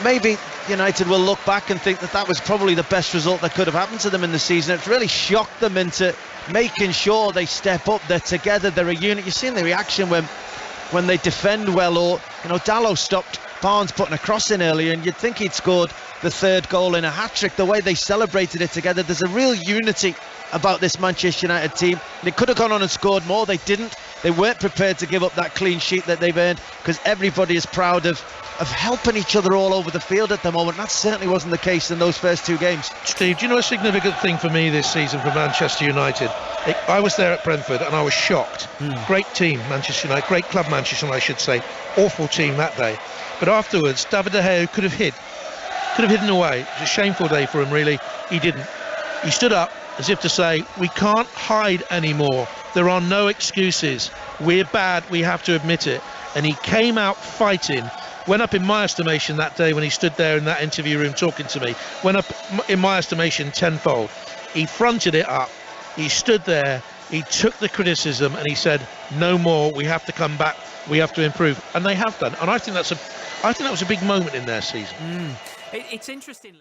S2: maybe United will look back and think that was probably the best result that could have happened to them in the season. It's really shocked them into making sure they step up. They're together, they're a unit. You've seen the reaction when they defend well, or Dalot stopped Barnes putting a cross in earlier, and you'd think he'd scored the 3rd goal in a hat-trick. The way they celebrated it together, there's a real unity about this Manchester United team. They could have gone on and scored more, they didn't. They weren't prepared to give up that clean sheet that they've earned, because everybody is proud of helping each other all over the field at the moment. That certainly wasn't the case in those first 2 games.
S1: Steve, do you know a significant thing for me this season for Manchester United? I was there at Brentford and I was shocked. Great team, Manchester United, great club Manchester United, I should say. Awful team that day. But afterwards, David De Gea could have hidden away. It was a shameful day for him, really. He didn't. He stood up as if to say, we can't hide anymore. There are no excuses. We're bad, we have to admit it. And he came out fighting. Went up in my estimation that day when he stood there in that interview room talking to me. Went up in my estimation tenfold. He fronted it up. He stood there. He took the criticism and he said, no more. We have to come back. We have to improve. And they have done. And I think that was a big moment in their season.
S4: It's interesting.